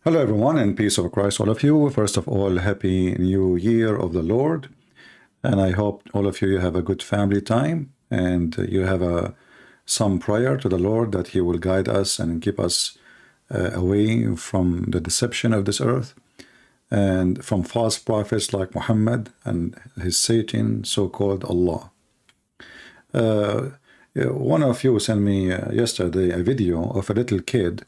Hello, everyone, and peace of Christ, all of you. First of all, happy new year of the Lord. And I hope all of you have a good family time and you have some prayer to the Lord that He will guide us and keep us away from the deception of this earth and from false prophets like Muhammad and his Satan, so-called Allah. One of you sent me yesterday a video of a little kid.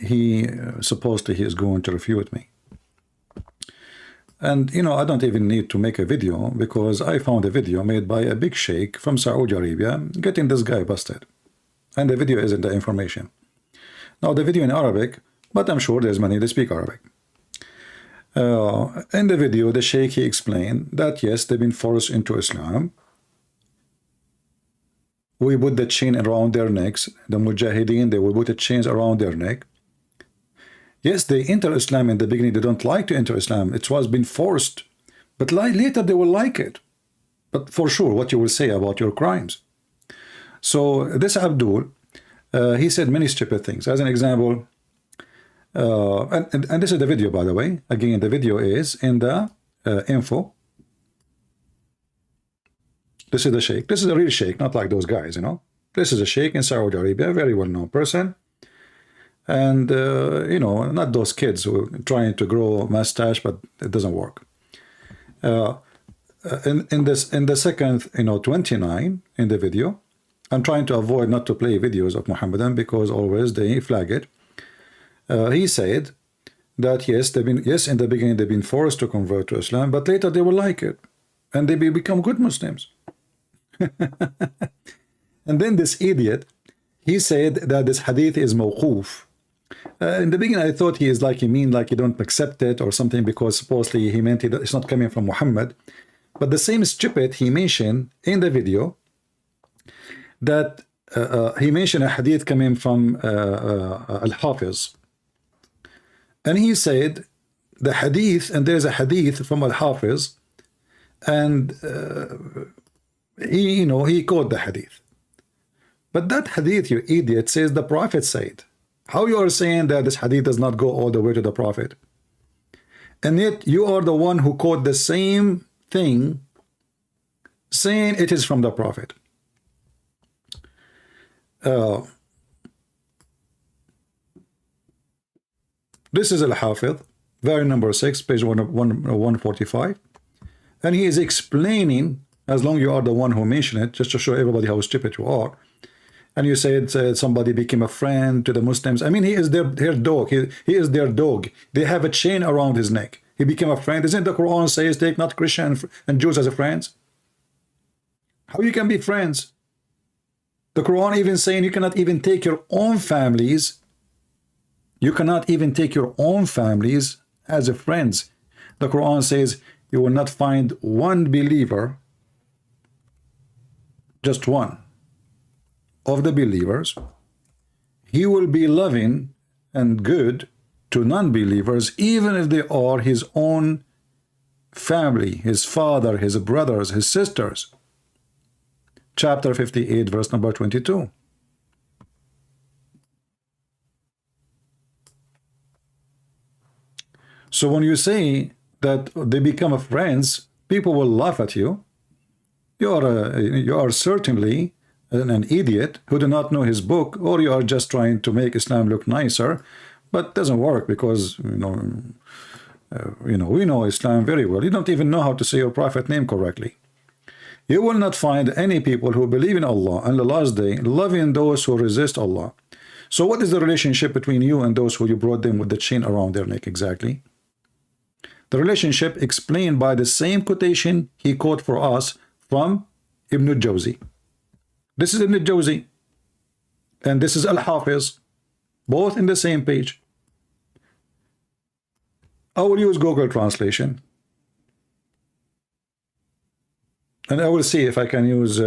He supposedly he is going to refute me. And you know, I don't even need to make a video because I found a video made by a big sheikh from Saudi Arabia getting this guy busted. And the video isn't the information. Now the video in Arabic, but I'm sure there's many that speak Arabic. In the video, the sheikh he explained that yes, they've been forced into Islam. We put the chain around their necks. The mujahideen, they will put the chains around their neck. Yes, they enter Islam in the beginning. They don't like to enter Islam. It was been forced. But later they will like it. But for sure, what you will say about your crimes. So this Abdul, he said many stupid things. As an example, and this is the video, by the way. Again, the video is in the info. This is the sheikh. This is a real sheikh, not like those guys, you know. This is a sheikh in Saudi Arabia, a very well-known person. And, you know, not those kids who are trying to grow a mustache, but it doesn't work. In the second, 29 in the video, I'm trying to avoid not to play videos of Muhammadan because always they flag it. He said that yes, in the beginning they've been forced to convert to Islam, but later they will like it. And they become good Muslims. And then this idiot, he said that this hadith is mawquf. In the beginning I thought he don't accept it or something because supposedly he meant it's not coming from Muhammad. But the same stupid he mentioned in the video that he mentioned a hadith coming from Al-Hafiz, and he said the hadith, and there's a hadith from Al-Hafiz, and he quoted the hadith. But that hadith, you idiot, says the Prophet said. How you are saying that this hadith does not go all the way to the Prophet? And yet you are the one who quote the same thing, saying it is from the Prophet. This is Al-Hafiz, volume number 6, page 145. And he is explaining, as long as you are the one who mentioned it, just to show everybody how stupid you are. And you said somebody became a friend to the Muslims. I mean, he is their dog. He is their dog. They have a chain around his neck. He became a friend. Isn't the Quran says take not Christian and Jews as friends? How you can be friends? The Quran even saying you cannot even take your own families. You cannot even take your own families as a friends. The Quran says you will not find one believer, just one of the believers. He will be loving and good to non-believers, even if they are his own family, his father, his brothers, his sisters. Chapter 58, verse number 22. So when you say that they become friends, people will laugh at you. You are certainly an idiot who do not know his book, or you are just trying to make Islam look nicer, but it doesn't work because we know Islam very well. You don't even know how to say your prophet name correctly. You will not find any people who believe in Allah and the last day loving those who resist Allah. So what is the relationship between you and those who you brought them with the chain around their neck exactly? The relationship explained by the same quotation he quoted for us from Ibn al-Jawzi. This is Ibn al-Jawzi and this is Al-Hafiz, both in the same page. I will use Google translation and I will see if I can use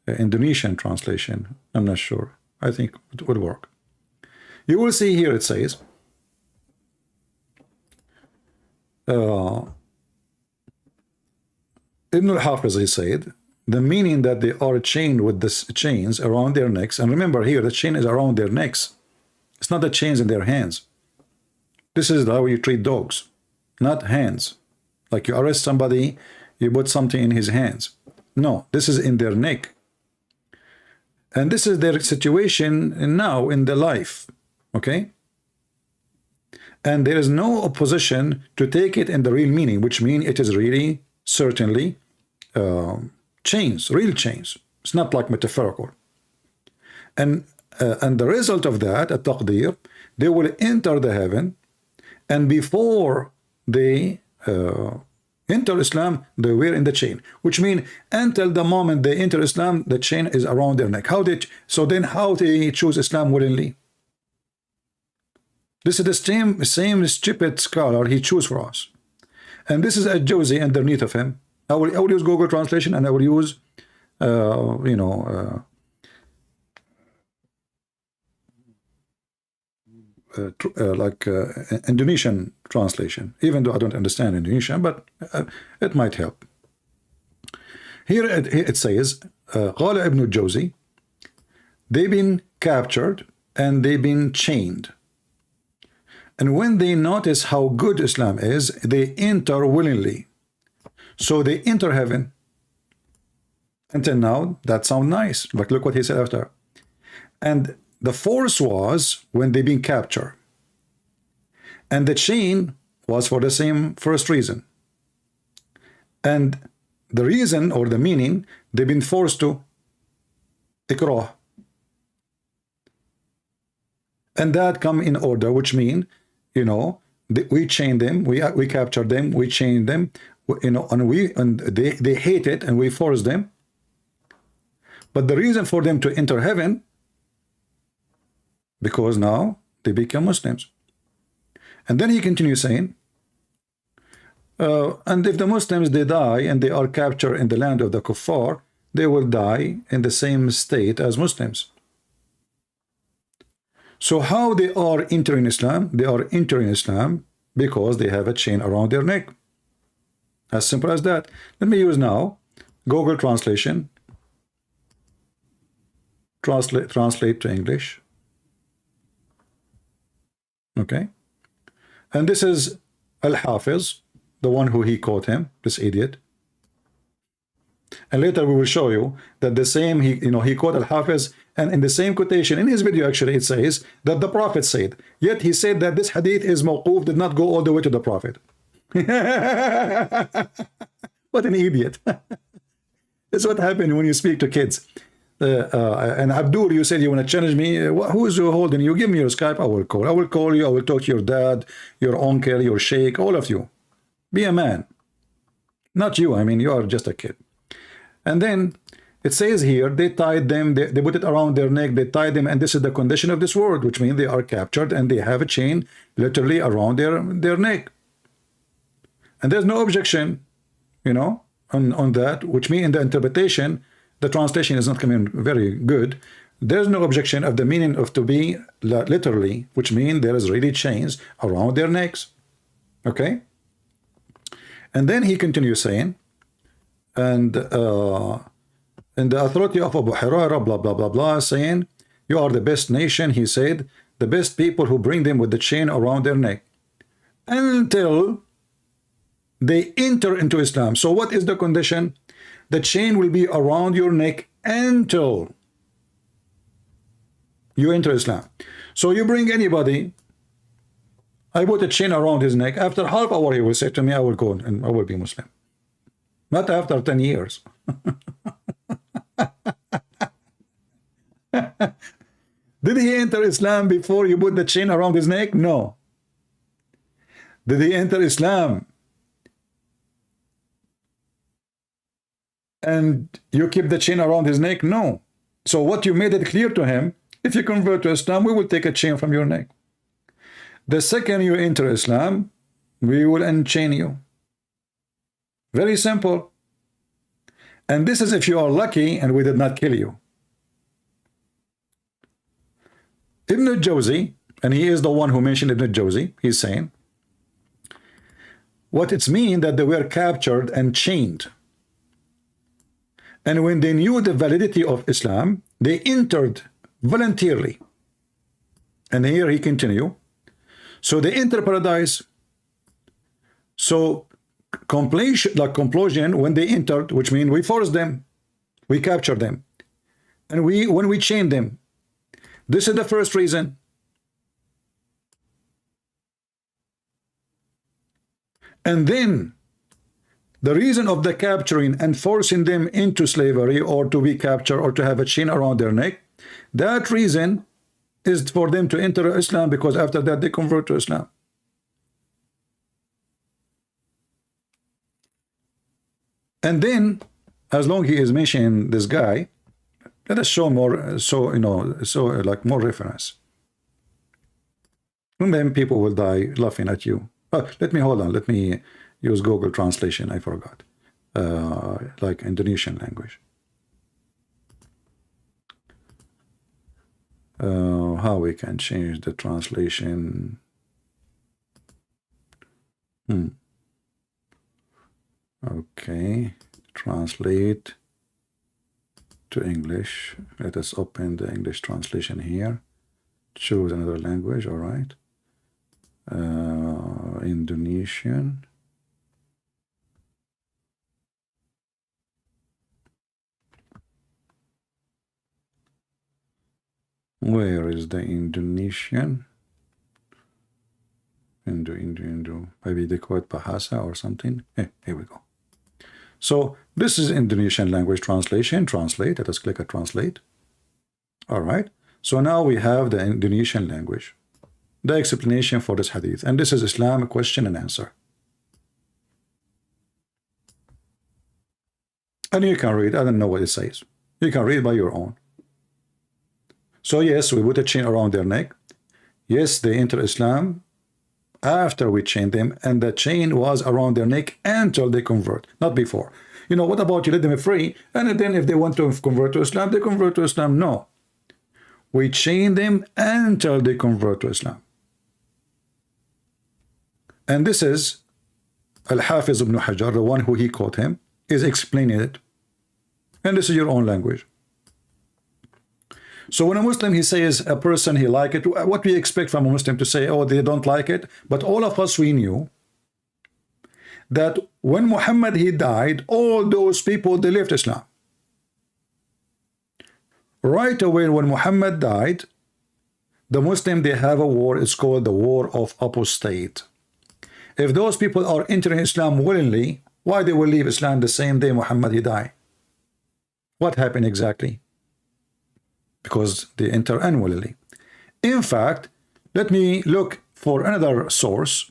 Indonesian translation. I'm not sure. I think it would work. You will see here it says Ibn al-Hafiz, he said, the meaning that they are chained with this chains around their necks, and remember here the chain is around their necks, it's It's not the chains in their hands. This is how you treat dogs, not hands. Like you arrest somebody, you put something in his hands. No, this is in their neck. And this is their situation now in their life. Okay? And there is no opposition to take it in the real meaning, which means it is really, certainly, chains, real chains. It's not like metaphorical. And the result of that, at taqdir, they will enter the heaven, and before they enter Islam, they were in the chain, which means until the moment they enter Islam, the chain is around their neck. So then how they choose Islam willingly? This is the same stupid scholar he chose for us. And this is a Josie underneath of him. I will use Google Translation, and I will use, Indonesian translation, even though I don't understand Indonesian, but it might help. Here it says, قال ابن الجوزي, they've been captured and they've been chained. And when they notice how good Islam is, they enter willingly. So they enter heaven. Until now, that sounds nice. But look what he said after. And the force was when they've been captured. And the chain was for the same first reason. And the reason or the meaning, they've been forced to ikrah. And that come in order, which mean, we chain them, we capture them, we chain them, and they hate it, and we force them. But the reason for them to enter heaven, because now they become Muslims. And then he continues saying, and if the Muslims, they die and they are captured in the land of the kuffar, they will die in the same state as Muslims. So how they are entering Islam? They are entering Islam because they have a chain around their neck. As simple as that. Let me use now Google Translation. Translate to English. Okay. And this is Al-Hafiz, the one who he caught him, this idiot. And later we will show you that the same, he quote Al-Hafiz, and in the same quotation, in his video actually, it says that the Prophet said, yet he said that this hadith is mawquf, did not go all the way to the Prophet. What an idiot. That's what happened when you speak to kids. And Abdul, you said you want to challenge me. Who is you holding? You give me your Skype, I will call. I will call you, I will talk to your dad, your uncle, your sheikh, all of you. Be a man. Not you, I mean, you are just a kid. And then it says here, they tied them, they put it around their neck, they tied them, and this is the condition of this world, which means they are captured and they have a chain literally around their neck. And there's no objection, on that, which means in the interpretation, the translation is not coming very good. There's no objection of the meaning of to be literally, which means there is really chains around their necks. Okay? And then he continues saying, and the authority of Abu Hurairah, blah, blah, blah, blah, saying, you are the best nation, he said, the best people who bring them with the chain around their neck. Until they enter into Islam. So what is the condition? The chain will be around your neck until you enter Islam. So you bring anybody, I put a chain around his neck. After half hour, he will say to me, I will go and I will be Muslim. Not after 10 years. Did he enter Islam before you put the chain around his neck? No. Did he enter Islam and you keep the chain around his neck? No. So what you made it clear to him, if you convert to Islam, we will take a chain from your neck. The second you enter Islam, we will unchain you. Very simple. And this is if you are lucky and we did not kill you. Ibn al-Jawzi, and he is the one who mentioned Ibn al-Jawzi, he's saying, what it's mean that they were captured and chained. And when they knew the validity of Islam, they entered voluntarily. And here he continue. So they enter paradise. So completion, when they entered, which means we forced them, we captured them, and when we chained them. This is the first reason. And then the reason of the capturing and forcing them into slavery, or to be captured, or to have a chain around their neck, that reason is for them to enter Islam, because after that they convert to Islam. And then, as long he is mentioning this guy, let us show more, like more reference. And then people will die laughing at you. Let me use Google translation. I forgot. Like Indonesian language. How we can change the translation? Okay, translate to English. Let us open the English translation here. Choose another language. All right. Indonesian. Where is the Indonesian? Indo. Maybe they call it Bahasa or something. Here we go. So this is Indonesian language translation. Translate. Let us click on translate. All right. So now we have the Indonesian language, the explanation for this hadith, and this is Islam question and answer. And you can read. I don't know what it says. You can read by your own. So yes, we put a chain around their neck. Yes, they enter Islam after we chained them, and the chain was around their neck until they convert, not before. You know, what about you let them free, and then if they want to convert to Islam, they convert to Islam? No. We chain them until they convert to Islam. And this is Al-Hafiz ibn Hajar, the one who he quote him, is explaining it. And this is your own language. So when a Muslim, he says a person, he like it, what we expect from a Muslim to say, oh, they don't like it. But all of us, we knew that when Muhammad, he died, all those people, they left Islam. Right away when Muhammad died, the Muslim, they have a war. It's called the War of Apostate. If those people are entering Islam willingly, why they will leave Islam the same day Muhammad, he died? What happened exactly? Because they enter unwillingly. In fact, let me look for another source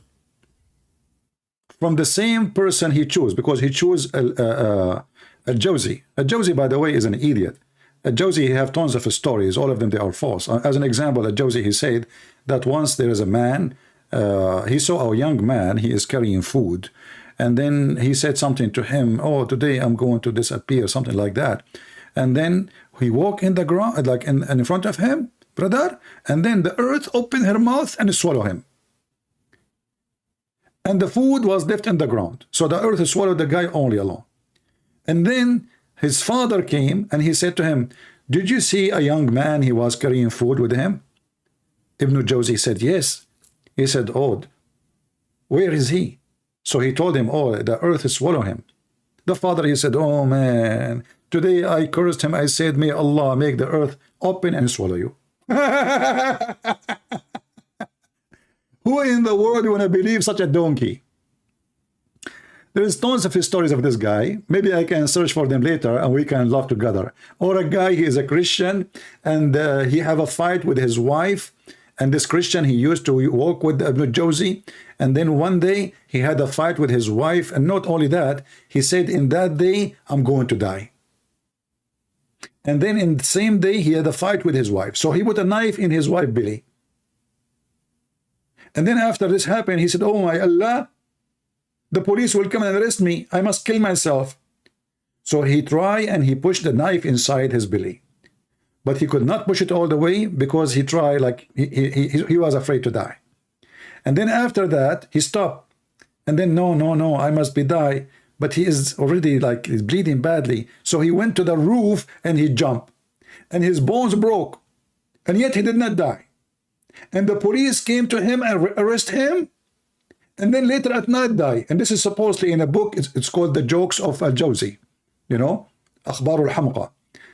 from the same person he chose, because he chose Al-Jawzi. Al-Jawzi, by the way, is an idiot. Al-Jawzi, he have tons of stories. All of them, they are false. As an example, Al-Jawzi, he said that once there is a man, he saw a young man, he is carrying food. And then he said something to him, oh, today I'm going to disappear, something like that. And then he walked in the ground, like in front of him, brother, and then the earth opened her mouth and swallowed him. And the food was left in the ground. So the earth swallowed the guy only alone. And then his father came and he said to him, did you see a young man, he was carrying food with him? Ibn Jawzi said, yes. He said, oh, where is he? So he told him, oh, the earth swallowed him. The father, he said, oh man, today I cursed him. I said, may Allah make the earth open and swallow you. Who in the world want to believe such a donkey? There's tons of stories of this guy. Maybe I can search for them later and we can laugh together. Or a guy, he is a Christian and he have a fight with his wife. And this Christian, he used to walk with Ibn Jawzi. And then one day he had a fight with his wife. And not only that, he said, in that day, I'm going to die. And then in the same day, he had a fight with his wife. So he put a knife in his wife's belly. And then after this happened, he said, oh my Allah, the police will come and arrest me. I must kill myself. So he tried and he pushed the knife inside his belly. But he could not push it all the way because he tried, like he was afraid to die. And then after that, he stopped. And then, no, I must be die. But he is already like he's bleeding badly. So he went to the roof and he jumped. And his bones broke. And yet he did not die. and the police came to him and arrest him, and then later at night die. And this is supposedly in a book. It's called The Jokes of Al-Jawzi, you know, Akhbar al-Hamqa.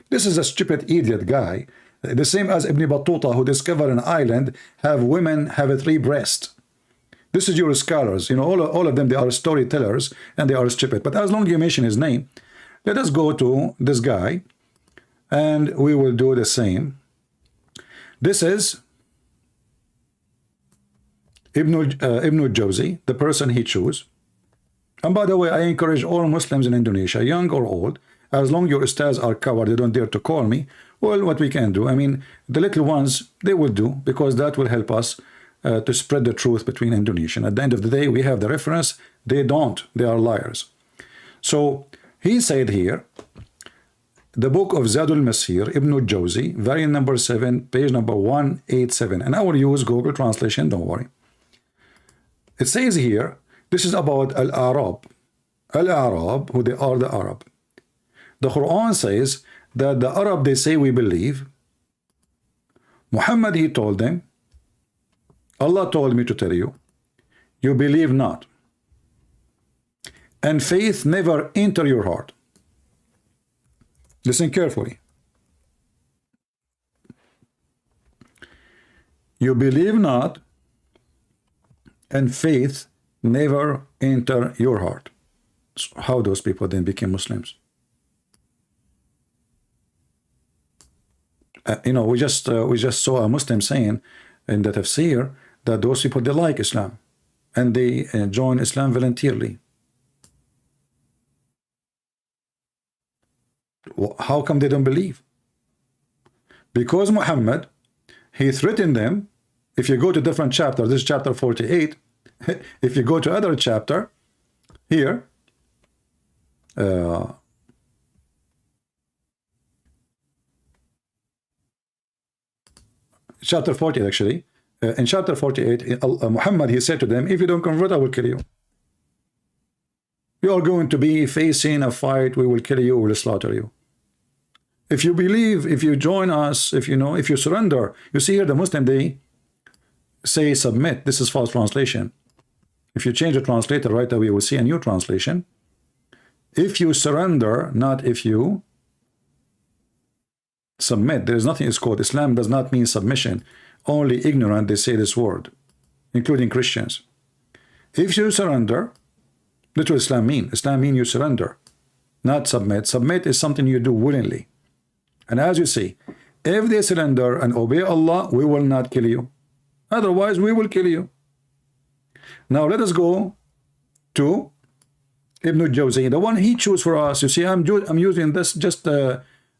This is a stupid idiot guy, the same as Ibn Battuta, who discovered an island have women have a 3 breasts. This is your scholars, you know, all of them, they are storytellers and they are stupid. But as long as you mention his name, let us go to this guy and we will do the same. This is Ibn al-Jawzi, the person he chose. And by the way, I encourage all Muslims in Indonesia, young or old, as long as your ustads are covered, they don't dare to call me. Well, what we can do, I mean, the little ones, they will do, because that will help us to spread the truth between Indonesian. At the end of the day, we have the reference. They don't. They are liars. So he said here, the book of Zadul Masir, Ibn al-Jawzi, variant number 7, page number 187. And I will use Google translation, don't worry. It says here, this is about Al-Arab. Al-Arab, who they are the Arab. The Quran says that the Arab, they say we believe. Muhammad, he told them, Allah told me to tell you, you believe not. And faith never enter your heart. Listen carefully. You believe not, and faith never enter your heart. So how those people then became Muslims? You know, we just saw a Muslim saying in the tafsir that those people, they like Islam and they join Islam voluntarily. How come they don't believe? Because Muhammad, he threatened them. If you go to different chapter, this is chapter 48. If you go to other chapter here, chapter 48 actually, in chapter 48, Muhammad, he said to them, if you don't convert, I will kill you. You are going to be facing a fight. We will kill you. We will slaughter you. If you believe, if you join us, if you surrender. You see here the Muslim, they say submit. This is false translation. If you change the translator right away, you will see a new translation. If you surrender, not if you submit. There is nothing is called. Islam does not mean submission. Only ignorant, they say this word, including Christians. If you surrender, that's what Islam means. Islam means you surrender, not submit. Submit is something you do willingly. And as you see, if they surrender and obey Allah, we will not kill you. Otherwise, we will kill you. Now let us go to Ibn al-Jawzi, the one he chose for us. You see, I'm using this just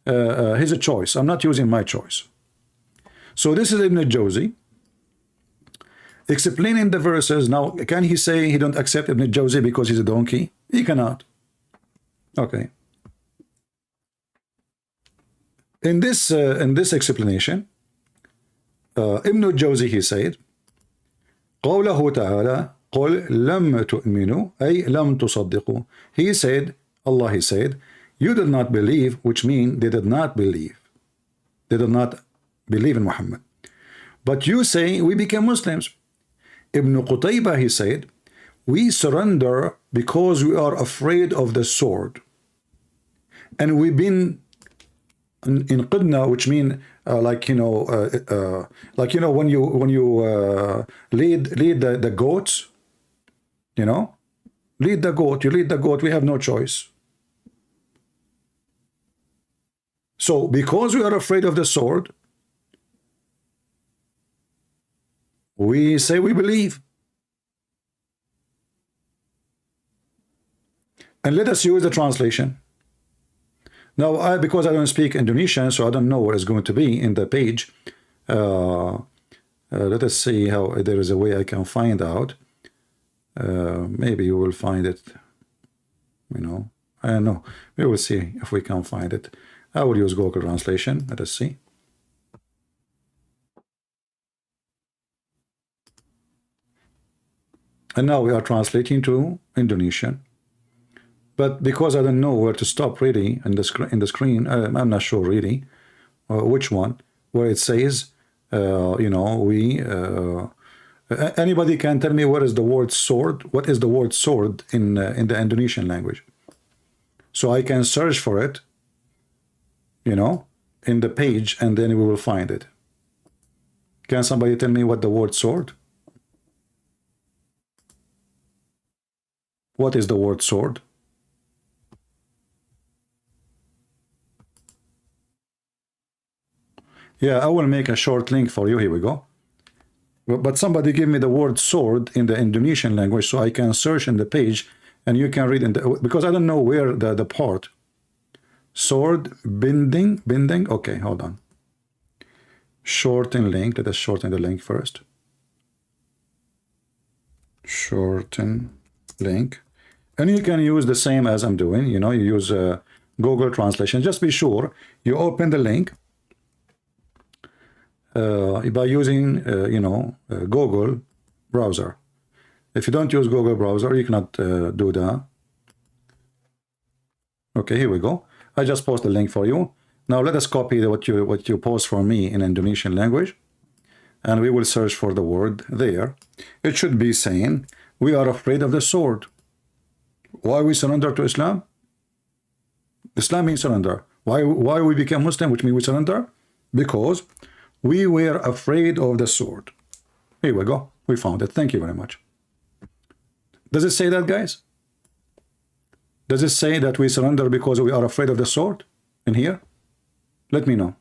his choice. I'm not using my choice. So this is Ibn al-Jawzi explaining the verses. Now, can he say he don't accept Ibn al-Jawzi because he's a donkey? He cannot. Okay. In this explanation, Ibn al-Jawzi, he said, قوله تعالى قل لم تؤمنوا أي لم تصدقوا. He said, Allah, he said, you did not believe, which means they did not believe. They did not believe in Muhammad. But you say we became Muslims. Ibn Qutaybah, he said, we surrender because we are afraid of the sword. And we've been in qidna, which mean when you lead the goats, lead the goat, you lead the goat, we have no choice. So because we are afraid of the sword, we say we believe. And let us use the translation. Now, because I don't speak Indonesian, so I don't know what is going to be in the page. Let us see how there is a way I can find out. Maybe you will find it. I don't know. We will see if we can find it. I will use Google Translation. Let us see. And now we are translating to Indonesian. But because I don't know where to stop really in the screen, I'm not sure really which one, where it says you know, anybody can tell me what is the word sword? What is the word sword in the Indonesian language? So I can search for it, you know, in the page, and then we will find it. Can somebody tell me what the word sword? What is the word sword? Yeah, I will make a short link for you. Here we go. But somebody give me the word sword in the Indonesian language so I can search in the page and you can read in the, because I don't know where the part. Sword, binding. Okay, hold on. Shorten link. Let us shorten the link first. Shorten link. And you can use the same as I'm doing. You know, you use Google Translation. Just be sure you open the link by using, you know, Google browser. If you don't use Google browser, you cannot do that. Okay, here we go. I just post the link for you. Now let us copy what you post for me in Indonesian language, and we will search for the word there. It should be saying, we are afraid of the sword. Why we surrender to Islam? Islam means surrender. Why we became Muslim, which means we surrender? Because we were afraid of the sword. Here we go. We found it. Thank you very much. Does it say that, guys? Does it say that we surrender because we are afraid of the sword in here? Let me know.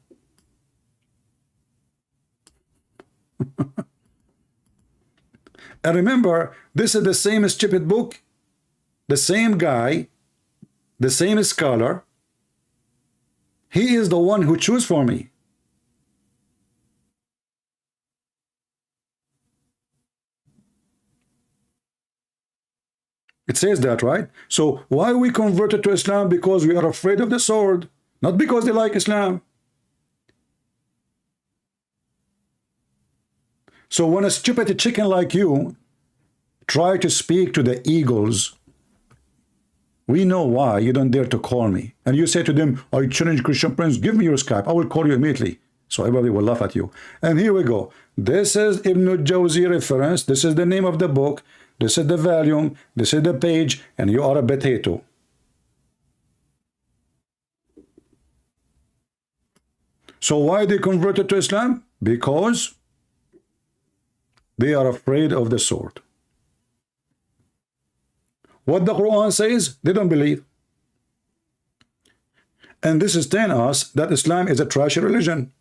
And remember, this is the same stupid book, the same guy, the same scholar. He is the one who chose for me. It says that, right? So why we converted to Islam? Because we are afraid of the sword, not because they like Islam. So when a stupid chicken like you try to speak to the eagles, we know why you don't dare to call me. And you say to them, I challenge Christian friends, give me your Skype. I will call you immediately. So everybody will laugh at you. And here we go. This is Ibn al-Jawzi reference. This is the name of the book. This is the volume, this is the page, and you are a potato. So why they converted to Islam? Because they are afraid of the sword. What the Quran says, they don't believe. And this is telling us that Islam is a trashy religion.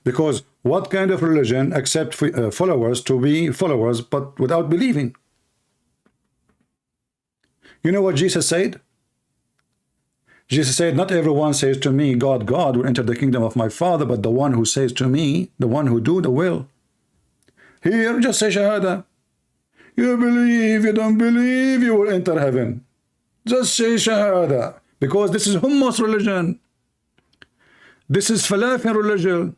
Because what kind of religion accepts followers to be followers but without believing? You know what Jesus said? Jesus said, not everyone says to me, God, God will enter the kingdom of my Father, but the one who says to me, the one who do the will. Here, just say Shahada. You believe, you don't believe, you will enter heaven. Just say Shahada. Because this is hummus religion. This is falafel religion.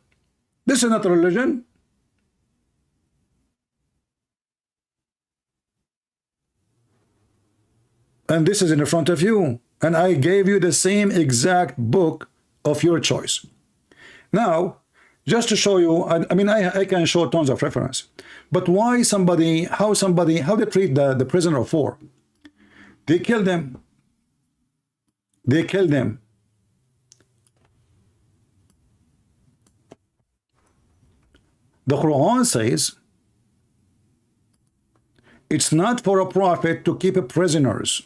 This is not a religion. And this is in front of you. And I gave you the same exact book of your choice. Now, just to show you, I mean, I can show tons of reference. But why somebody, how they treat the prisoner of war? They kill them. They kill them. The Quran says it's not for a prophet to keep prisoners.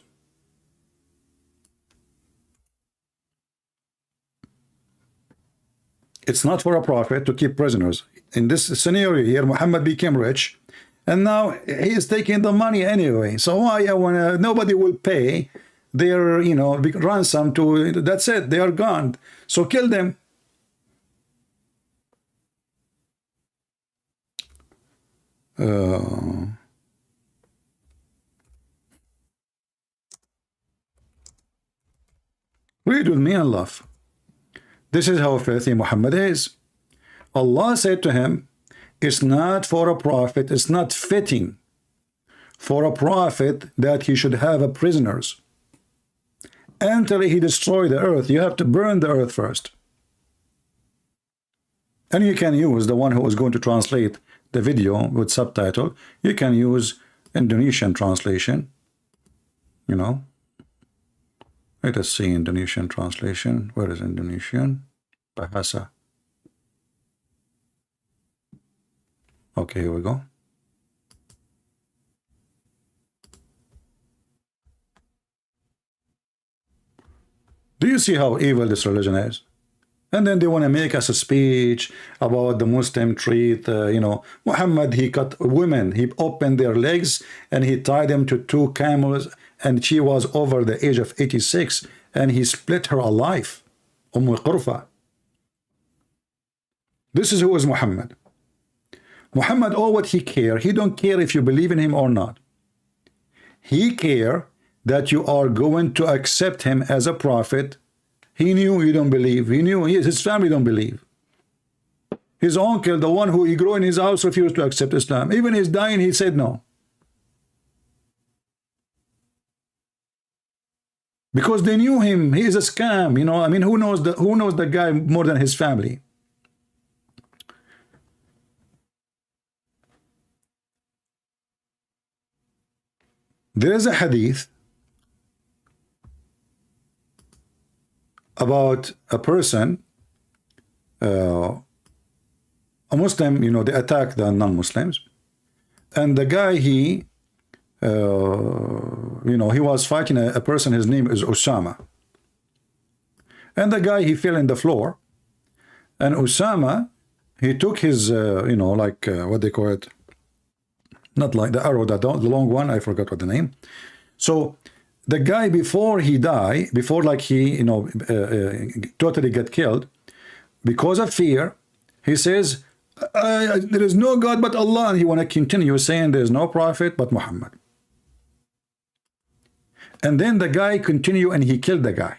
It's not for a prophet to keep prisoners. In this scenario here, Muhammad became rich, and now he is taking the money anyway. So why nobody will pay their, you know, ransom to, that's it, they are gone. So kill them. Read with me and laugh. This is how filthy Muhammad is. Allah said to him, it's not for a prophet, it's not fitting for a prophet that he should have a prisoners. Until he destroy the earth, you have to burn the earth first. And you can use the one who is going to translate the video with subtitle. You can use Indonesian translation, you know. Let us see Indonesian translation. Where is Indonesian? Bahasa. Okay, here we go. Do you see how evil this religion is? And then they want to make us a speech about the Muslim treat, you know, Muhammad, he cut women, he opened their legs and he tied them to 2 camels, and she was over the age of 86 and he split her alive. Qurfa. This is who is Muhammad. Muhammad, all what he care, he don't care if you believe in him or not. He care that you are going to accept him as a prophet. He knew you don't believe. He knew his family don't believe. His uncle, the one who he grew in his house, refused to accept Islam. Even his dying, he said no. Because they knew him. He is a scam. You know, I mean, who knows the guy more than his family? There is a hadith about a person, a Muslim, you know, they attack the non-Muslims, and the guy, he, you know, he was fighting a person, his name is Osama, and the guy, he fell in the floor, and Osama, he took his, you know, like, what they call it, not like the arrow, the long one, I forgot what the name. So the guy, before he die, before like he, you know, totally get killed, because of fear, he says, there is no God but Allah, and he want to continue saying there is no prophet but Muhammad. And then the guy continue and he killed the guy.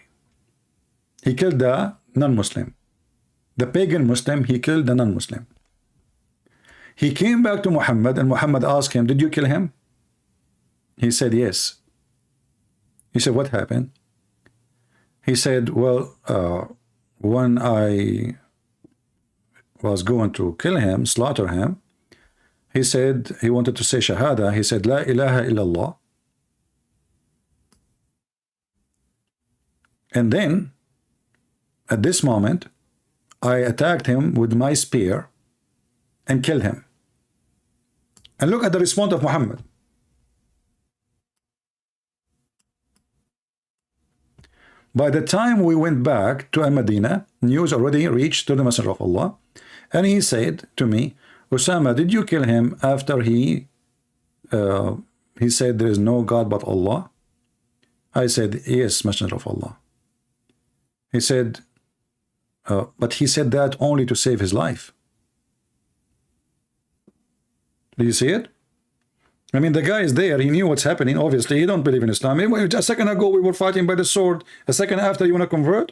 He killed the non-Muslim. The pagan Muslim, he killed the non-Muslim. He came back to Muhammad, and Muhammad asked him, did you kill him? He said, yes. He said, what happened? He said, well, when I was going to kill him, slaughter him, he said, he wanted to say Shahada. He said, La ilaha illallah. And then, at this moment, I attacked him with my spear and killed him. And look at the response of Muhammad. By the time we went back to Medina, news already reached to the Messenger of Allah, and he said to me, Osama, did you kill him after he said there is no God but Allah? I said, yes, Messenger of Allah. He said, but he said that only to save his life. Do you see it? I mean, the guy is there. He knew what's happening. Obviously, he don't believe in Islam. A second ago, we were fighting by the sword. A second after, you want to convert?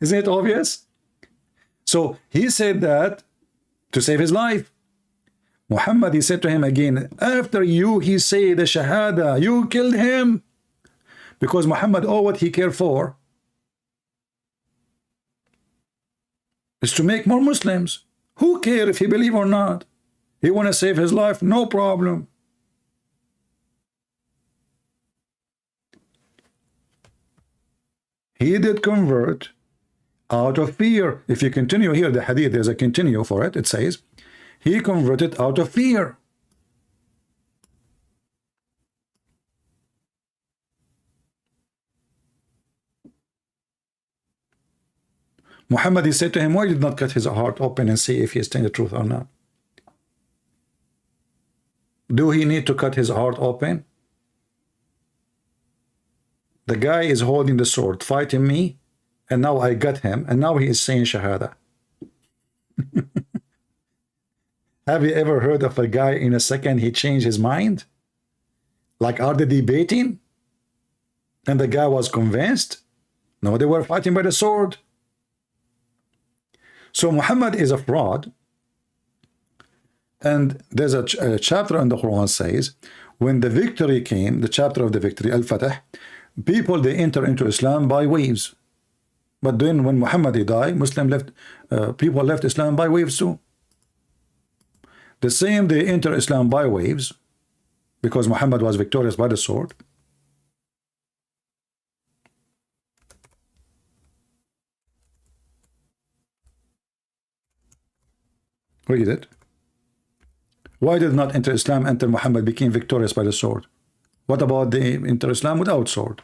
Isn't it obvious? So he said that to save his life. Muhammad, he said to him again, after you, he said the Shahada, you killed him. Because Muhammad, all what he cared for is to make more Muslims. Who cares if he believe or not? He want to save his life, no problem. He did convert out of fear. If you continue here, the hadith, there's a continue for it. It says, he converted out of fear. Muhammad, he said to him, why did not cut his heart open and see if he is telling the truth or not? Do he need to cut his heart open? The guy is holding the sword, fighting me, and now I got him, and now he is saying Shahada. Have you ever heard of a guy in a second he changed his mind? Like, are they debating? And the guy was convinced? No, they were fighting by the sword. So Muhammad is a fraud. And there's a chapter in the Quran says, when the victory came, the chapter of the victory, Al-Fatah, people, they enter into Islam by waves. But then when Muhammad he died, Muslim left, people left Islam by waves too. The same they enter Islam by waves, because Muhammad was victorious by the sword. Read it. Why did not enter Islam until Muhammad became victorious by the sword? What about the enter Islam without sword?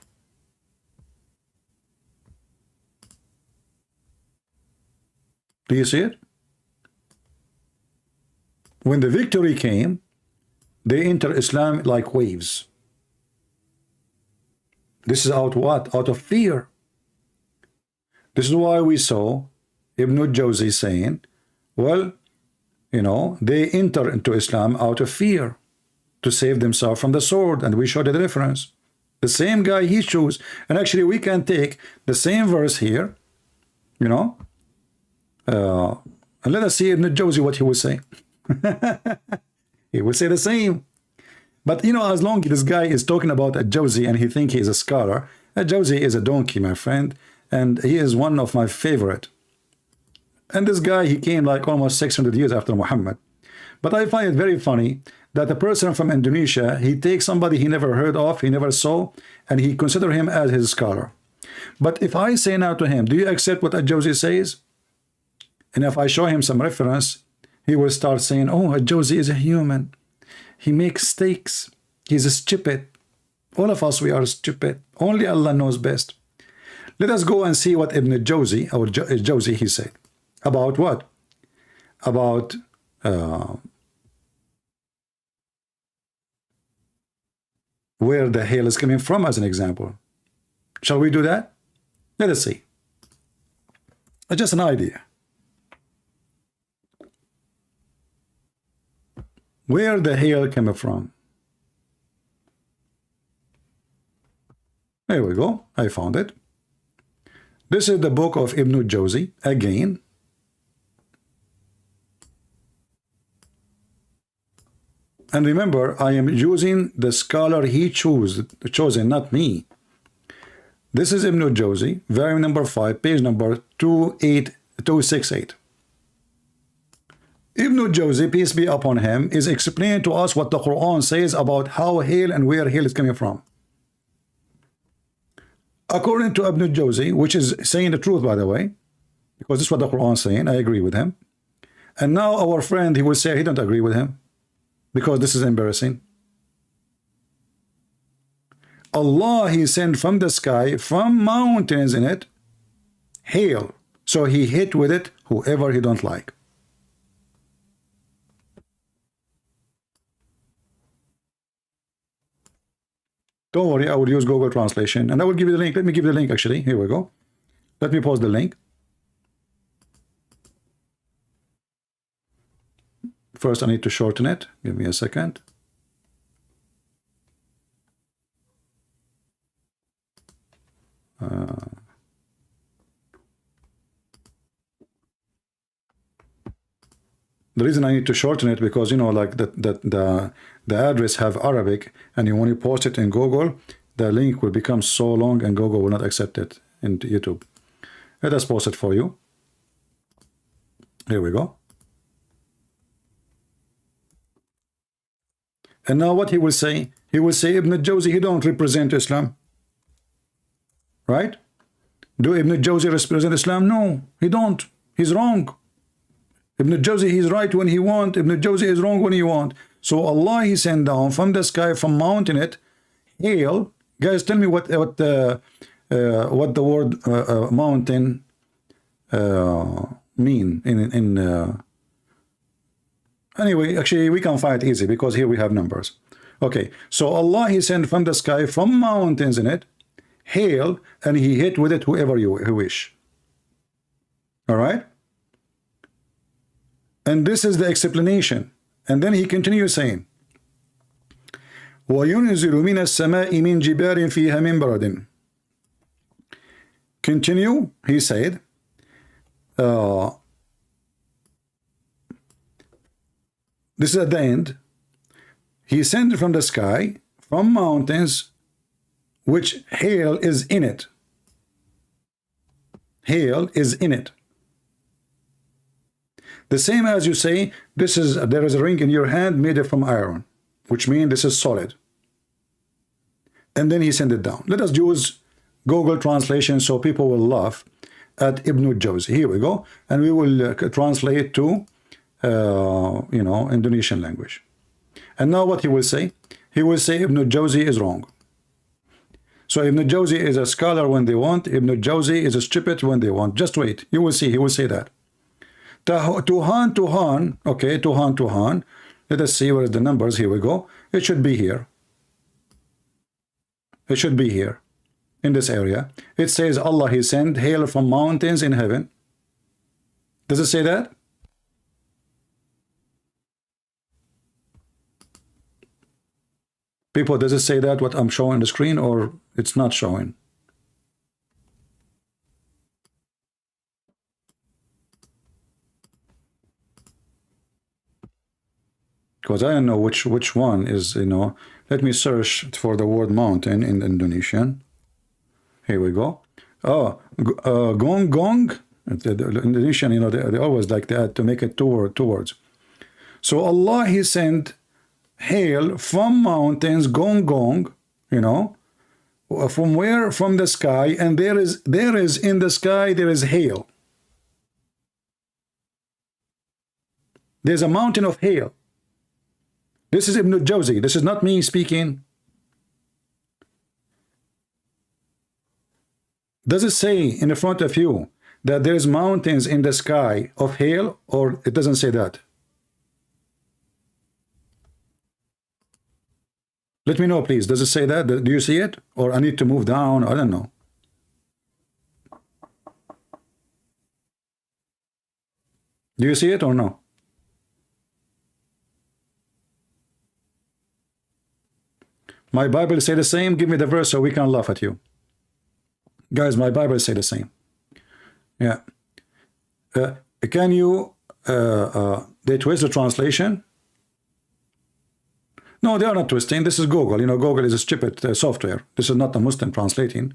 Do you see it? When the victory came, they enter Islam like waves. This is out what? Out of fear. This is why we saw Ibn Jawzi saying, well, you know, they enter into Islam out of fear to save themselves from the sword, and we showed the difference. The same guy he chose, and actually we can take the same verse here, you know, and let us see Ibn Jawzi what he will say. He will say the same. But you know, as long as this guy is talking about a Jawzi and he think he is a scholar, a Jawzi is a donkey, my friend, and he is one of my favorite. And this guy, he came like almost 600 years after Muhammad. But I find it very funny that a person from Indonesia, he takes somebody he never heard of, he never saw, and he consider him as his scholar. But if I say now to him, do you accept what a Jawzi says? And if I show him some reference, he will start saying, oh, a Jawzi is a human. He makes mistakes. He's stupid. All of us, we are stupid. Only Allah knows best. Let us go and see what Ibn Jawzi, or Jawzi, he said. About what? About where the hail is coming from, as an example. Shall we do that? Let us see. Just an idea. Where the hail coming from? There we go. I found it. This is the book of Ibn Jawzi again. And remember, I am using the scholar he chosen, not me. This is Ibn Jawzi, volume number 5, page number 268. Ibn Jawzi, peace be upon him, is explaining to us what the Quran says about how hail and where hail is coming from. According to Ibn Jawzi, which is saying the truth, by the way, because this is what the Quran is saying, I agree with him. And now our friend, he will say he don't agree with him, because this is embarrassing. Allah, he sent from the sky, from mountains in it, hail. So he hit with it whoever he don't like. Don't worry, I will use Google Translation, and I will give you the link. Let me give you the link, actually. Here we go. Let me post the link. First, I need to shorten it. Give me a second. The reason I need to shorten it, because you know, like the address have Arabic, and when you post it in Google, the link will become so long and Google will not accept it in YouTube. Let us post it for you. Here we go. And now what he will say? He will say Ibn Jawzi, he don't represent Islam. Right? Do Ibn Jawzi represent Islam? No, he don't. He's wrong. Ibn Jawzi, he's right when he want. Ibn Jawzi is wrong when he want. So Allah, he sent down from the sky, from mountain it, hail. Guys, tell me what the word mountain mean in anyway, actually we can find it easy because here we have numbers. Okay, so Allah, he sent from the sky, from mountains in it, hail, and he hit with it whoever you wish. All right, and this is the explanation. And then he continues saying, وَيُنْزِلُ مِنَ السَّمَاءِ مِنْ جِبَالٍ فِيهَا مِنْ بَرَدٍ. Continue, he said, this is at the end. He sent from the sky, from mountains, which hail is in it. hail is in it. The same as you say, there is a ring in your hand made from iron, which means this is solid. And then he sent it down. Let us use Google translation so people will laugh at Ibn Jawzi. Here we go, and we will translate to Indonesian language. And now what he will say? He will say Ibn Jawzi is wrong. So Ibn Jawzi is a scholar when they want. Ibn Jawzi is a stupid when they want. Just wait, you will see. He will say that. Tuhan, okay, Tuhan. Let us see where is the numbers. Here we go. It should be here. It should be here in this area. It says Allah he sent hail from mountains in heaven. Does it say that? People, does it say that what I'm showing on the screen, or it's not showing? Because I don't know which one is, let me search for the word mountain in Indonesian. Here we go. Oh, gong. The Indonesian, they always like that to make it two words. So Allah he sent hail from mountains, gong, from where? From the sky, and there is in the sky there is hail. There's a mountain of hail. This is Ibn Jawzi. This is not me speaking. Does it say in the front of you that there's mountains in the sky of hail, or it doesn't say that? Let me know, please. Does it say that? Do you see it? Or I need to move down? I don't know. Do you see it or no? My Bible say the same. Give me the verse so we can laugh at you. Guys, my Bible say the same. Yeah. Can you they twist the translation? No, they are not twisting. This is Google. Google is a stupid software. This is not a Muslim translating,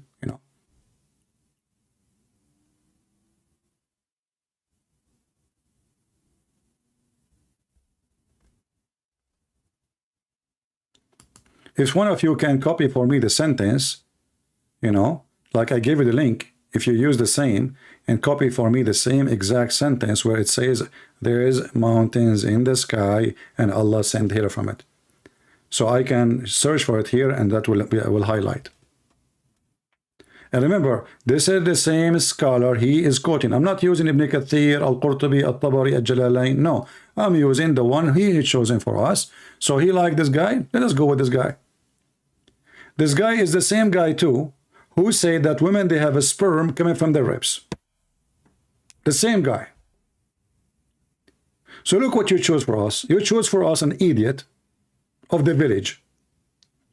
If one of you can copy for me the sentence, like I gave you the link, if you use the same and copy for me the same exact sentence where it says there is mountains in the sky and Allah sent hail from it. So I can search for it here, and that will highlight. And remember, this is the same scholar he is quoting. I'm not using Ibn Kathir, Al-Qurtubi, Al-Tabari, Al-Jalalain. No, I'm using the one he has chosen for us. So he liked this guy. Let us go with this guy. This guy is the same guy too, who say that women, they have a sperm coming from their ribs. The same guy. So look what you chose for us. You chose for us an idiot of the village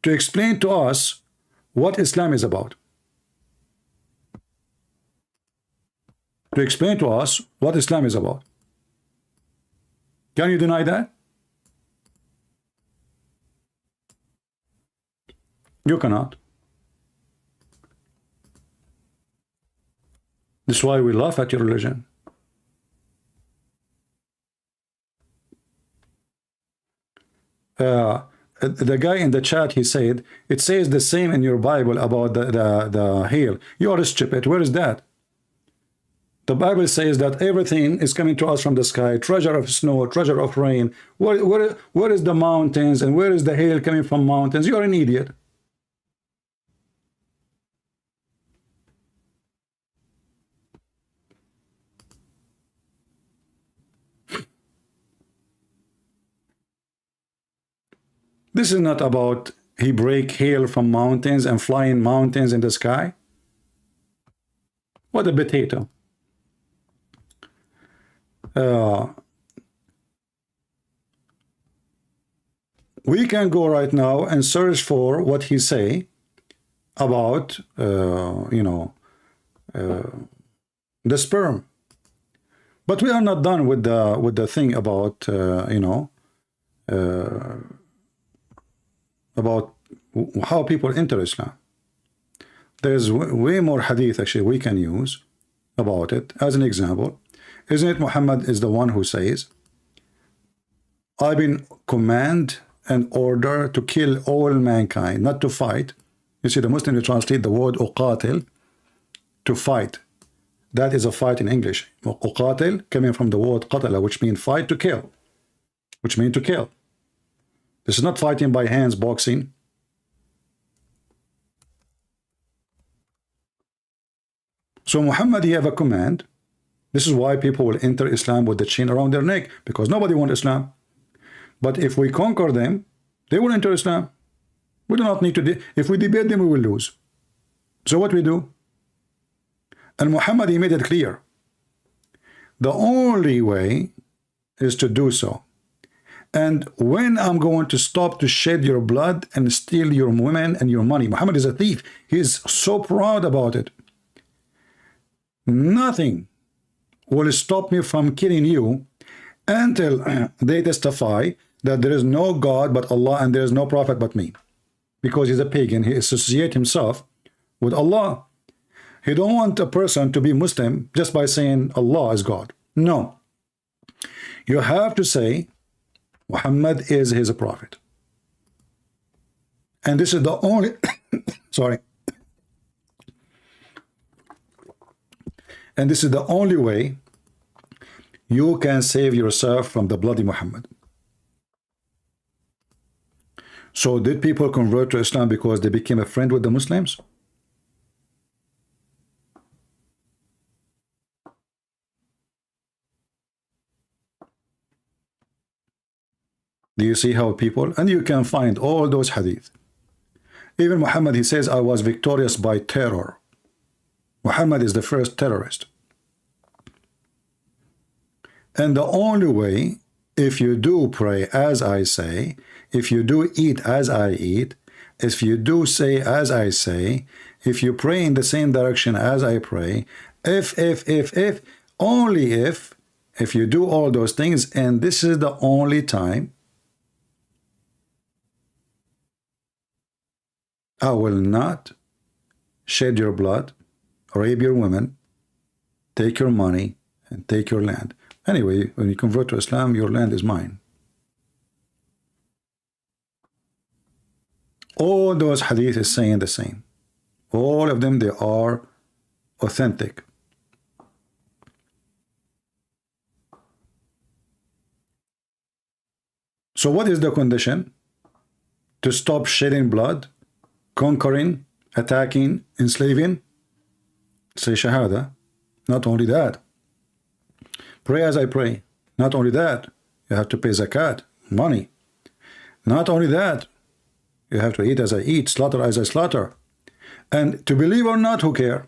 to explain to us what Islam is about. To explain to us what Islam is about. Can you deny that? You cannot. This is why we laugh at your religion. The guy in the chat, he said, it says the same in your Bible about the hail. You are stupid. Where is that? The Bible says that everything is coming to us from the sky, treasure of snow, treasure of rain. Where is the mountains, and where is the hail coming from mountains? You are an idiot. This is not about he break hail from mountains and flying mountains in the sky. What a potato. We can go right now and search for what he say about the sperm. But we are not done with the thing about about how people enter Islam. There's way more hadith actually we can use. about it. As an example, isn't it Muhammad is the one who says, I've been command and order to kill all mankind, not to fight. You see, the Muslims translate the word uqatil, to fight. That is a fight in English. Uqatil coming from the word qatala, which means fight, to kill, which means to kill. This is not fighting by hands, boxing. So Muhammad, he have a command. This is why people will enter Islam with the chain around their neck, because nobody wants Islam. But if we conquer them, they will enter Islam. We do not need to, if we debate them, we will lose. So what we do? And Muhammad, he made it clear. The only way is to do so. And when I'm going to stop to shed your blood and steal your women and your money, Muhammad is a thief. He is so proud about it. Nothing will stop me from killing you until they testify that there is no God but Allah and there is no prophet but me. Because he's a pagan, he associates himself with Allah. He don't want a person to be Muslim just by saying Allah is God. No. You have to say Muhammad is his prophet. And this is the only sorry. And this is the only way you can save yourself from the bloody Muhammad. So did people convert to Islam because they became a friend with the Muslims? Do you see how people, and you can find all those hadith. Even Muhammad, he says, I was victorious by terror. Muhammad is the first terrorist. And the only way, if you do pray as I say, if you do eat as I eat, if you do say as I say, if you pray in the same direction as I pray, if, only if you do all those things, and this is the only time I will not shed your blood, rape your women, take your money, and take your land. Anyway, when you convert to Islam, your land is mine. All those hadith is saying the same. All of them, they are authentic. So what is the condition? To stop shedding blood, conquering, attacking, enslaving? Say Shahada. Not only that. Pray as I pray. Not only that. You have to pay zakat, money. Not only that. You have to eat as I eat, slaughter as I slaughter. And to believe or not, who care?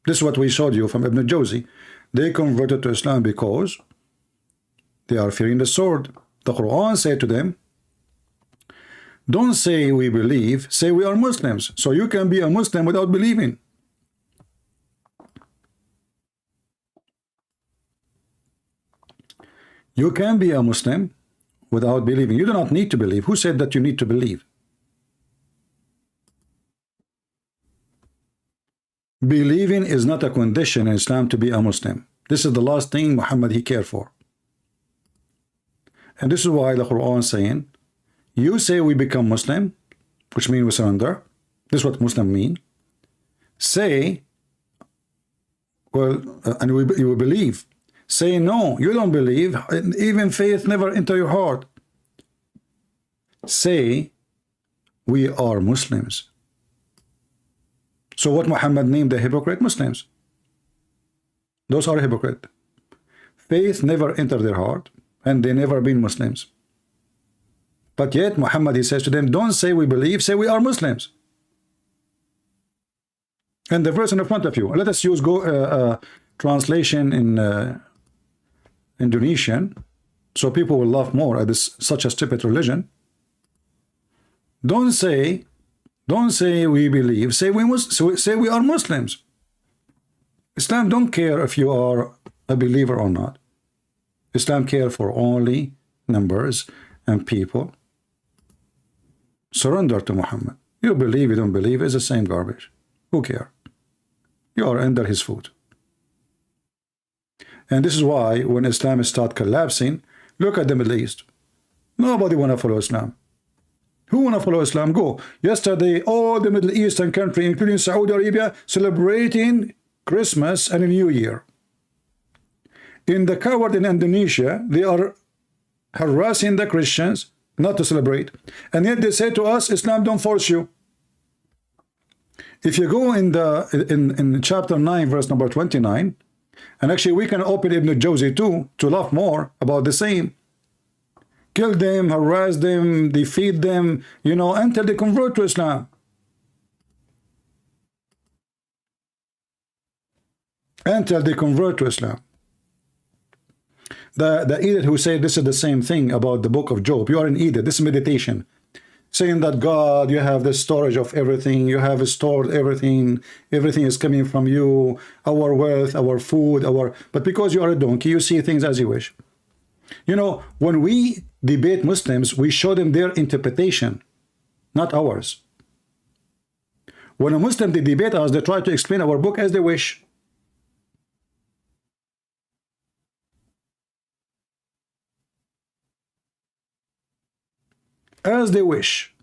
This is what we showed you from Ibn Jawzi. They converted to Islam because they are fearing the sword. The Quran said to them, don't say we believe, say we are Muslims. So you can be a Muslim without believing. You can be a Muslim without believing. You do not need to believe. Who said that you need to believe? Believing is not a condition in Islam to be a Muslim. This is the last thing Muhammad he cared for. And this is why the Quran is saying, you say we become Muslim, which means we surrender. This is what Muslim mean. Say, well, and you will believe. Say no, you don't believe. Even faith never enter your heart. Say, we are Muslims. So what Muhammad named the hypocrite? Muslims. Those are hypocrite. Faith never entered their heart, and they never been Muslims. But yet Muhammad, he says to them, don't say we believe, say we are Muslims. And the verse in front of you, let us use translation in Indonesian, so people will laugh more at this such a stupid religion. Don't say we believe, say we are Muslims. Islam don't care if you are a believer or not. Islam care for only numbers and people. Surrender to Muhammad. You believe, you don't believe, it's the same garbage. Who care? You are under his foot. And this is why when Islam start collapsing, look at the Middle East. Nobody want to follow Islam. Who want to follow Islam? Go. Yesterday, all the Middle Eastern country, including Saudi Arabia, celebrating Christmas and a New Year. In the coward in Indonesia, they are harassing the Christians not to celebrate. And yet they say to us, Islam don't force you. If you go in chapter 9, verse number 29, and actually we can open Ibn Jawzi too, to laugh more about the same. Kill them, harass them, defeat them, you know, until they convert to Islam. Until they convert to Islam. The idiot who said this is the same thing about the book of Job. You are an idiot. This is meditation. Saying that God, you have the storage of everything. You have stored everything. Everything is coming from you. Our wealth, our food, But because you are a donkey, you see things as you wish. You know, when we debate Muslims, we show them their interpretation, not ours. When a Muslim, they debate us, they try to explain our book as they wish. As they wish.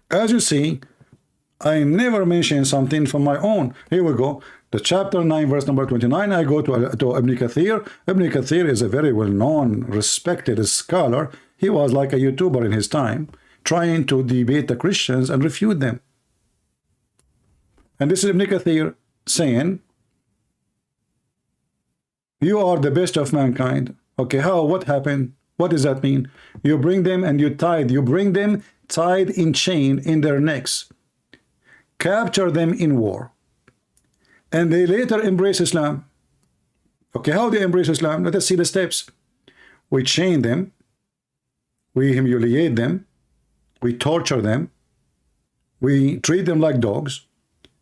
As you see, I never mention something from my own. Here we go. The chapter 9, verse number 29, I go to Ibn Kathir. Ibn Kathir is a very well-known, respected scholar. He was like a YouTuber in his time, trying to debate the Christians and refute them. And this is Ibn Kathir saying, you are the best of mankind. Okay, how? What happened? What does that mean? You bring them and you bring them tied in chain in their necks. Capture them in war. And they later embrace Islam. Okay, how they embrace Islam? Let us see the steps. We chain them. We humiliate them. We torture them. We treat them like dogs.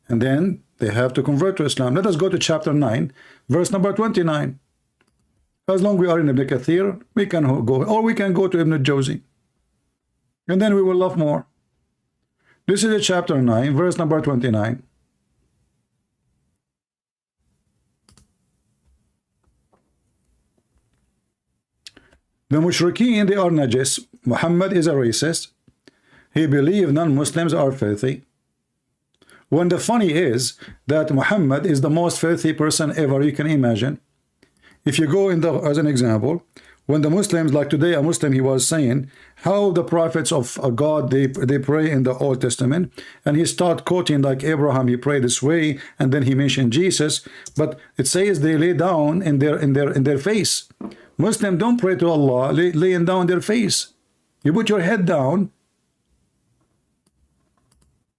And then they have to convert to Islam. Let us go to chapter 9, verse number 29. As long as we are in Ibn Kathir, we can go, or we can go to Ibn Jawzi. And then we will love more. This is chapter 9, verse number 29. The mushrikeen, they are najis. Muhammad is a racist. He believed non-Muslims are filthy. When the funny is that Muhammad is the most filthy person ever you can imagine. If you go in as an example, when the Muslims, like today a Muslim, he was saying how the prophets of God, they pray in the Old Testament, and he start quoting like Abraham, he prayed this way, and then he mentioned Jesus, but it says they lay down in their face. Muslims don't pray to Allah laying down their face. You put your head down.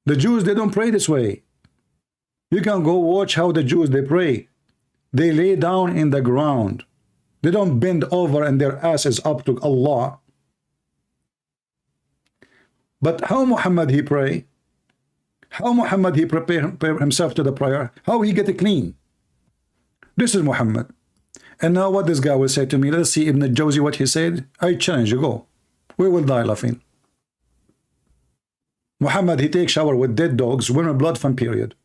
The Jews, they don't pray this way. You can go watch how the Jews, they pray. They lay down in the ground. They don't bend over and their ass is up to Allah. But how Muhammad he pray? How Muhammad he prepare himself to the prayer? How he get it clean? This is Muhammad. And now what this guy will say to me, let's see Ibn Jawzi what he said. I challenge you, go. We will die laughing. Muhammad, he takes shower with dead dogs, women blood from period.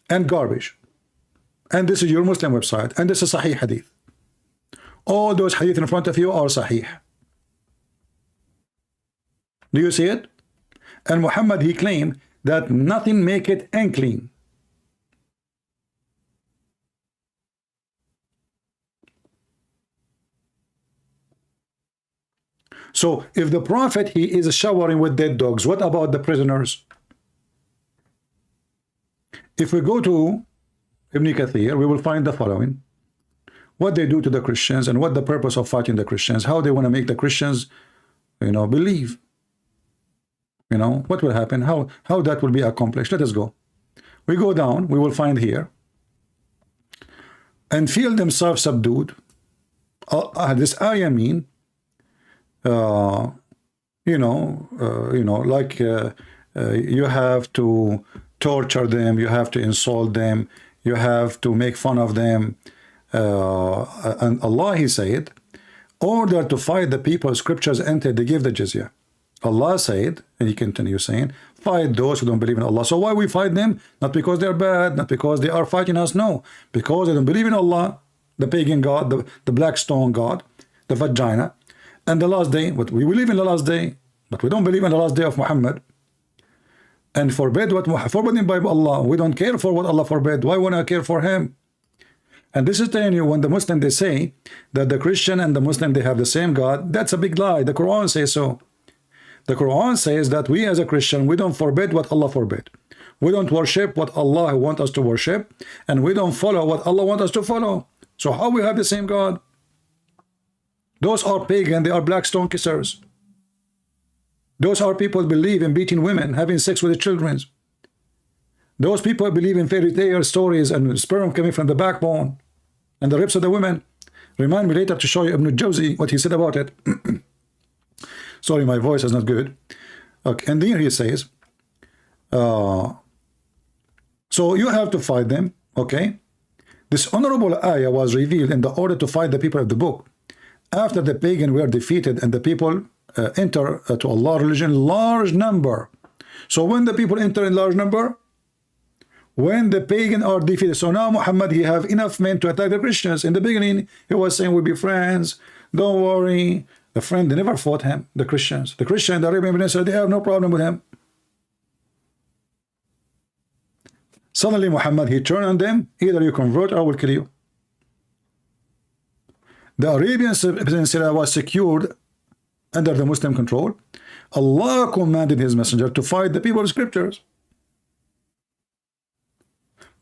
And garbage. And this is your Muslim website. And this is Sahih Hadith. All those hadith in front of you are Sahih. Do you see it? And Muhammad, he claimed that nothing make it unclean. So if the Prophet, he is showering with dead dogs, what about the prisoners? If we go to Ibn Kathir, we will find the following. What they do to the Christians and what the purpose of fighting the Christians, how they want to make the Christians, you know, believe. You know, what will happen, how that will be accomplished. Let us go. We go down, we will find here. And feel themselves subdued. This ayah mean, like you have to torture them, you have to insult them, you have to make fun of them. And Allah, he said, order to fight the people, scriptures enter, they give the jizya. Allah said, and he continues saying, fight those who don't believe in Allah. So why we fight them? Not because they're bad, not because they are fighting us, no. Because they don't believe in Allah, the pagan God, the black stone God, the vagina, and the last day. But we believe in the last day, but we don't believe in the last day of Muhammad. And forbid what forbidden by Allah. We don't care for what Allah forbid. Why would I care for him? And this is telling you, when the Muslim, they say that the Christian and the Muslim, they have the same God, that's a big lie. The Quran says so. The Quran says that we as a Christian, we don't forbid what Allah forbid. We don't worship what Allah wants us to worship, and we don't follow what Allah wants us to follow. So how we have the same God? Those are pagan, they are black stone kissers. Those are people who believe in beating women, having sex with the children. Those people believe in fairy tale stories and sperm coming from the backbone and the ribs of the women. Remind me later to show you Ibn Jawzi, what he said about it. Sorry, my voice is not good. Okay, and then he says, so you have to fight them, okay? This honorable ayah was revealed in the order to fight the people of the book. After the pagan were defeated and the people enter to Allah religion large number. So when the people enter in large number, when the pagan are defeated, so now Muhammad, he have enough men to attack the Christians. In the beginning, he was saying we'll be friends, don't worry. The friend, they never fought him, the Christians. The Christian in the Arabian Peninsula, they have no problem with him. Suddenly Muhammad, he turned on them, either you convert or I will kill you. The Arabian Peninsula was secured under the Muslim control. Allah commanded his messenger to fight the people of scriptures.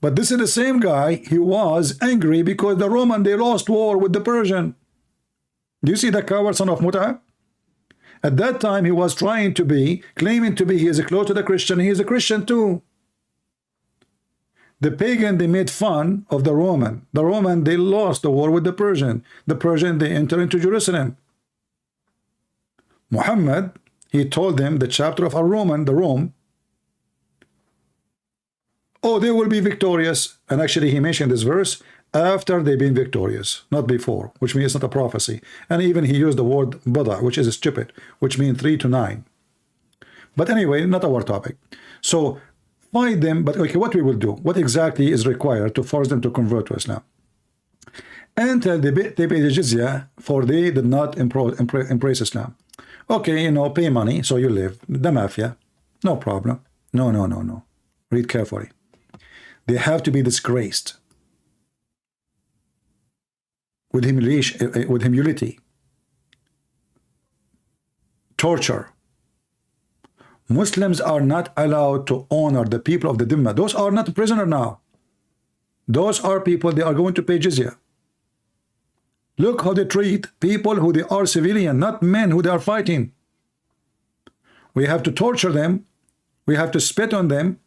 But this is the same guy, he was angry because the Roman, they lost war with the Persian. Do you see the coward son of Muta? At that time, he was trying to be, claiming to be, he is close to the Christian, he is a Christian too. The pagan, they made fun of the Roman. The Roman, they lost the war with the Persian. The Persian, they entered into Jerusalem. Muhammad, he told them the chapter of Roman, the Rome, oh, they will be victorious. And actually, he mentioned this verse after they've been victorious, not before, which means it's not a prophecy. And even he used the word bada, which is stupid, which means 3 to 9. But anyway, not our topic. So fight them, but okay, what we will do? What exactly is required to force them to convert to Islam? Until they pay the jizya, for they did not embrace Islam. Okay, you know, pay money, so you live. The mafia, no problem. No, no, no, no. Read carefully. They have to be disgraced with humiliation, with humility, torture. Muslims are not allowed to honor the people of the Dhimma. Those are not prisoners now. Those are people, they are going to pay jizya. Look how they treat people who they are civilian, not men who they are fighting. We have to torture them. We have to spit on them.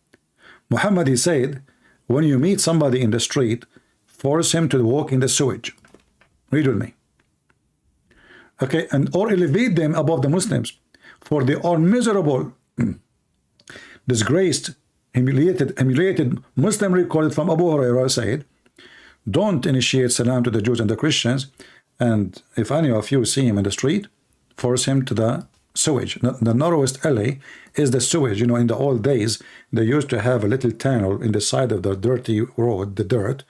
Muhammad, he said, when you meet somebody in the street, force him to walk in the sewage. Read with me. Okay, and or elevate them above the Muslims, for they are miserable, disgraced, humiliated. Muslim recorded from Abu Hurairah said, don't initiate salam to the Jews and the Christians, and if any of you see him in the street, force him to the sewage. The narrowest alley is the sewage. You know, in the old days, they used to have a little tunnel in the side of the dirty road, the dirt,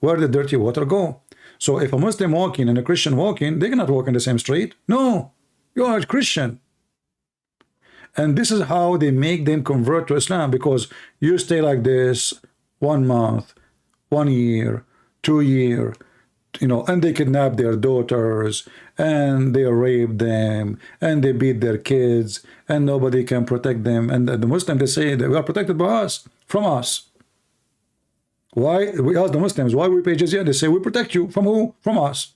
where the dirty water go. So if a Muslim walking and a Christian walking, they cannot walk in the same street. No, you are a Christian. And this is how they make them convert to Islam, because you stay like this 1 month, 1 year, 2 years, you know, and they kidnap their daughters, and they rape them, and they beat their kids, and nobody can protect them. And the Muslims, they say that we are protected by us, from us. Why? We ask the Muslims, why we pay jizya? They say, we protect you. From who? From us.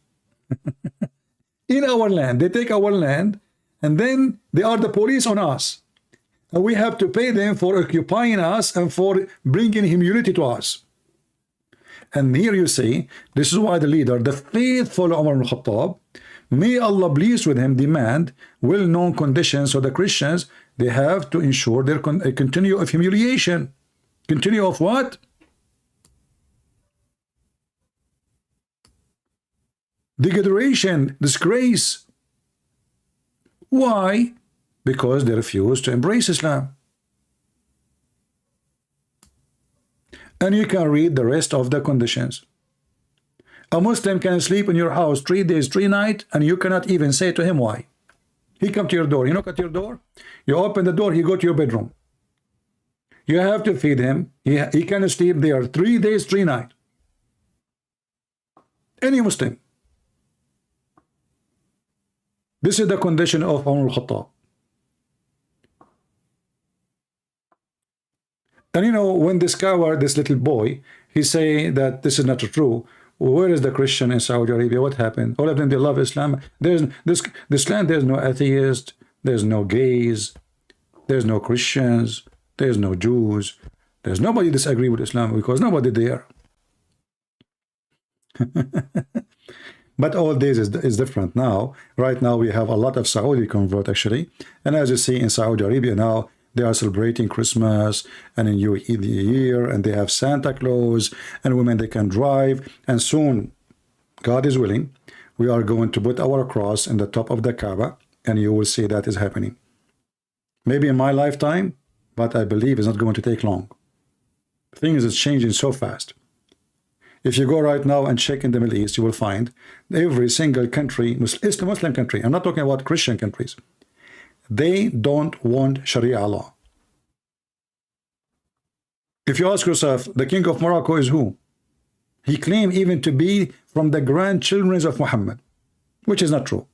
In our land. They take our land, and then they are the police on us. And we have to pay them for occupying us and for bringing humility to us. And here you see, this is why the leader, the faithful Umar ibn Khattab, may Allah please with him, demand well-known conditions. So the Christians, they have to ensure their continue of humiliation. Continue of what? Degradation, disgrace. Why? because they refuse to embrace Islam. And you can read the rest of the conditions. A Muslim can sleep in your house 3 days, 3 nights, and you cannot even say to him why. He come to your door, you knock at your door, you open the door, he go to your bedroom. You have to feed him. He can sleep there 3 days, 3 nights. Any Muslim. This is the condition of Umar al-Khattab. And you know, when this coward, this little boy, he say that this is not true. Where is the Christian in Saudi Arabia? What happened? All of them, they love Islam. There's this land, there's no atheist, there's no gays, there's no Christians, there's no Jews, there's nobody disagree with Islam because nobody there. But all this is different now. Right now we have a lot of Saudi convert actually, and as you see in Saudi Arabia now, they are celebrating Christmas and a new year, and they have Santa Claus, and women they can drive, and soon, God is willing, we are going to put our cross in the top of the Kaaba, and you will see that is happening. Maybe in my lifetime, but I believe it's not going to take long. Things is changing so fast. If you go right now and check in the Middle East, you will find every single country, Muslim country, I'm not talking about Christian countries, they don't want Sharia law. If you ask yourself, the king of Morocco is who? He claimed even to be from the grandchildren of Muhammad, which is not true.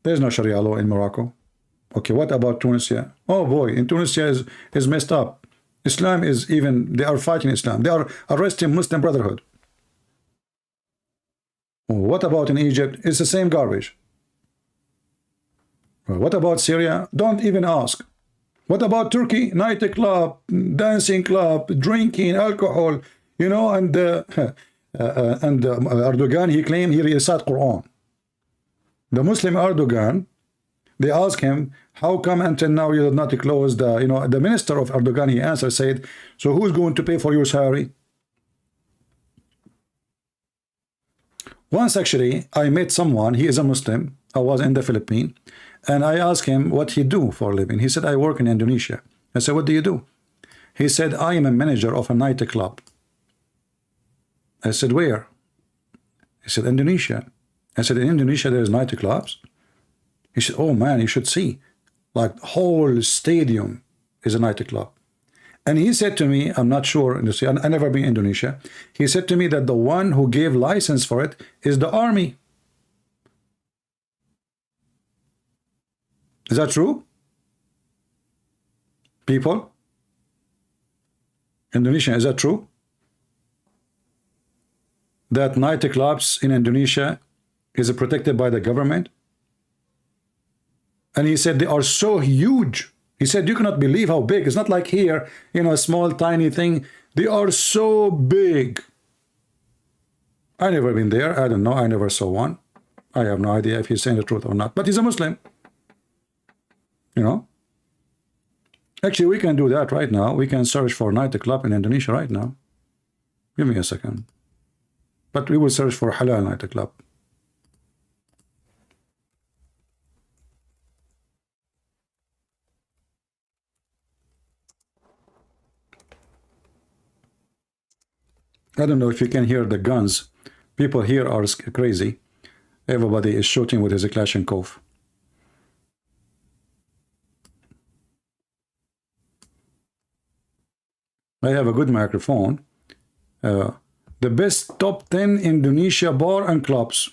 There's no Sharia law in Morocco. Okay, what about Tunisia? Oh boy, in Tunisia is messed up. Islam is even, they are fighting Islam. They are arresting Muslim Brotherhood. What about in Egypt? It's the same garbage. What about Syria? Don't even ask. What about Turkey? Nightclub, dancing club, drinking, alcohol, you know, and Erdogan, he claimed he recited Quran. The Muslim Erdogan, they asked him, how come until now you did not close the, you know, the minister of Erdogan, he answered, said, so who's going to pay for your salary? Once actually, I met someone, he is a Muslim, I was in the Philippines, and I asked him what he do for a living. He said, I work in Indonesia. I said, what do you do? He said, I am a manager of a nightclub. I said, where? He said, Indonesia. I said, in Indonesia there's nightclubs? He said, oh man, you should see. Like whole stadium is a nightclub. And he said to me, I'm not sure, I never been in Indonesia. He said to me that the one who gave license for it is the army. Is that true? People? Indonesia, is that true? That nightclubs in Indonesia is protected by the government? And he said they are so huge. He said you cannot believe how big. It's not like here, you know, a small tiny thing. They are so big. I never been there. I don't know. I never saw one. I have no idea if he's saying the truth or not. But he's a Muslim. You know? Actually, we can do that right now. We can search for nightclub in Indonesia right now. Give me a second. But we will search for halal nightclub. I don't know if you can hear the guns. People here are crazy. Everybody is shooting with his Kalashnikov. I have a good microphone. The best top 10 Indonesia bar and clubs.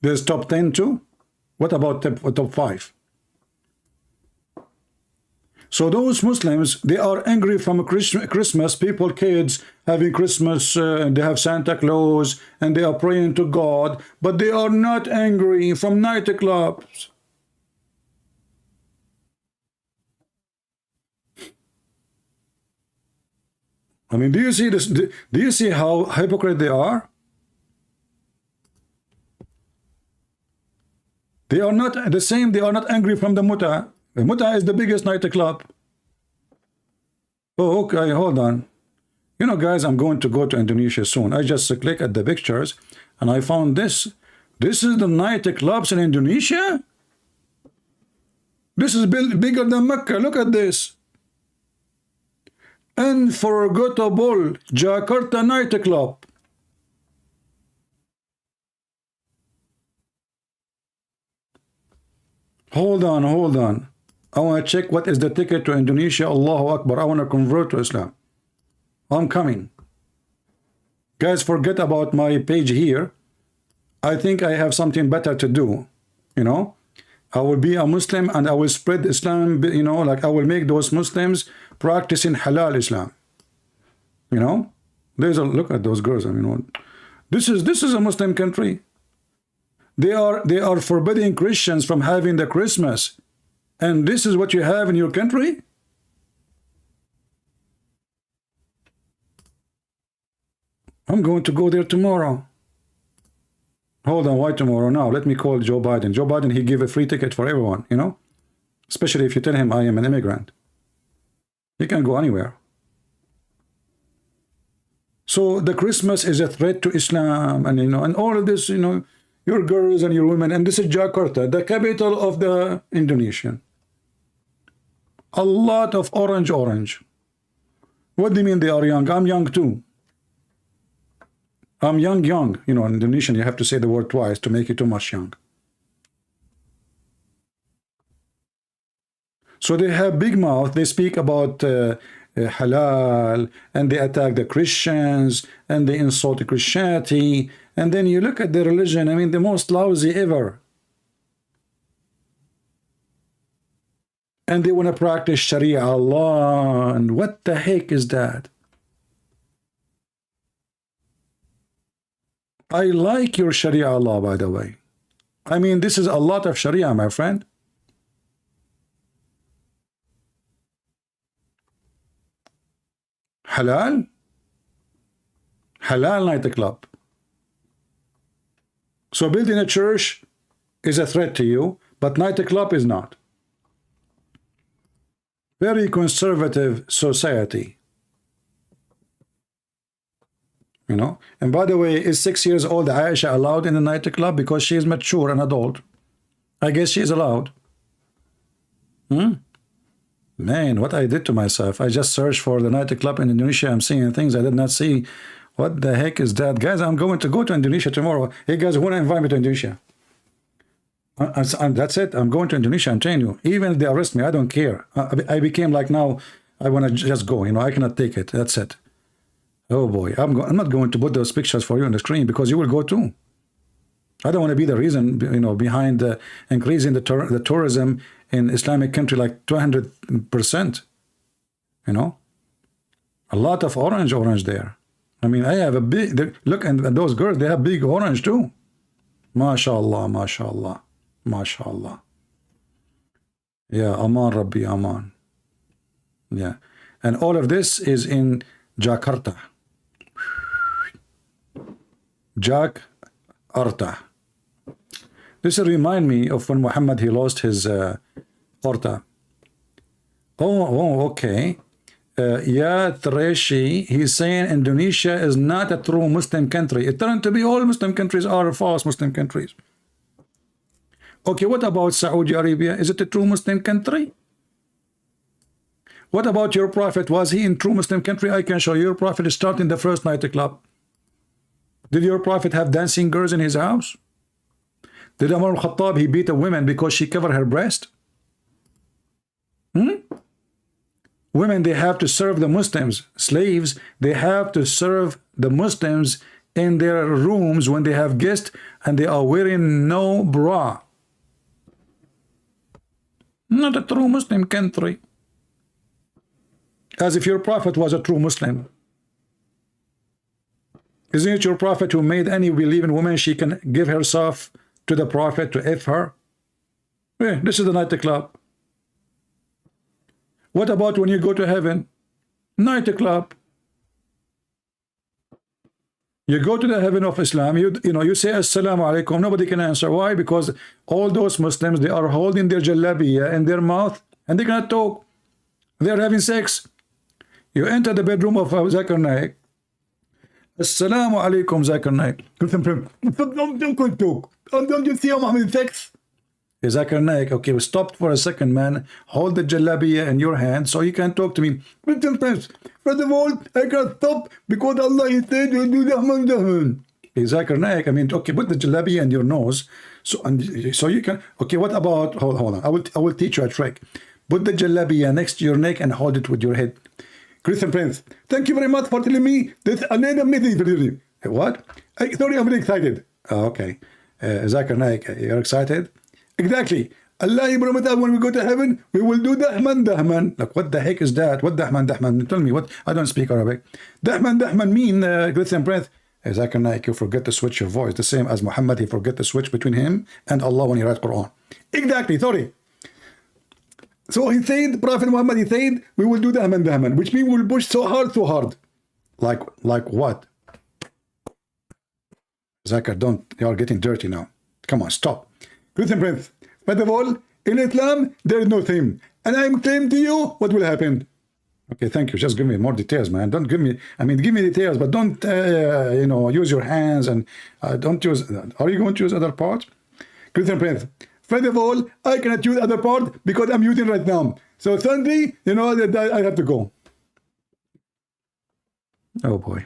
There's top 10 too? What about top 5? So those Muslims, they are angry from Christmas, people, kids having Christmas, and they have Santa Claus, and they are praying to God, but they are not angry from nightclubs. I mean, do you see this? Do you see how hypocrite they are? They are not the same. They are not angry from the Muta. The Muta is the biggest nightclub. Oh, okay, hold on. You know, guys, I'm going to go to Indonesia soon. I just click at the pictures and I found this. This is the night clubs in Indonesia. This is bigger than Mecca. Look at this. Unforgettable Jakarta nightclub. Hold on, hold on. I want to check what is the ticket to Indonesia. Allahu Akbar. I want to convert to Islam. I'm coming. Guys, forget about my page here. I think I have something better to do. You know, I will be a Muslim and I will spread Islam, you know, like I will make those Muslims practicing halal Islam. You know, there's a look at those girls. I mean, this is a Muslim country. They are forbidding Christians from having the Christmas, and this is what you have in your country. I'm going to go there tomorrow. Hold on, why tomorrow? Now let me call Joe Biden. Joe Biden, he give a free ticket for everyone, you know, especially if you tell him I am an immigrant. He can go anywhere. So the Christmas is a threat to Islam, and you know, and all of this, you know, your girls and your women, and this is Jakarta, the capital of the Indonesian. A lot of orange. What do you mean they are young? I'm young too. I'm young. You know, in Indonesian, you have to say the word twice to make it too much young. So they have big mouth. They speak about halal, and they attack the Christians, and they insult Christianity. And then you look at the religion, I mean, the most lousy ever. And they want to practice Sharia Allah, and what the heck is that? I like your Sharia Allah, by the way. I mean, this is a lot of Sharia, my friend. Halal? Halal nightclub. So building a church is a threat to you, but nightclub is not. Very conservative society. You know, and by the way, is 6 years old Aisha allowed in the nightclub because she is mature and adult? I guess she is allowed. Man, what I did to myself. I just searched for the nightclub in Indonesia. I'm seeing things I did not see. What the heck is that? Guys, I'm going to go to Indonesia tomorrow. Hey guys, who want to invite me to Indonesia? That's it. I'm going to Indonesia. I'm telling you. Even if they arrest me, I don't care. I became like now, I want to just go. You know, I cannot take it. That's it. Oh boy, I'm not going to put those pictures for you on the screen because you will go too. I don't want to be the reason, you know, behind increasing the tourism in Islamic country like 200%. You know, a lot of orange there. I mean, I have a big look, and those girls, they have big orange too. MashaAllah, MashaAllah, MashaAllah. Yeah, Aman Rabbi Aman. Yeah, and all of this is in Jakarta. Jakarta. This will remind me of when Muhammad, he lost his orta. Oh, okay. Yeah, Treshi, he's saying Indonesia is not a true Muslim country. It turned to be all Muslim countries are false Muslim countries. Okay, what about Saudi Arabia? Is it a true Muslim country? What about your prophet? Was he in true Muslim country? I can show you. Your prophet is starting the first nightclub. Did your prophet have dancing girls in his house? Did Umar al-Khattab, he beat a woman because she covered her breast? Women, they have to serve the Muslims. Slaves, they have to serve the Muslims in their rooms when they have guests, and they are wearing no bra. Not a true Muslim country. As if your prophet was a true Muslim. Isn't it your prophet who made any believing woman she can give herself to the prophet to F her? Yeah, this is the nightclub. What about when you go to heaven? Nightclub. You go to the heaven of Islam, you know, you say Assalamu alaikum, nobody can answer. Why? Because all those Muslims, they are holding their jalabiya in their mouth and they cannot talk. They are having sex. You enter the bedroom of Zakir Naik. Assalamu alaikum, Zakir Naik. Don't talk. Don't you see I'm having sex? Zakir Naik, okay, we stopped for a second, man. Hold the jalabiya in your hand so you can talk to me. First of all, I can't stop because Allah He said you do the Zakir Naik, I mean, okay, put the jalabiya in your nose, so you can. Okay, what about? Hold on. I will teach you a trick. Put the jalabiya next to your neck and hold it with your head. Christian Prince, thank you very much for telling me this another meeting. What? Sorry, I'm very excited. Oh, okay. Zakir Naik, you're excited? Exactly. Allah promised that when we go to heaven, we will do dahman. Like, what the heck is that? What dahman? Tell me what. I don't speak Arabic. Dahman mean Christian Prince. Zakir Naik, you forget to switch your voice. The same as Muhammad, he forget to switch between him and Allah when he write Quran. Exactly, sorry. So he said, Prophet Muhammad, he said, we will do dahman, which means we will push so hard. Like what? Zakir, don't. You are getting dirty now. Come on, stop. Christian Prince, first of all, in Islam, there is no theme. And I am saying to you what will happen. Okay, thank you. Just give me more details, man. Don't give me, I mean, give me details, but don't, you know, use your hands and don't use, are you going to use other parts? Christian Prince, first of all, I cannot use other part because I'm using right now. So Sunday, you know, I have to go. Oh boy.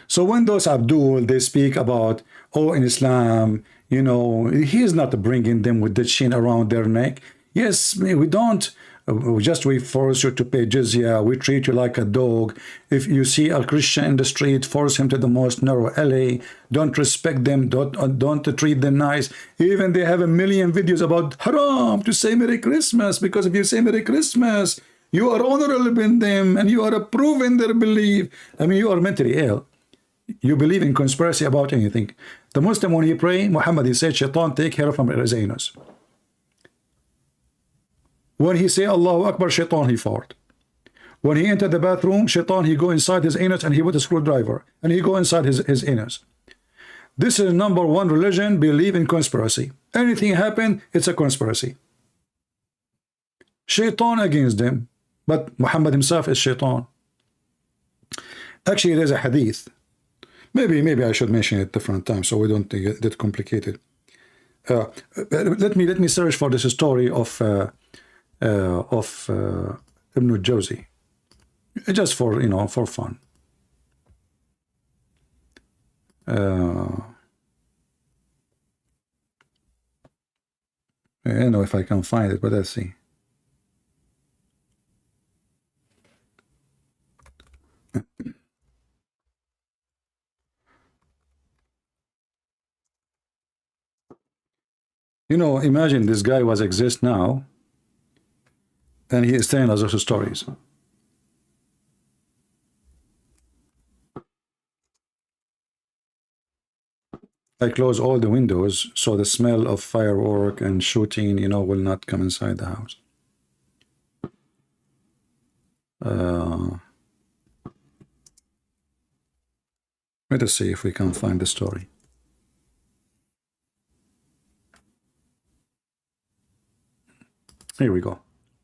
So when those Abdul, they speak about, oh, in Islam, you know, he is not bringing them with the chain around their neck. Yes, we don't. We force you to pay jizya. We treat you like a dog. If you see a Christian in the street, force him to the most narrow alley. Don't respect them. Don't treat them nice. Even they have a million videos about haram to say Merry Christmas, because if you say Merry Christmas, you are honorable in them and you are approving their belief. I mean, you are mentally ill. You believe in conspiracy about anything. The Muslim, when he pray, Muhammad, he said, Shaitan take care from his anus. When he say Allahu Akbar, Shaitan, he fart. When he enter the bathroom, Shaitan, he go inside his anus and he with a screwdriver. And he go inside his anus. This is number one religion, believe in conspiracy. Anything happen, it's a conspiracy. Shaitan against them. But Muhammad himself is Shaitan. Actually, there's a hadith. Maybe I should mention it different times so we don't get that complicated. Let me search for this story of Ibn Jawzi, just for, you know, for fun. I don't know if I can find it, but let's see. You know, imagine this guy was exist now, and he is telling us also stories. I close all the windows so the smell of firework and shooting, you know, will not come inside the house. Let us see if we can find the story. Here we go.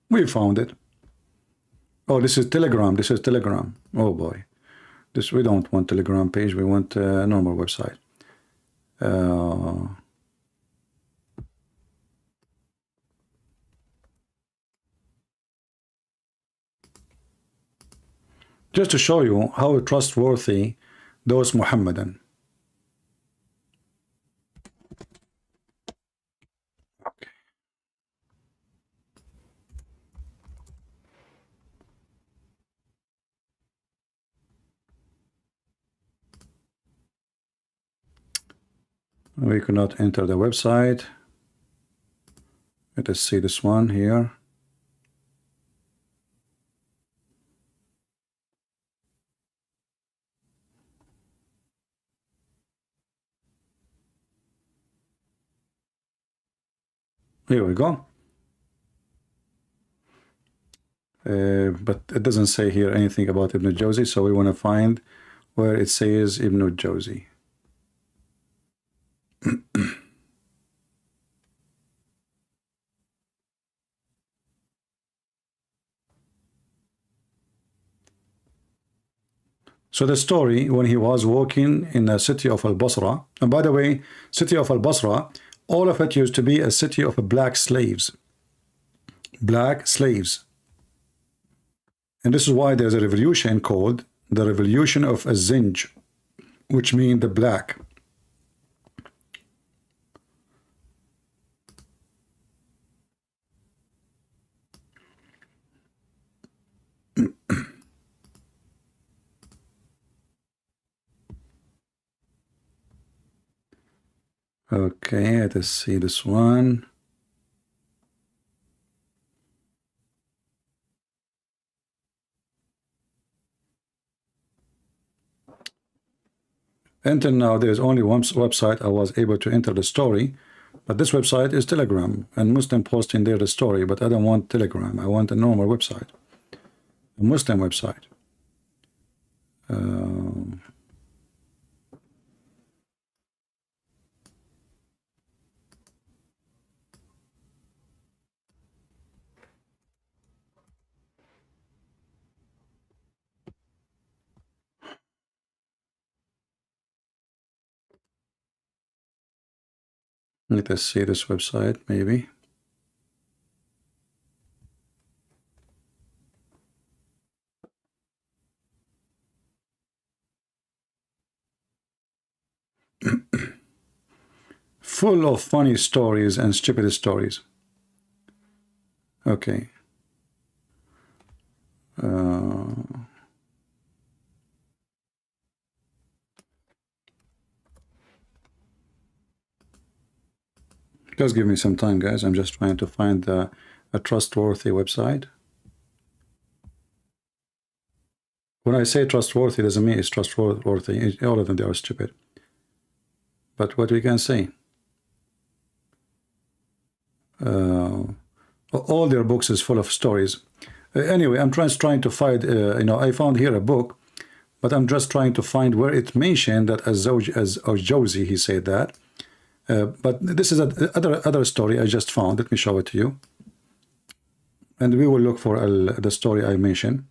We found it. Oh, this is Telegram. This is Telegram. Oh boy. We don't want Telegram page. We want a normal website. Just to show you how trustworthy those Muhammadan. Okay. We cannot enter the website. Let us see this one here. Here we go. But it doesn't say here anything about Ibn Jawzi, so we want to find where it says Ibn Jawzi. So the story, when he was walking in the city of Al-Basra, and by the way, city of Al-Basra, all of it used to be a city of black slaves. Black slaves. And this is why there's a revolution called the Revolution of Az-Zinj, which means the black. Okay, let's see this one. Until now, there's only one website I was able to enter the story, but this website is Telegram, and Muslim posting there the story, but I don't want Telegram. I want a normal website, a Muslim website. Let us see this website, maybe. Full of funny stories and stupid stories. Okay. Just give me some time, guys. I'm just trying to find a trustworthy website. When I say trustworthy, doesn't mean it's trustworthy. All of them, they are stupid. But what we can say, all their books is full of stories. Anyway, I'm trying to find, I found here a book, but I'm just trying to find where it mentioned that as Josie, he said that. But this is other story I just found. Let me show it to you. And we will look for the story I mentioned.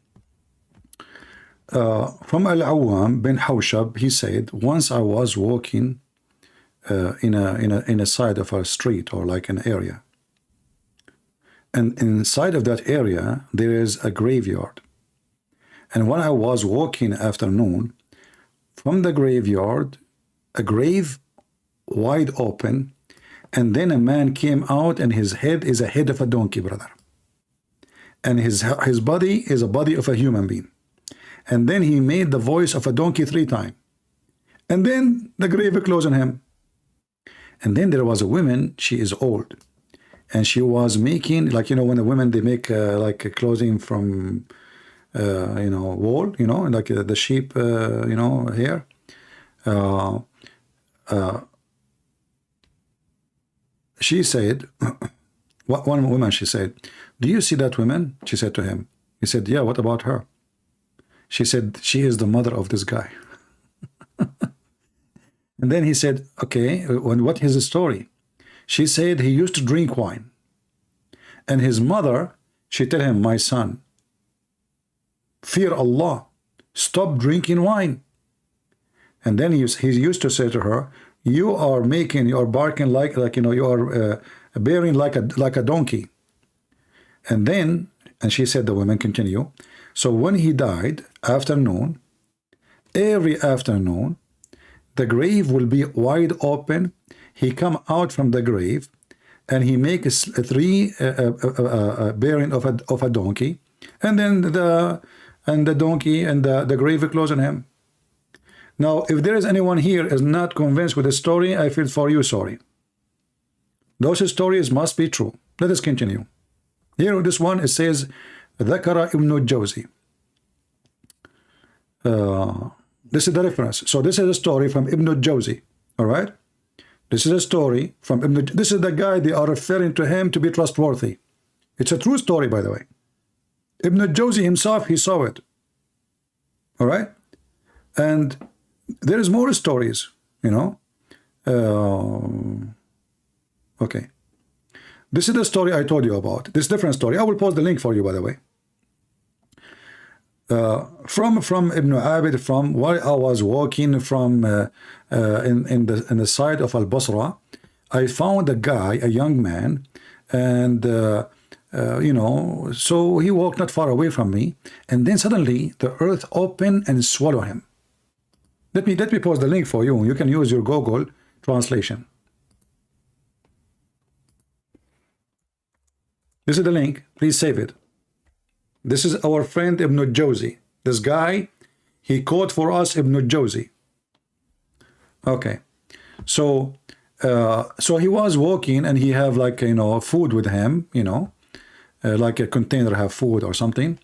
From Al-Awwam bin Hawshab, he said, once I was walking in a side of a street or like an area. And inside of that area, there is a graveyard. And when I was walking afternoon, from the graveyard, a grave wide open, and then a man came out, and his head is a head of a donkey, brother. And his body is a body of a human being. And then he made the voice of a donkey 3 times. And then the grave closed on him. And then there was a woman, she is old. And she was making, like, when the women, they make like a clothing from, wool, like the sheep, hair. She said, one woman, she said, do you see that woman? She said to him. He said, yeah, what about her? She said, she is the mother of this guy. And then he said, okay, what is the story? She said he used to drink wine. And his mother, she tell him, my son, fear Allah, stop drinking wine. And then he used to say to her, you are barking like you are bearing like a donkey. And then, and she said, the woman continue, so when he died, afternoon, every afternoon, the grave will be wide open. He come out from the grave, and he makes 3 bearing of a donkey, and then the donkey and the grave close on him. Now, if there is anyone here is not convinced with the story, I feel for you sorry. Those stories must be true. Let us continue. Here, this one, it says, ذكر ابن الجوزي. This is the reference. So this is a story from Ibn al-Jawzi. All right? This is a story from Ibn. This is the guy they are referring to him to be trustworthy. It's a true story, by the way. Ibn al-Jawzi himself, he saw it. All right? And there is more stories, Okay. This is the story I told you about. This different story. I will post the link for you, by the way. from Ibn Abid, from while I was walking from in the side of Al Basra, I found a guy, a young man, and you know, so he walked not far away from me, and then suddenly the earth opened and swallowed him. Let me post the link for you. You can use your Google translation. This is the link. Please save it. This is our friend Ibn Jawzi. This guy, he quote for us Ibn Jawzi. Okay, so so he was walking and he have like, you know, food with him, you know, like a container have food or something,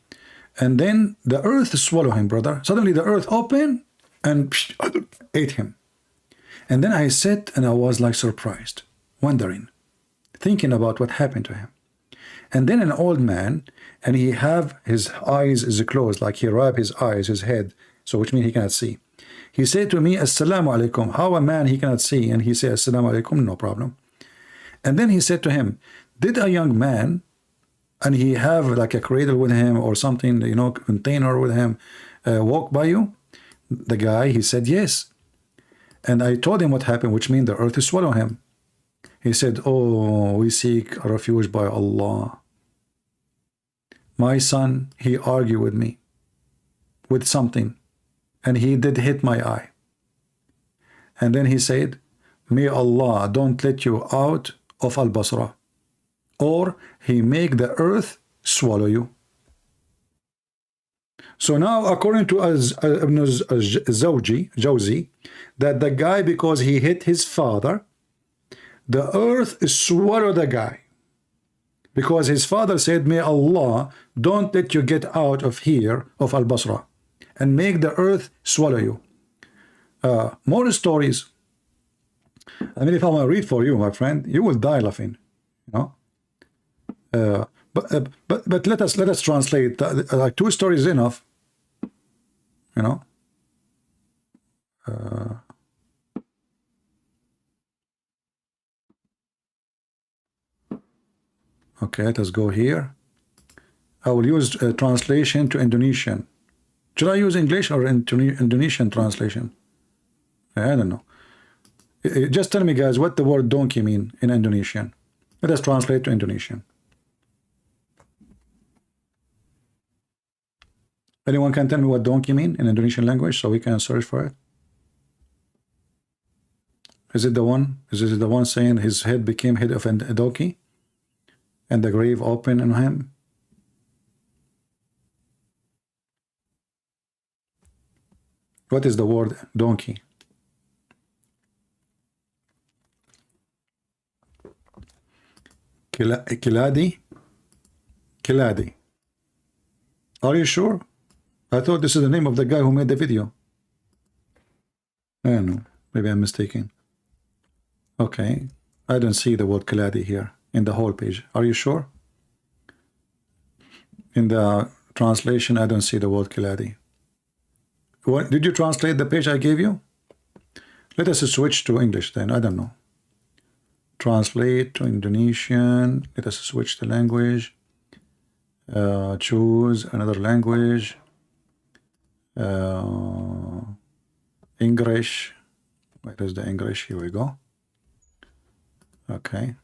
and then the earth swallow him, brother. Suddenly the earth opened and ate him. And then I sat and I was like surprised, wondering, thinking about what happened to him. And then an old man, and he have his eyes is closed, like he wrap his eyes, his head, so which means he cannot see. He said to me, Assalamu alaikum. How a man he cannot see, and he said Assalamu alaikum, no problem. And then he said to him, did a young man, and he have like a cradle with him or something, you know, container with him, walk by you? The guy, he said yes. And I told him what happened, which means the earth is swallow him. He said, oh, we seek refuge by Allah. My son, he argued with me with something, and he did hit my eye. And then he said, may Allah don't let you out of Al Basra, or he make the earth swallow you. So now, according to Ibn Jawzi, that the guy, because he hit his father, the earth swallowed the guy. Because his father said, may Allah don't let you get out of here, of Al Basra, and make the earth swallow you. More stories. I mean, if I want to read for you, my friend, you will die laughing. You know. But let us translate. Like 2 stories is enough. You know. Okay, let us go here. I will use translation to Indonesian. Should I use English or Indonesian translation? I don't know. Just tell me, guys, what the word donkey mean in Indonesian. Let us translate to Indonesian. Anyone can tell me what donkey mean in Indonesian language so we can search for it? Is it the one? Is it the one saying his head became head of a donkey? And the grave opened on him? What is the word donkey? Kiladi? Kiladi. Are you sure? I thought this is the name of the guy who made the video. I don't know. Maybe I'm mistaken. Okay. I don't see the word Kiladi here in the whole page. Are you sure? In the translation, I don't see the word Kiladi. What, did you translate the page I gave you? Let us switch to English then. I don't know. Translate to Indonesian. Let us switch the language. Choose another language. English. Where is the English? Here we go. Okay.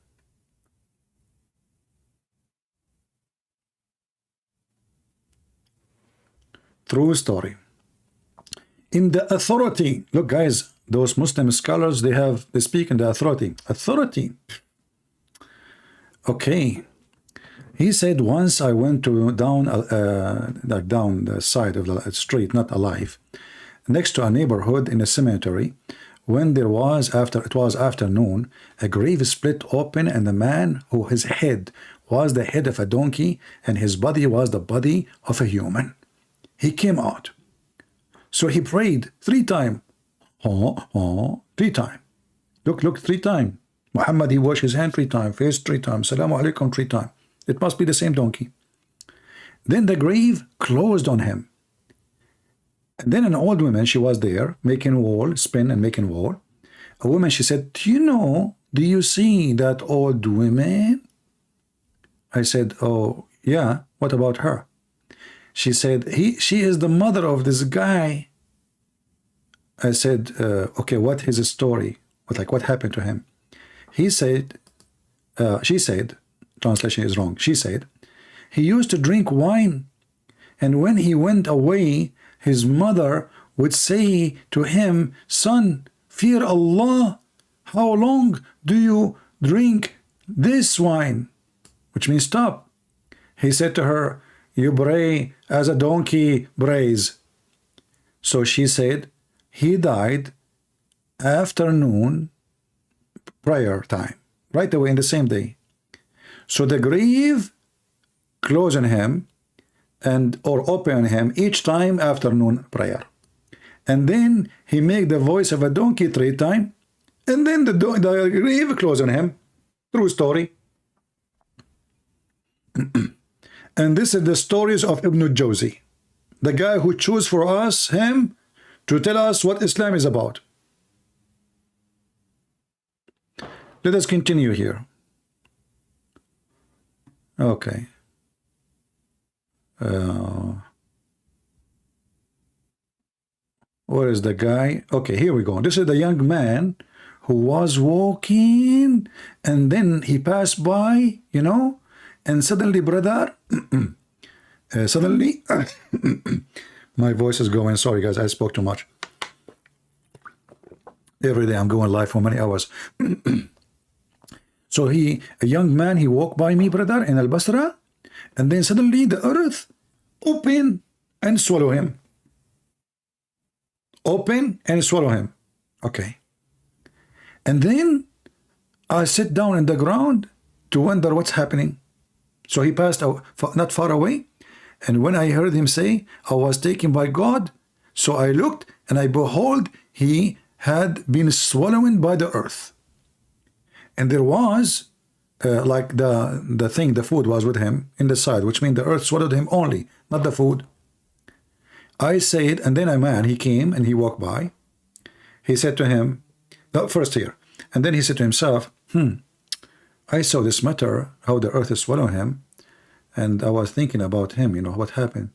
True story. In the authority, look guys, those Muslim scholars, they speak in the authority. Authority. Okay. He said, once I went to down the side of the street, not alive, next to a neighborhood in a cemetery, when it was afternoon, a grave split open, and the man who his head was the head of a donkey and his body was the body of a human. He came out. So he prayed 3 times. 3 times. Look, 3 times. Muhammad, he washed his hand 3 times, face 3 times, Salamu alaikum 3 times. It must be the same donkey. Then the grave closed on him. And then an old woman, she was there, making wool, spin and making wool. A woman, she said, do you see that old woman? I said, oh, yeah, what about her? She said, she is the mother of this guy. I said, okay, what is his story? What happened to him? He said, she said, translation is wrong. She said, he used to drink wine, and when he went away, his mother would say to him, son, fear Allah. How long do you drink this wine? Which means stop. He said to her, you bray as a donkey brays. So she said, he died afternoon prayer time, right away in the same day. So the grave closed on him or open on him each time afternoon prayer. And then he made the voice of a donkey 3 times, and then the grave closed on him. True story. And this is the stories of Ibn Jawzi, the guy who chose for us him to tell us what Islam is about. Let us continue here. Okay. Where is the guy? Okay, here we go. This is the young man who was walking, and then he passed by, you know, and suddenly, brother, suddenly, my voice is going. Sorry, guys, I spoke too much. Every day I'm going live for many hours. So a young man, he walked by me, brother, in Al-Basra, and then suddenly the earth open and swallow him. Open and swallow him. Okay. And then I sit down in the ground to wonder what's happening. So he passed not far away, and when I heard him say, I was taken by God, so I looked, and I behold, he had been swallowed by the earth. And there was, like the food was with him in the side, which means the earth swallowed him only, not the food. I said, and then a man, he came and he walked by. He said to him, no, first here, and then he said to himself, I saw this matter, how the earth is swallowing him, and I was thinking about him, you know, what happened.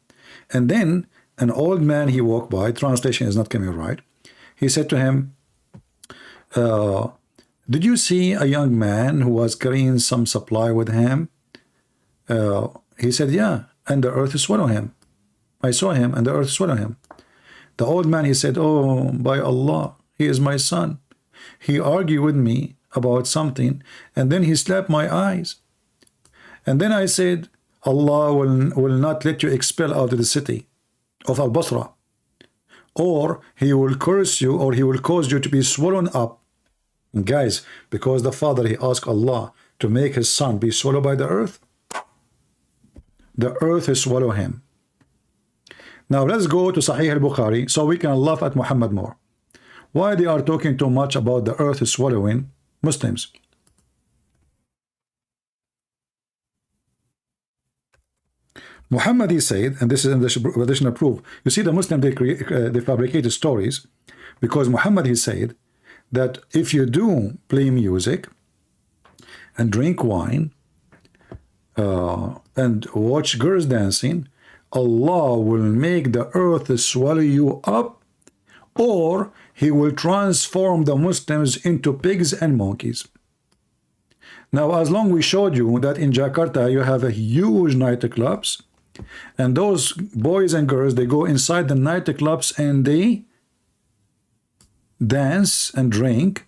And then an old man, he walked by, translation is not coming right. He said to him, did you see a young man who was carrying some supply with him? He said, yeah, and the earth is swallowing him. I saw him, and the earth swallowed him. The old man, he said, oh, by Allah, he is my son. He argued with me about something, and then he slapped my eyes. And then I said, Allah will not let you expel out of the city of Al-Basra, or he will curse you, or he will cause you to be swollen up. And guys, because the father, he asked Allah to make his son be swallowed by the earth is swallow him. Now let's go to Sahih al-Bukhari so we can laugh at Muhammad more. Why they are talking too much about the earth is swallowing Muslims? Muhammad, he said, and this is in the additional proof. You see, the Muslims, they fabricated stories, because Muhammad, he said that if you do play music and drink wine and watch girls dancing, Allah will make the earth swallow you up, or he will transform the Muslims into pigs and monkeys. Now, as long we showed you that in Jakarta you have a huge nightclubs, and those boys and girls, they go inside the nightclubs and they dance and drink,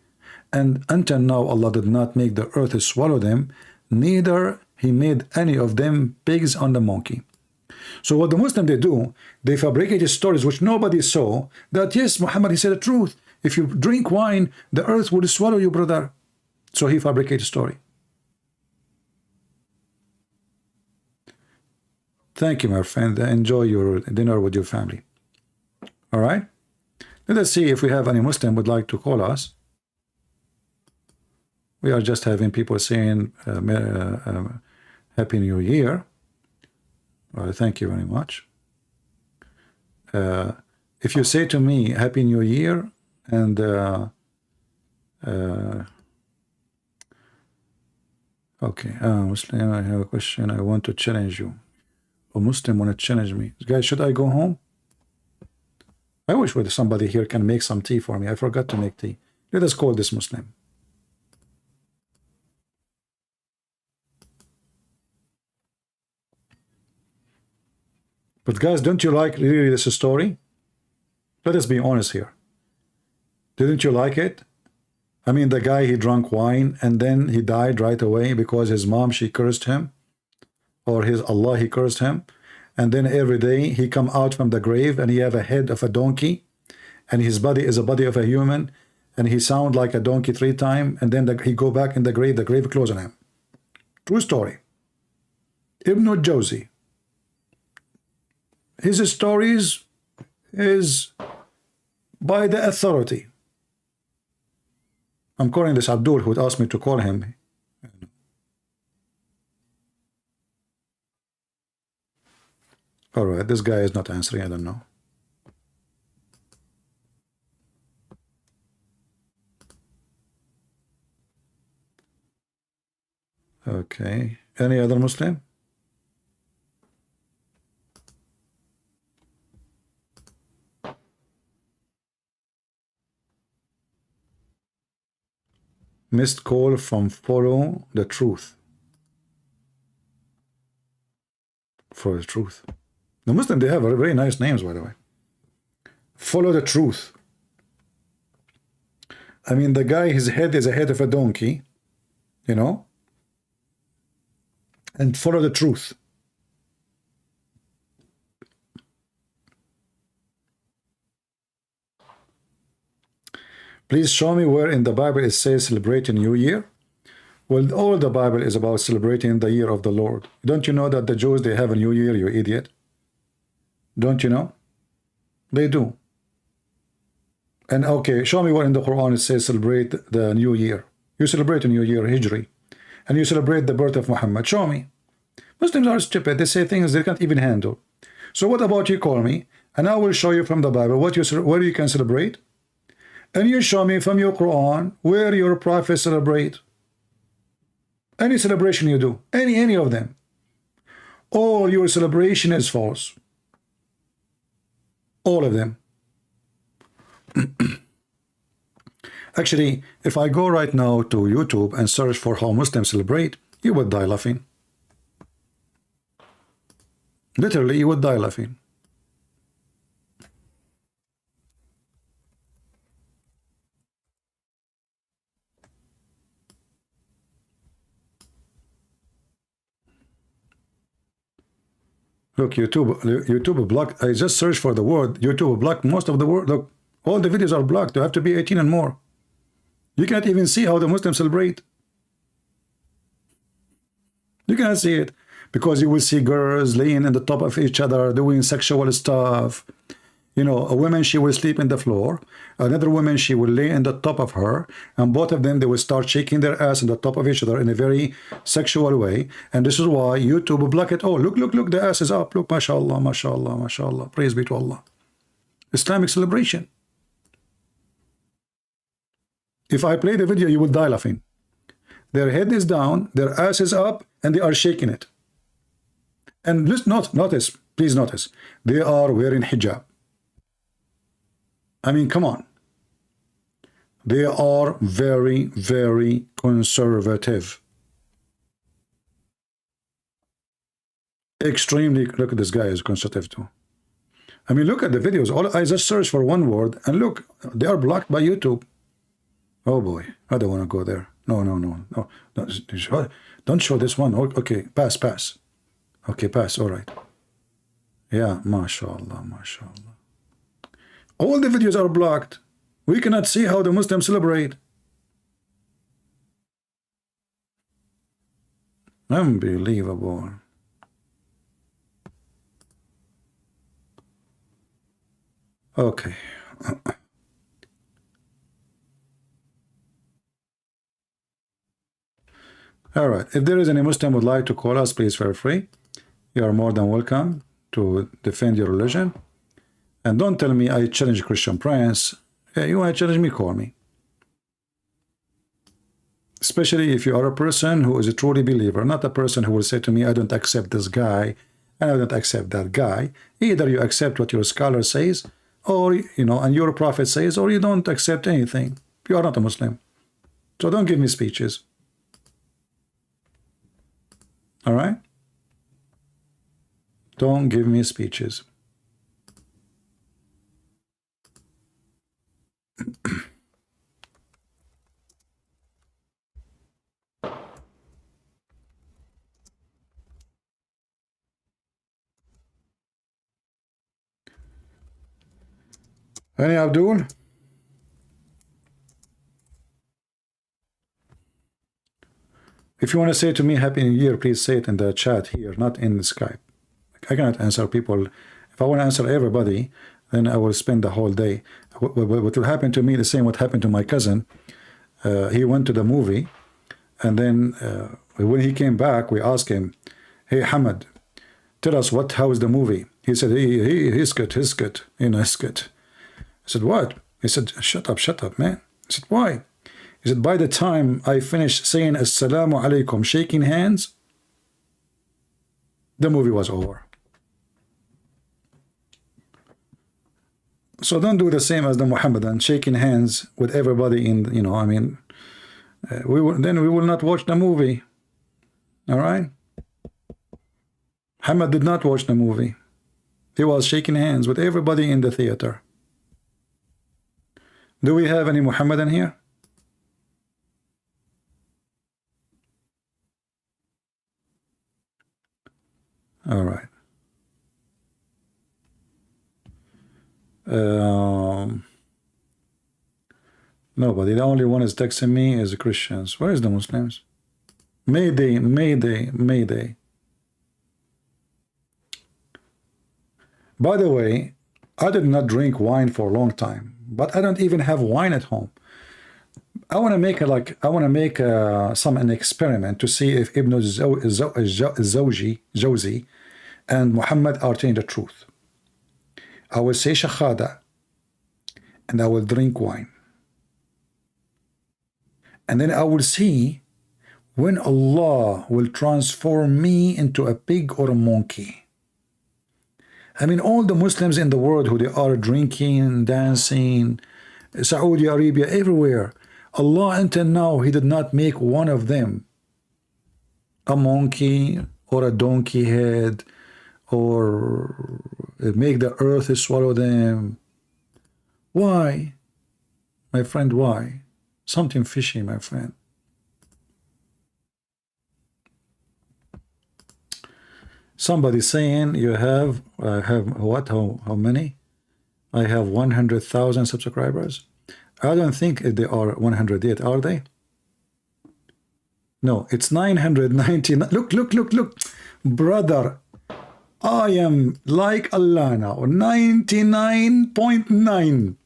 and until now Allah did not make the earth swallow them, neither he made any of them pigs on the monkey. So what the Muslims, they do, they fabricated stories which nobody saw, that yes, Muhammad, he said the truth. If you drink wine, the earth will swallow you, brother. So he fabricated a story. Thank you, my friend. Enjoy your dinner with your family. All right? Let us see if we have any Muslim would like to call us. We are just having people saying Happy New Year. Thank you very much. If you say to me Happy New Year, and okay, Muslim, I have a question. I want to challenge you. A Muslim want to challenge me. Guys, should I go home? I wish somebody here can make some tea for me. I forgot to make tea. Let us call this Muslim. But guys, don't you like really this story? Let us be honest here. Didn't you like it? I mean, the guy, he drank wine and then he died right away because his mom, she cursed him, or his Allah, he cursed him. And then every day he come out from the grave and he have a head of a donkey and his body is a body of a human and he sound like a donkey 3 times and then he go back in the grave close on him. True story. Ibn al-Jawzi. His stories is by the authority. I'm calling this Abdul who asked me to call him. All right, this guy is not answering. I don't know. Okay. Any other Muslim? Missed call from Follow the Truth. For the Truth. The Muslim, they have very nice names, by the way. Follow the Truth. I mean, the guy, his head is a head of a donkey, you know, and follow the truth. Please show me where in the Bible it says celebrating New Year. Well, all the Bible is about celebrating the year of the Lord. Don't you know that the Jews, they have a New Year, you idiot? Don't you know? They do. And okay, show me where in the Quran it says celebrate the New Year. You celebrate a New Year, Hijri, and you celebrate the birth of Muhammad. Show me. Muslims are stupid. They say things they can't even handle. So what about you call me, and I will show you from the Bible where you can celebrate, and you show me from your Quran where your prophets celebrate. Any celebration you do, any of them, all your celebration is false. All of them. Actually, if I go right now to YouTube and search for how Muslims celebrate, you would die laughing. Literally, you would die laughing. Look, YouTube blocked. I just searched for the word. YouTube blocked most of the word. Look, all the videos are blocked. You have to be 18 and more. You can't even see how the Muslims celebrate. You cannot see it because you will see girls laying on the top of each other doing sexual stuff. You know, a woman, she will sleep in the floor. Another woman, she will lay in the top of her. And both of them, they will start shaking their ass on the top of each other in a very sexual way. And this is why YouTube block it all. Look, the ass is up. Look, mashallah, mashallah, mashallah. Praise be to Allah. Islamic celebration. If I play the video, you will die laughing. Their head is down, their ass is up, and they are shaking it. And notice, please notice, they are wearing hijab. I mean, come on. They are very, very conservative. Extremely. Look at this guy is conservative too. I mean, look at the videos. I just searched for one word and look, they are blocked by YouTube. Oh boy, I don't want to go there. No. Don't show this one. Okay, pass. Okay, pass. All right. Yeah, mashallah, mashallah. All the videos are blocked. We cannot see how the Muslims celebrate. Unbelievable. Okay. All right. If there is any Muslim would like to call us, please feel free. You are more than welcome to defend your religion. And don't tell me I challenge Christian Prince. Yeah, you want to challenge me, call me. Especially if you are a person who is a truly believer, not a person who will say to me, I don't accept this guy, and I don't accept that guy. Either you accept what your scholar says, or, you know, and your prophet says, or you don't accept anything. You are not a Muslim. So don't give me speeches. All right? Don't give me speeches. Any Abdul? If you want to say to me Happy New Year, please say it in the chat here, not in the Skype. I cannot answer people. If I want to answer everybody, then I will spend the whole day. What will happen to me, the same what happened to my cousin. He went to the movie, and then when he came back, we asked him, hey, Hamad, tell us how is the movie? He said, he's good, you know, he's good. I said, what? He said, shut up, man. I said, why? He said, by the time I finished saying Assalamu alaikum, shaking hands, the movie was over. So don't do the same as the Muhammadan, shaking hands with everybody in, you know, I mean, we will not watch the movie. All right? Muhammad did not watch the movie. He was shaking hands with everybody in the theater. Do we have any Muhammadan here? All right. Nobody. The only one is texting me is the Christians. Where is the Muslims? Mayday, Mayday, Mayday. By the way, I did not drink wine for a long time, but I don't even have wine at home. I want to make an experiment to see if Ibn Jawzi and Muhammad are telling the truth. I will say shahada, and I will drink wine. And then I will see when Allah will transform me into a pig or a monkey. I mean, all the Muslims in the world who they are drinking, dancing, Saudi Arabia, everywhere, Allah until now, He did not make one of them a monkey or a donkey head or make the earth swallow them. Why? My friend, why? Something fishy, my friend. Somebody saying you have, what, how many? I have 100,000 subscribers. I don't think they are 100 yet, are they? No, it's 999. Look. Brother, I am like Allah now, 99.9.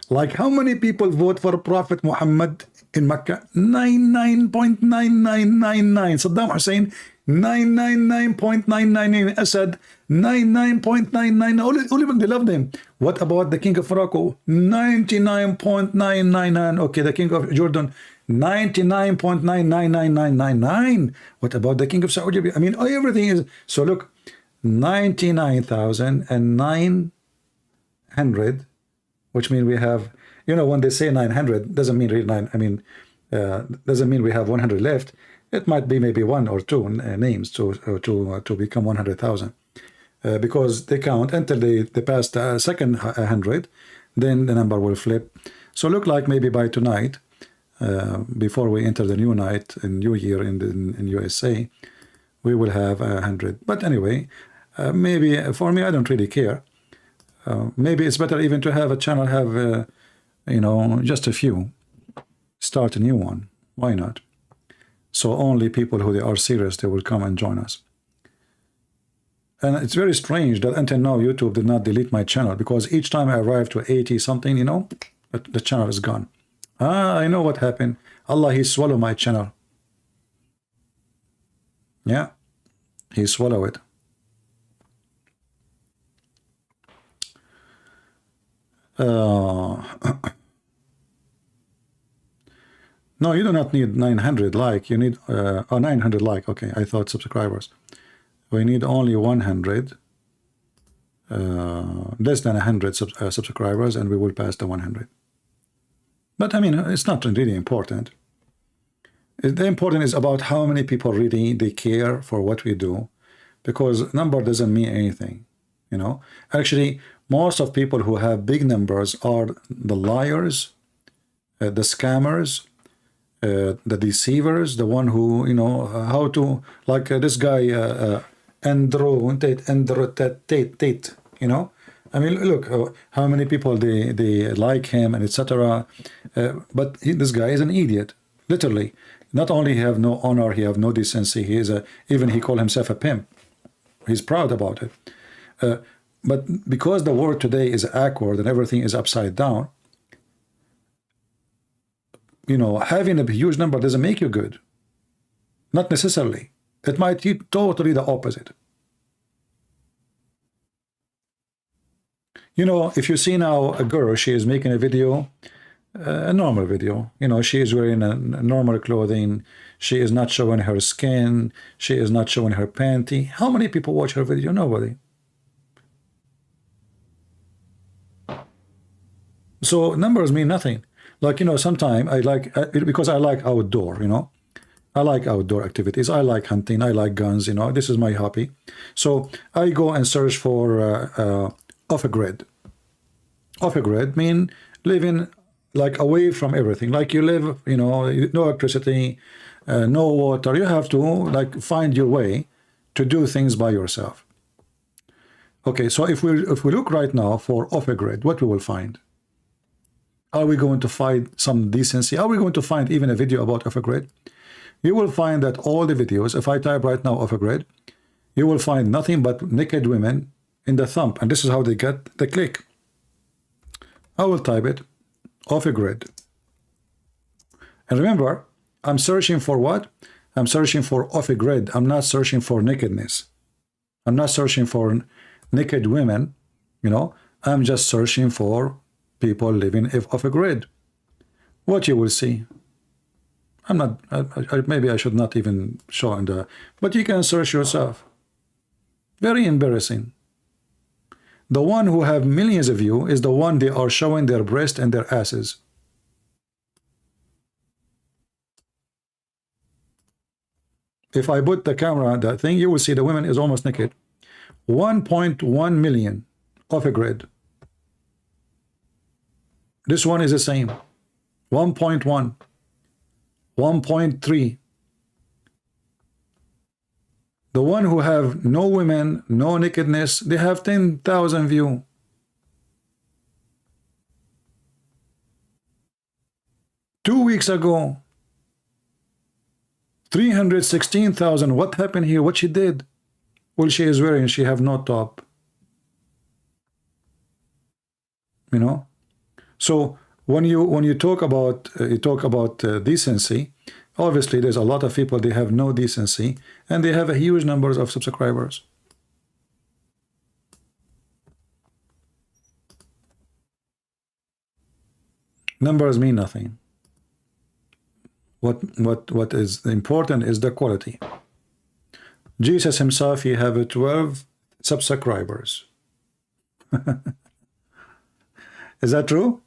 Like how many people vote for Prophet Muhammad in Mecca? 99.9999. Saddam Hussein, 999.999. Assad, 99.99. All of them, they love them. What about the king of Morocco? 99.999. Okay, the king of Jordan, 99.999999. What about the king of Saudi Arabia? I mean, everything is. So look, 99,900, which means we have, you know, when they say 900, doesn't mean really 9. I mean, doesn't mean we have 100 left. It might be maybe one or two names to become 100,000, because they count until they pass the second 100, then the number will flip. So look like maybe by tonight, before we enter the new night and new year in USA, we will have 100. But anyway, maybe for me, I don't really care. Maybe it's better even to have a channel have, you know, just a few. Start a new one. Why not? So only people who they are serious, they will come and join us. And it's very strange that until now YouTube did not delete my channel, because each time I arrive to 80 something, you know, the channel is gone. I know what happened. Allah, He swallowed my channel. Yeah, He swallowed it. No, you do not need 900 like. You need 900 like. Okay, I thought subscribers. We need only 100, less than 100 subscribers, and we will pass the 100. But I mean, it's not really important. The important is about how many people really they care for what we do, because number doesn't mean anything, you know. Actually, most of people who have big numbers are the liars, the scammers, the deceivers, the one who, you know, how to, like this guy Andrew Tate, you know. I mean, look how many people they like him and etc. But this guy is an idiot, literally. Not only he have no honor, he have no decency. He is even he call himself a pimp. He's proud about it. But because the world today is awkward and everything is upside down, you know, having a huge number doesn't make you good. Not necessarily. It might be totally the opposite. You know, if you see now a girl, she is making a video, a normal video. You know, she is wearing a normal clothing. She is not showing her skin. She is not showing her panty. How many people watch her video? Nobody. So numbers mean nothing. Like, you know, sometimes I like, because I like outdoor, you know. I like outdoor activities. I like hunting. I like guns, you know. This is my hobby. So I go and search for off a grid. Off a grid mean living like away from everything. Like you live, you know, no electricity, no water. You have to like find your way to do things by yourself. Okay, so if we look right now for off a grid, what we will find? Are we going to find some decency? Are we going to find even a video about off a grid? You will find that all the videos, if I type right now off a grid, you will find nothing but naked women in the thumb, and this is how they get the click. I will type it, off a grid. And remember, I'm searching for what? I'm searching for off a grid. I'm not searching for nakedness. I'm not searching for naked women, you know. I'm just searching for people living off a grid. What you will see. I'm not, maybe I should not even show in the, but you can search yourself. Very embarrassing. The one who have millions of views is the one they are showing their breast and their asses. If I put the camera on that thing, you will see the woman is almost naked. 1.1 million off a grid. This one is the same. 1.1. 1.3. The one who have no women, no nakedness, they have 10,000 views. Two weeks ago, 316,000. What happened here? What she did? Well, she is wearing, she have no top. You know? So when you talk about decency, obviously there's a lot of people, they have no decency and they have a huge numbers of subscribers. Numbers mean nothing. What is important is the quality. Jesus himself, he have 12 subscribers. Is that true?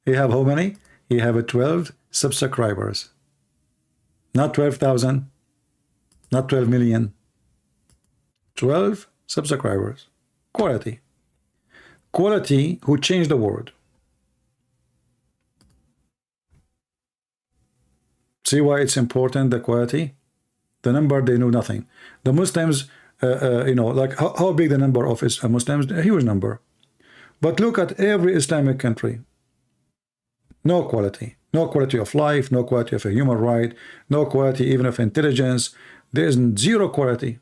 He have how many? He have 12 subscribers. Not 12,000, not 12 million. 12 subscribers. Quality. Quality who changed the world. See why it's important, the quality? The number, they know nothing. The Muslims, you know, like how big the number of Muslims? A huge number. But look at every Islamic country. No quality. No quality of life, no quality of a human right, no quality even of intelligence. There is zero quality.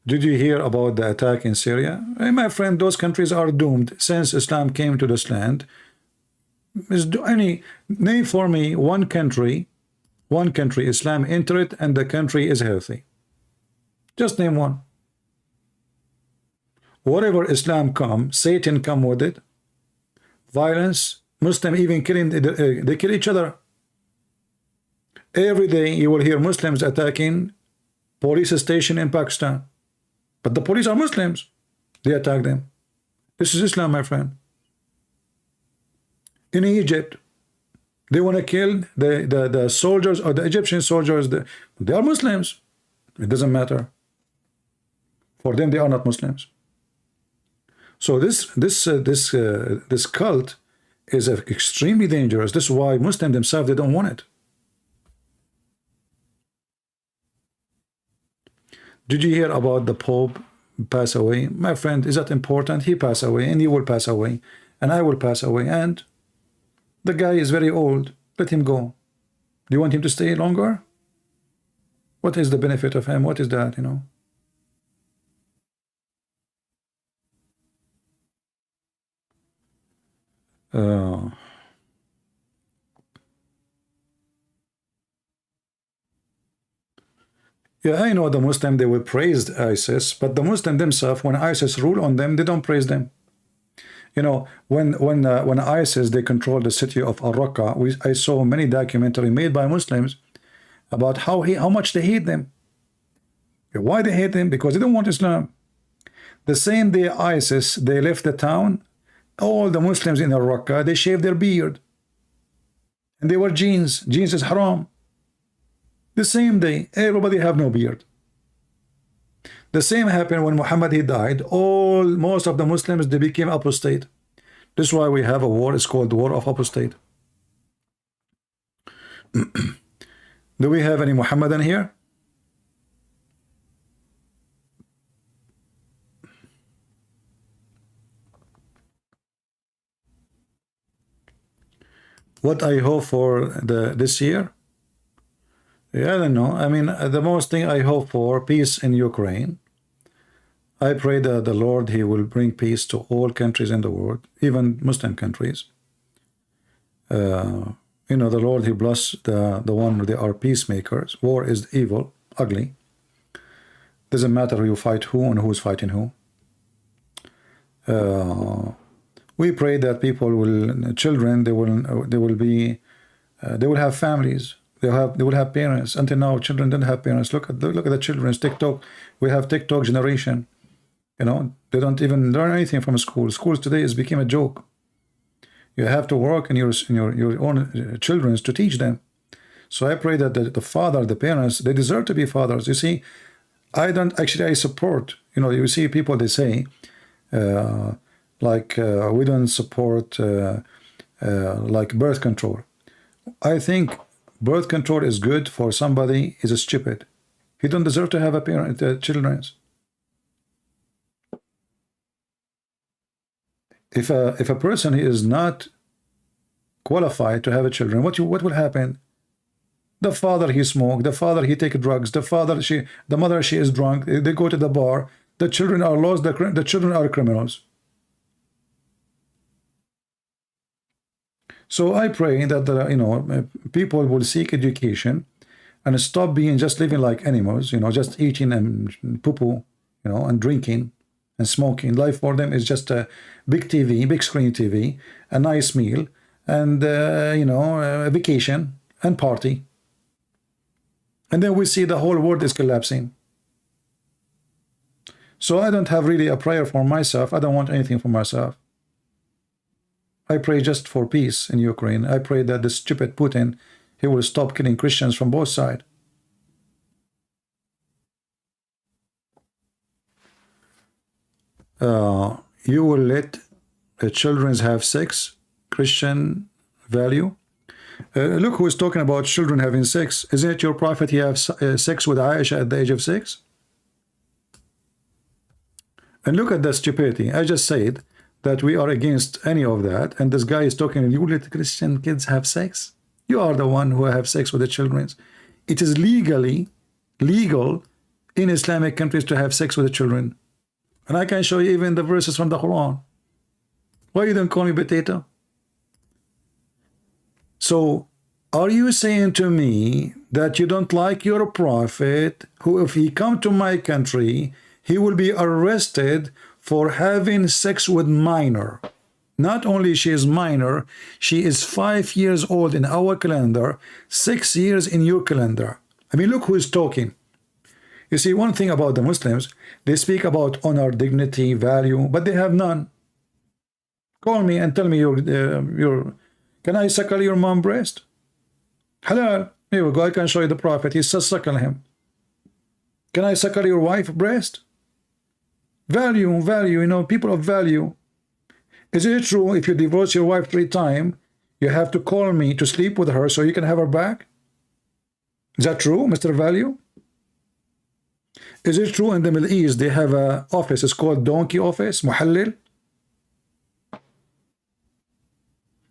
Did you hear about the attack in Syria? Hey, my friend, those countries are doomed since Islam came to this land. Name for me one country, Islam entered and the country is healthy. Just name one. Whatever Islam come, Satan come with it. Violence, Muslim even killing, they kill each other. Every day you will hear Muslims attacking police station in Pakistan. But the police are Muslims. They attack them. This is Islam, my friend. In Egypt, they want to kill the soldiers, or the Egyptian soldiers. They are Muslims. It doesn't matter. For them, they are not Muslims. So this cult is extremely dangerous. This is why Muslims themselves, they don't want it. Did you hear about the Pope pass away? My friend, is that important? He passed away, and you will pass away, and I will pass away, and the guy is very old. Let him go. Do you want him to stay longer? What is the benefit of him? What is that, you know? Yeah, I know the Muslim, they will praise ISIS, but the Muslim themselves, when ISIS rule on them, they don't praise them. You know, when ISIS, they control the city of Al-Raqqa, I saw many documentaries made by Muslims about how much they hate them. Why they hate them? Because they don't want Islam. The same day ISIS, they left the town, all the Muslims in Al-Raqqa, they shaved their beard. And they wear jeans. Jeans is haram. The same day, everybody have no beard. The same happened when Muhammad he died. Most of the Muslims, they became apostate. This is why we have a war. It's called the War of Apostate. Do we have any Muhammadan here? What I hope for this year? Yeah, I don't know. I mean, the most thing I hope for, peace in Ukraine. I pray that the Lord, he will bring peace to all countries in the world, even Muslim countries. You know, the Lord, he bless the one, they are peacemakers. War is evil, ugly. Doesn't matter who you fight who and who's fighting who. We pray that people will, children, they will have families. They will have parents. Until now, children don't have parents. Look at the children's TikTok. We have TikTok generation. You know, they don't even learn anything from school. Schools today has become a joke. You have to work in your own children to teach them. So I pray that the father, the parents, they deserve to be fathers. You see, I support. You know, you see people, they say, we don't support like birth control. I think birth control is good for somebody is stupid. He don't deserve to have a parent, children. If a person is not qualified to have a children, what will happen? The father he smoke, the father he take drugs, the mother she is drunk. They go to the bar. The children are lost. The children are criminals. So I pray that people will seek education and stop being just living like animals, just eating and poo-poo, and drinking and smoking. Life for them is just a big TV, big screen TV, a nice meal, and a vacation and party. And then we see the whole world is collapsing. So I don't have really a prayer for myself. I don't want anything for myself. I pray just for peace in Ukraine. I pray that the stupid Putin, he will stop killing Christians from both sides. You will let children have sex, Christian value. Look who is talking about children having sex. Isn't it your prophet he have sex with Aisha at the age of 6? And look at the stupidity. I just said that we are against any of that, and this guy is talking, you let Christian kids have sex? You are the one who have sex with the children. It is legal in Islamic countries to have sex with the children. And I can show you even the verses from the Quran. Why you don't call me potato? So, are you saying to me that you don't like your prophet, who if he come to my country, he will be arrested for having sex with minor. Not only she is minor, she is 5 years old in our calendar, 6 years in your calendar. I mean, look who is talking. You see, one thing about the Muslims, they speak about honor, dignity, value, but they have none. Call me and tell me can I suckle your mom breast? Halal. Here we go, I can show you the Prophet. He says suckle him. Can I suckle your wife breast? Value, value, you know, people of value. Is it true if you divorce your wife 3 times, you have to call me to sleep with her so you can have her back? Is that true, Mr. Value? Is it true in the Middle East they have an office, it's called donkey office, muhallil?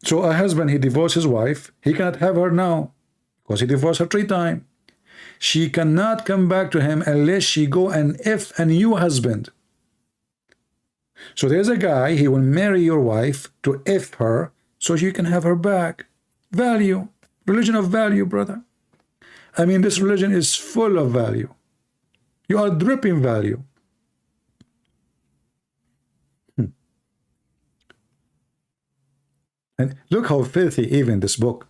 So a husband, he divorced his wife, he cannot have her now because he divorced her 3 times. She cannot come back to him unless she go and F a new husband. So there's a guy, he will marry your wife to F her so you can have her back. Value. Religion of value, brother. I mean, this religion is full of value. You are dripping value. And look how filthy even this book.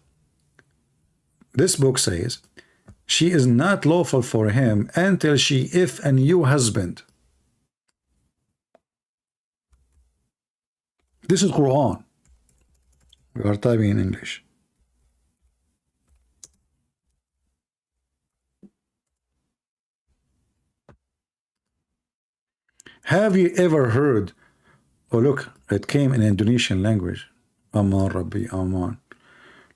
This book says, she is not lawful for him until she if a new husband. This is Quran. We are typing in English. Have you ever heard? Oh look, it came in Indonesian language. Aman Rabbi, Aman.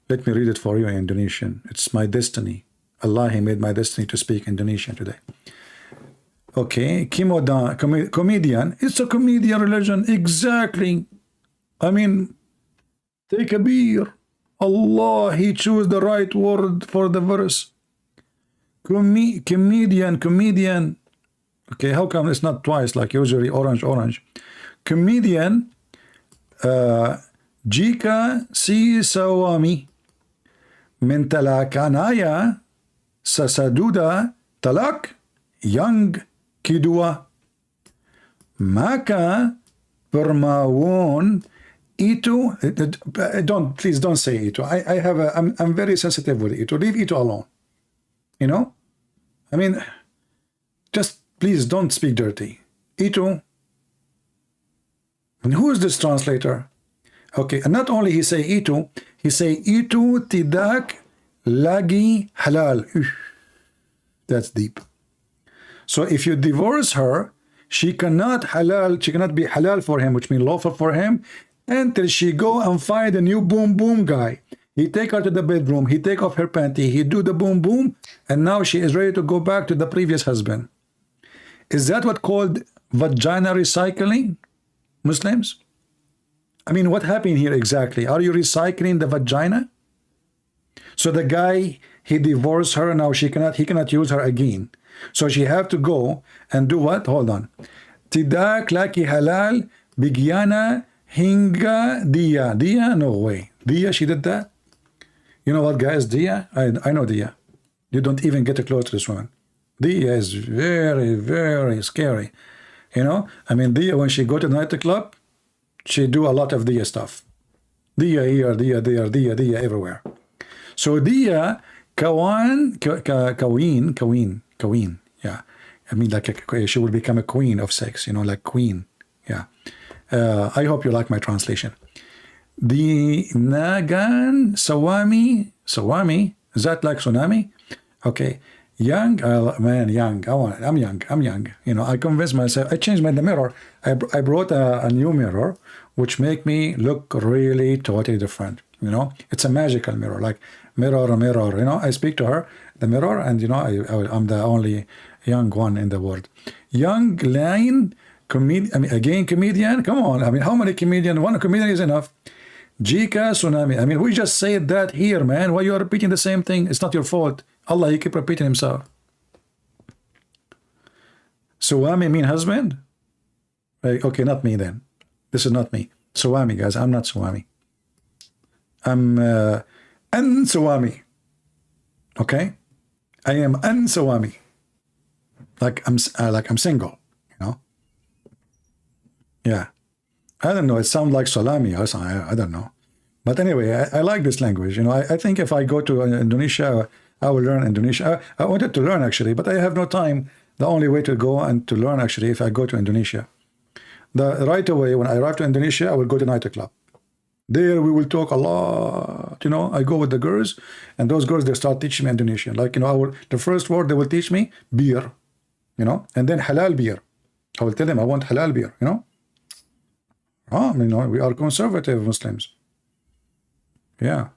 Let me read it for you in Indonesian. It's my destiny. Allah, He made my destiny to speak Indonesian today. Okay, comedian. It's a comedian religion. Exactly. I mean, take a beer. Allah, He chose the right word for the verse. Comedian. Okay, how come it's not twice like usually orange? Comedian. Jika seorang mentalakanaya sasaduda talak yang kedua maka permawon itu please don't say itu. I'm very sensitive with itu. Leave itu alone. You know, I mean, just please don't speak dirty. Itu. And who is this translator? Okay, and not only he say itu, he say itu tidak lagi halal. That's deep. So if you divorce her, she cannot be halal for him, which means lawful for him, until she go and find a new boom boom guy. He take her to the bedroom, he take off her panty, he do the boom boom, and now she is ready to go back to the previous husband. Is that what called vagina recycling, Muslims? I mean, what happened here exactly? Are you recycling the vagina? So the guy, he divorced her, now he cannot use her again. So she have to go and do what? Hold on. Tidak laki halal bigyana hinga dia. Dia? No way. Dia, she did that? You know what, guys? Dia? I know Dia. You don't even get close to this woman. Dia is very, very scary. You know? I mean, Dia, when she go to the nightclub, she do a lot of Dia stuff. Dia here, Dia there, Dia everywhere. So Dia, Kawin, yeah. I mean, like she will become a queen of sex, you know, like queen. Yeah. I hope you like my translation. The Nagan Sawami, is that like tsunami? Okay. Young, man, young. I'm young. You know, I convinced myself. I changed the mirror. I brought a new mirror, which make me look really totally different. You know, it's a magical mirror, like mirror. You know, I speak to her, the mirror, and you know, I'm the only young one in the world. Young, lain, comedian. I mean, again, comedian. Come on. I mean, how many comedians? One comedian is enough. Jika tsunami. I mean, we just said that here, man. Why you are repeating the same thing? It's not your fault. Allah, He keep repeating Himself. Suwami mean husband? Okay, not me then. This is not me. Suwami, guys. I'm not Suwami. I'm Suwami. Okay? I am Suwami. Like I'm single, you know? Yeah. I don't know. It sounds like salami or something. I don't know. But anyway, I like this language. You know, I think if I go to Indonesia, I will learn Indonesian. I wanted to learn actually, but I have no time. The only way to go and to learn actually, if I go to Indonesia, right away when I arrive to Indonesia, I will go to nightclub. There we will talk a lot. You know, I go with the girls, and those girls they start teaching me Indonesian. Like, you know, the first word they will teach me beer, you know, and then halal beer. I will tell them I want halal beer. You know, you know, we are conservative Muslims. Yeah.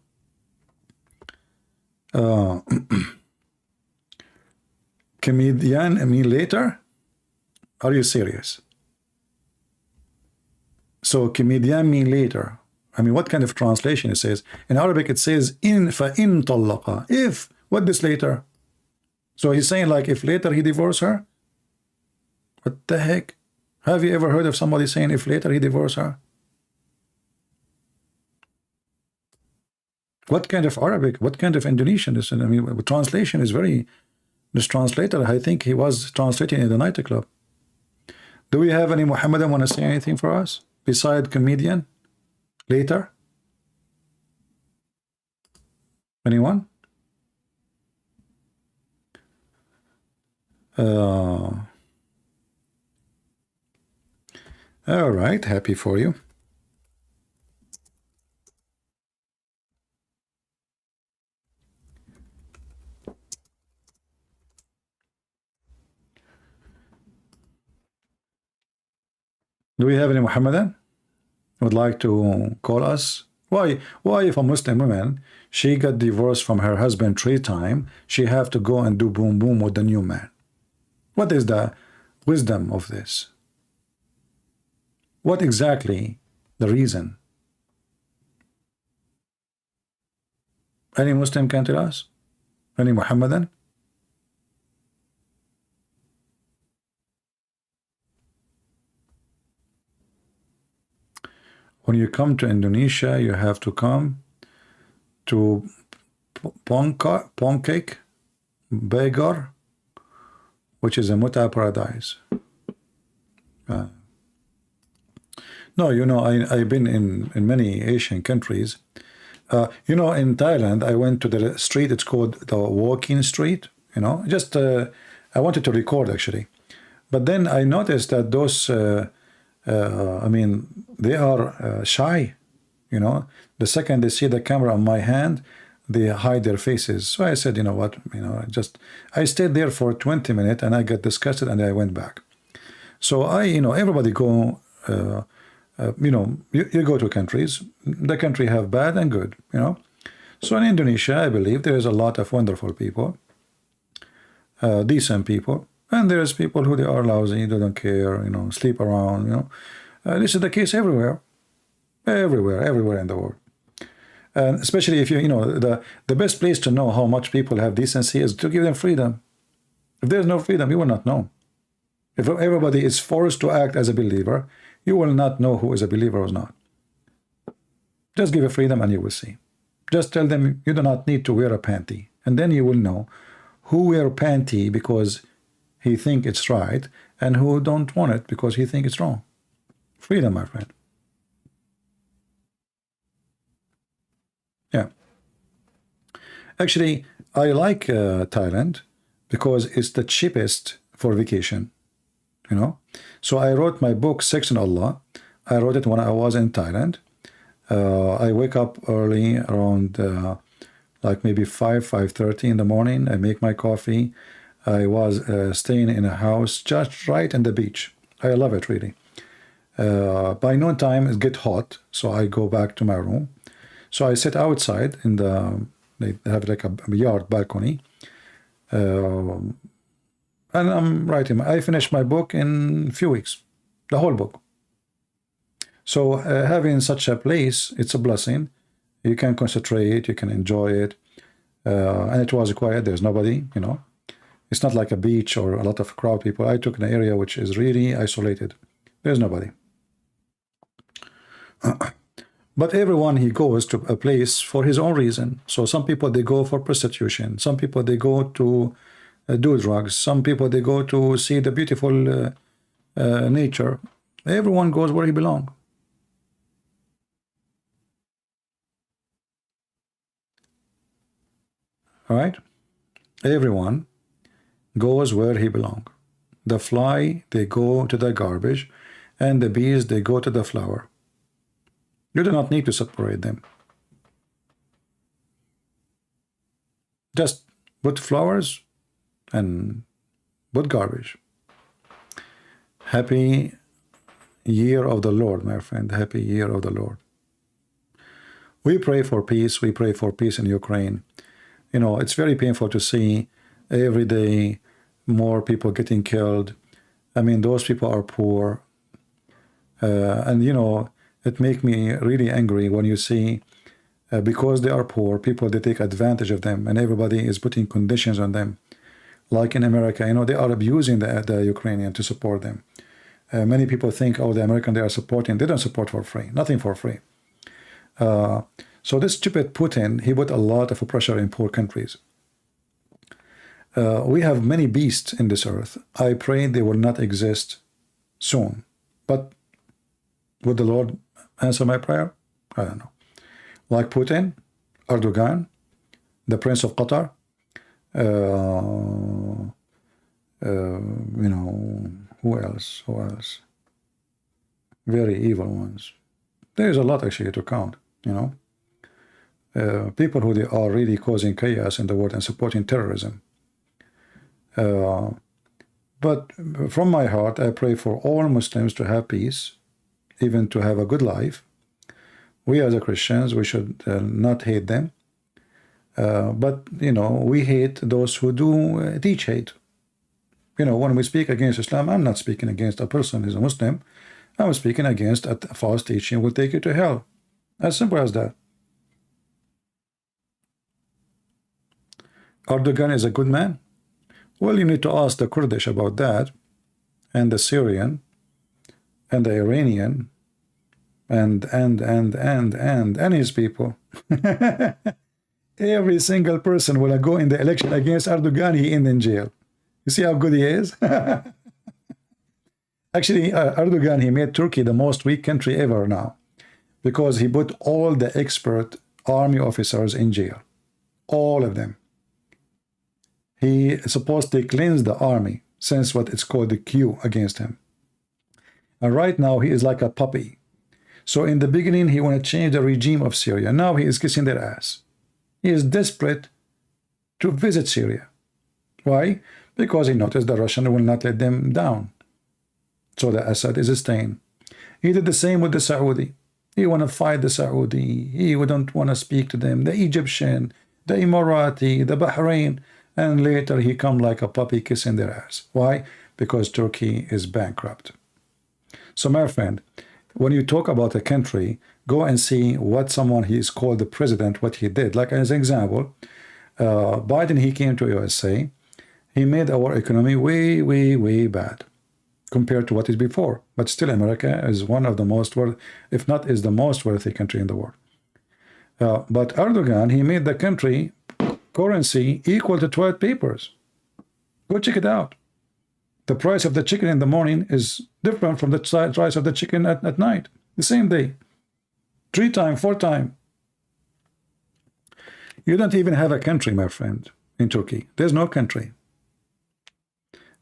Comedian, I mean later? Are you serious? So comedian mean later. I mean, what kind of translation it says? In Arabic it says in فَإِن طَلَّقَ. If, what this later? So he's saying like if later he divorced her? What the heck? Have you ever heard of somebody saying if later he divorced her? What kind of Arabic? What kind of Indonesian? I mean, translation is very... This translator, I think he was translating in the nightclub. Do we have any Muhammadan want to say anything for us? Beside comedian? Later? Anyone? All right, happy for you. Do we have any Muhammadan would like to call us? Why if a Muslim woman, she got divorced from her husband 3 times, she have to go and do boom boom with the new man? What is the wisdom of this? What exactly the reason? Any Muslim can tell us? Any Muhammadan? When you come to Indonesia, you have to come to Pancake Begar, which is a Muta paradise. No, you know, I've been in many Asian countries. You know, in Thailand, I went to the street, it's called the Walking Street, you know, just, I wanted to record actually. But then I noticed that those, I mean, they are shy, you know. The second they see the camera on my hand, they hide their faces. So I said, you know what, you know, I stayed there for 20 minutes and I got disgusted and I went back. So you know, everybody go, you know, you go to countries, the country have bad and good, you know. So in Indonesia, I believe there is a lot of wonderful people, decent people, and there's people who they are lousy, they don't care, you know, sleep around, you know. This is the case everywhere in the world. And especially if you know, the best place to know how much people have decency is to give them freedom. If there's no freedom, you will not know. If everybody is forced to act as a believer, you will not know who is a believer or not. Just give a freedom and you will see. Just tell them you do not need to wear a panty, and then you will know who wear panty because he think it's right and who don't want it because he think it's wrong. Freedom, my friend. Yeah. Actually, I like Thailand because it's the cheapest for vacation, you know. So I wrote my book, Section Allah. I wrote it when I was in Thailand. I wake up early around like maybe 5:30 in the morning. I make my coffee. I was staying in a house just right in the beach. I love it really. By noontime it get hot, so I go back to my room. So I sit outside in they have like a yard balcony, and I'm writing. I finished my book in a few weeks, the whole book. So having such a place, it's a blessing. You can concentrate, you can enjoy it, and it was quiet. There's nobody, you know. It's not like a beach or a lot of crowd people. I took an area which is really isolated. There's nobody. But everyone, he goes to a place for his own reason. So some people, they go for prostitution. Some people, they go to do drugs. Some people, they go to see the beautiful nature. Everyone goes where he belongs. All right? Everyone goes where he belongs. The fly, they go to the garbage, and the bees, they go to the flower. You do not need to separate them. Just put flowers and put garbage. Happy year of the Lord, my friend. Happy year of the Lord. We pray for peace. We pray for peace in Ukraine. You know, it's very painful to see every day more people getting killed. I mean, those people are poor. And, you know, it makes me really angry when you see, because they are poor, people, they take advantage of them, and everybody is putting conditions on them. Like in America, you know, they are abusing the Ukrainian to support them. Many people think, oh, the American, they are supporting. They don't support for free. Nothing for free. So this stupid Putin, he put a lot of pressure in poor countries. We have many beasts in this earth. I pray they will not exist soon. But would the Lord answer my prayer? I don't know. Like Putin, Erdogan, the Prince of Qatar, you know, who else? Who else? Very evil ones. There's a lot actually to count, you know. People who they are really causing chaos in the world and supporting terrorism. But from my heart, I pray for all Muslims to have peace, even to have a good life. We as Christians, we should not hate them. But, you know, we hate those who do teach hate. You know, when we speak against Islam, I'm not speaking against a person who's a Muslim. I'm speaking against a false teaching will take you to hell. As simple as that. Erdogan is a good man? Well, you need to ask the Kurdish about that, and the Syrian, and the Iranian, and his people. Every single person will go in the election against Erdogan, he end in jail. You see how good he is? Actually, Erdogan, he made Turkey the most weak country ever now, because he put all the expert army officers in jail. All of them. He is supposed to cleanse the army, since what it's called the Q against him. And right now, he is like a puppy. So in the beginning, he wanted to change the regime of Syria. Now he is kissing their ass. He is desperate to visit Syria. Why? Because he noticed the Russian will not let them down. So the Assad is staying. He did the same with the Saudi. He want to fight the Saudi. He wouldn't want to speak to them. The Egyptian, the Emirati, the Bahrain. And later he come like a puppy kissing their ass. Why? Because Turkey is bankrupt. So my friend, when you talk about a country, go and see what someone he is called the president, what he did. Like as an example, Biden, he came to USA. He made our economy way, way, way bad compared to what is before. But still America is one of the most worthy, if not is the most wealthy country in the world. But Erdogan, he made the country currency equal to toilet papers. Go check it out. The price of the chicken in the morning is different from the price of the chicken at night. The same day. 3 times, 4 times. You don't even have a country, my friend, in Turkey. There's no country.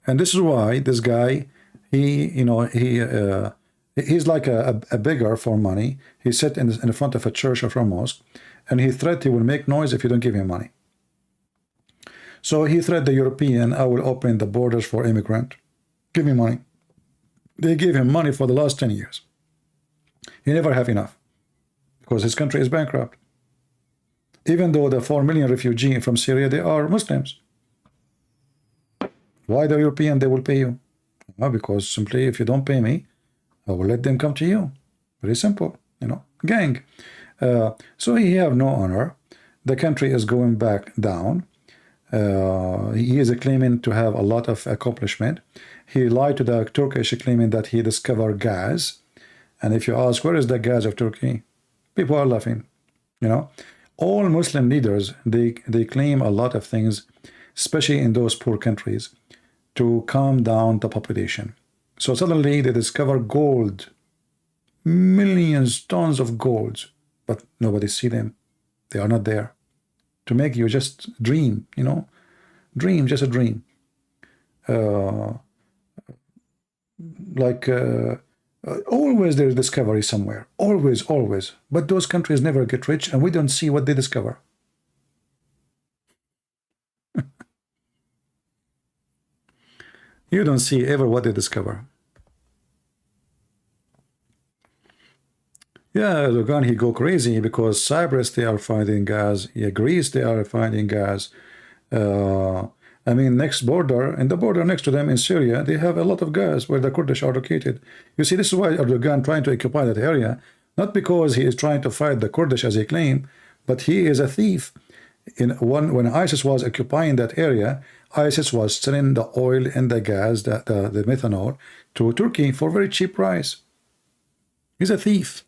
And this is why this guy, he's like a beggar for money. He sat in front of a church or a mosque, and he threatened he will make noise if you don't give him money. So he threatened the European, I will open the borders for immigrant. Give me money. They gave him money for the last 10 years. He never have enough because his country is bankrupt. Even though the 4 million refugees from Syria, they are Muslims. Why the European, they will pay you? Well, because simply if you don't pay me, I will let them come to you. Very simple, you know, gang. So he have no honor. The country is going back down. He is claiming to have a lot of accomplishment. He lied to the Turkish, claiming that he discovered gas. And if you ask, where is the gas of Turkey? People are laughing. You know, all Muslim leaders, they claim a lot of things, especially in those poor countries, to calm down the population. So suddenly they discover gold, millions tons of gold, but nobody see them. They are not there. To make you just dream, you know, dream, just a dream. Always there's discovery somewhere, always, always. But those countries never get rich, and we don't see what they discover. You don't see ever what they discover. Yeah, Erdogan, he go crazy because Cyprus, they are finding gas. Yeah, Greece, they are finding gas. I mean, next border, and the border next to them in Syria, they have a lot of gas where the Kurdish are located. You see, this is why Erdogan trying to occupy that area, not because he is trying to fight the Kurdish as he claimed, but he is a thief. When ISIS was occupying that area, ISIS was selling the oil and the gas, the methanol, to Turkey for very cheap price. He's a thief.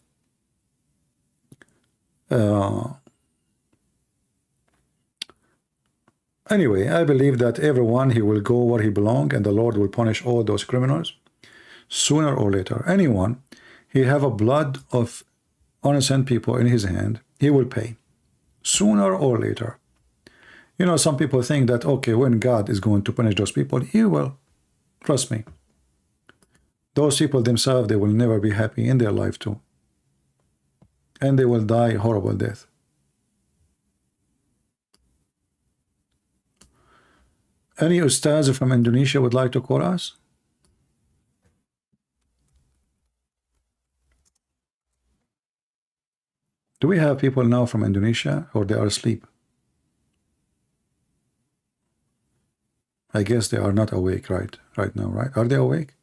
Anyway, I believe that everyone, he will go where he belongs, and the Lord will punish all those criminals sooner or later. Anyone, he have a blood of innocent people in his hand, he will pay sooner or later. You know, some people think that, okay, when God is going to punish those people, he will. Trust me. Those people themselves, they will never be happy in their life too. And they will die a horrible death. Any ustaz from Indonesia would like to call us? Do we have people now from Indonesia, or they are asleep? I guess they are not awake right now, right? Are they awake?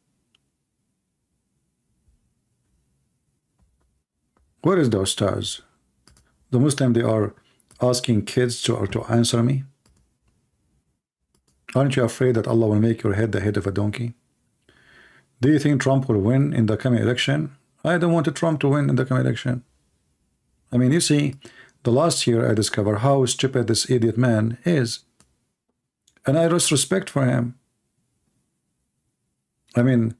Where is the ustaz? The Muslim, they are asking kids to answer me. Aren't you afraid that Allah will make your head the head of a donkey? Do you think Trump will win in the coming election? I don't want Trump to win in the coming election. I mean, you see, the last year I discovered how stupid this idiot man is. And I lost respect for him. I mean,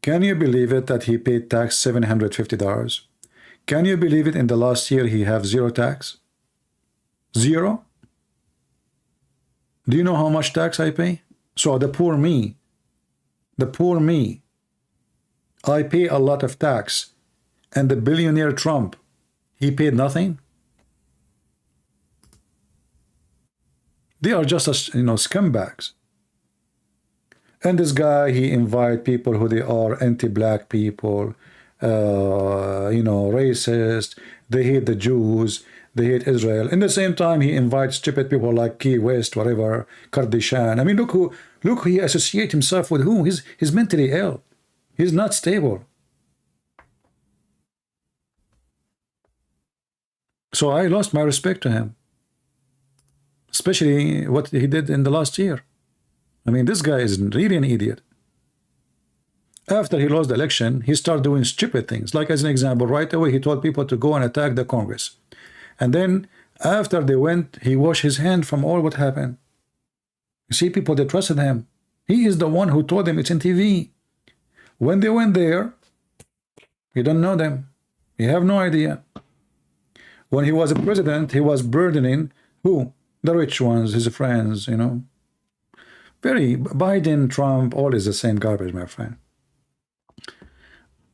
can you believe it that he paid tax $750? Can you believe it in the last year he have zero tax? Zero? Do you know how much tax I pay? So the poor me, I pay a lot of tax, and the billionaire Trump, he paid nothing. They are just, scumbags. And this guy, he invite people who they are anti-black people, racist. They hate the Jews. They hate Israel. In the same time, he invites stupid people like Key West, whatever, Kardashian. I mean, look who he associates himself with. Who? He's mentally ill. He's not stable. So I lost my respect to him, especially what he did in the last year. I mean, this guy is really an idiot. After he lost the election, he started doing stupid things. Like, as an example, right away, he told people to go and attack the Congress. And then, after they went, he washed his hand from all what happened. You see, people, they trusted him. He is the one who told them it's in TV. When they went there, he don't know them. He have no idea. When he was a president, he was burdening who? The rich ones, his friends, Very Biden, Trump, all is the same garbage, my friend.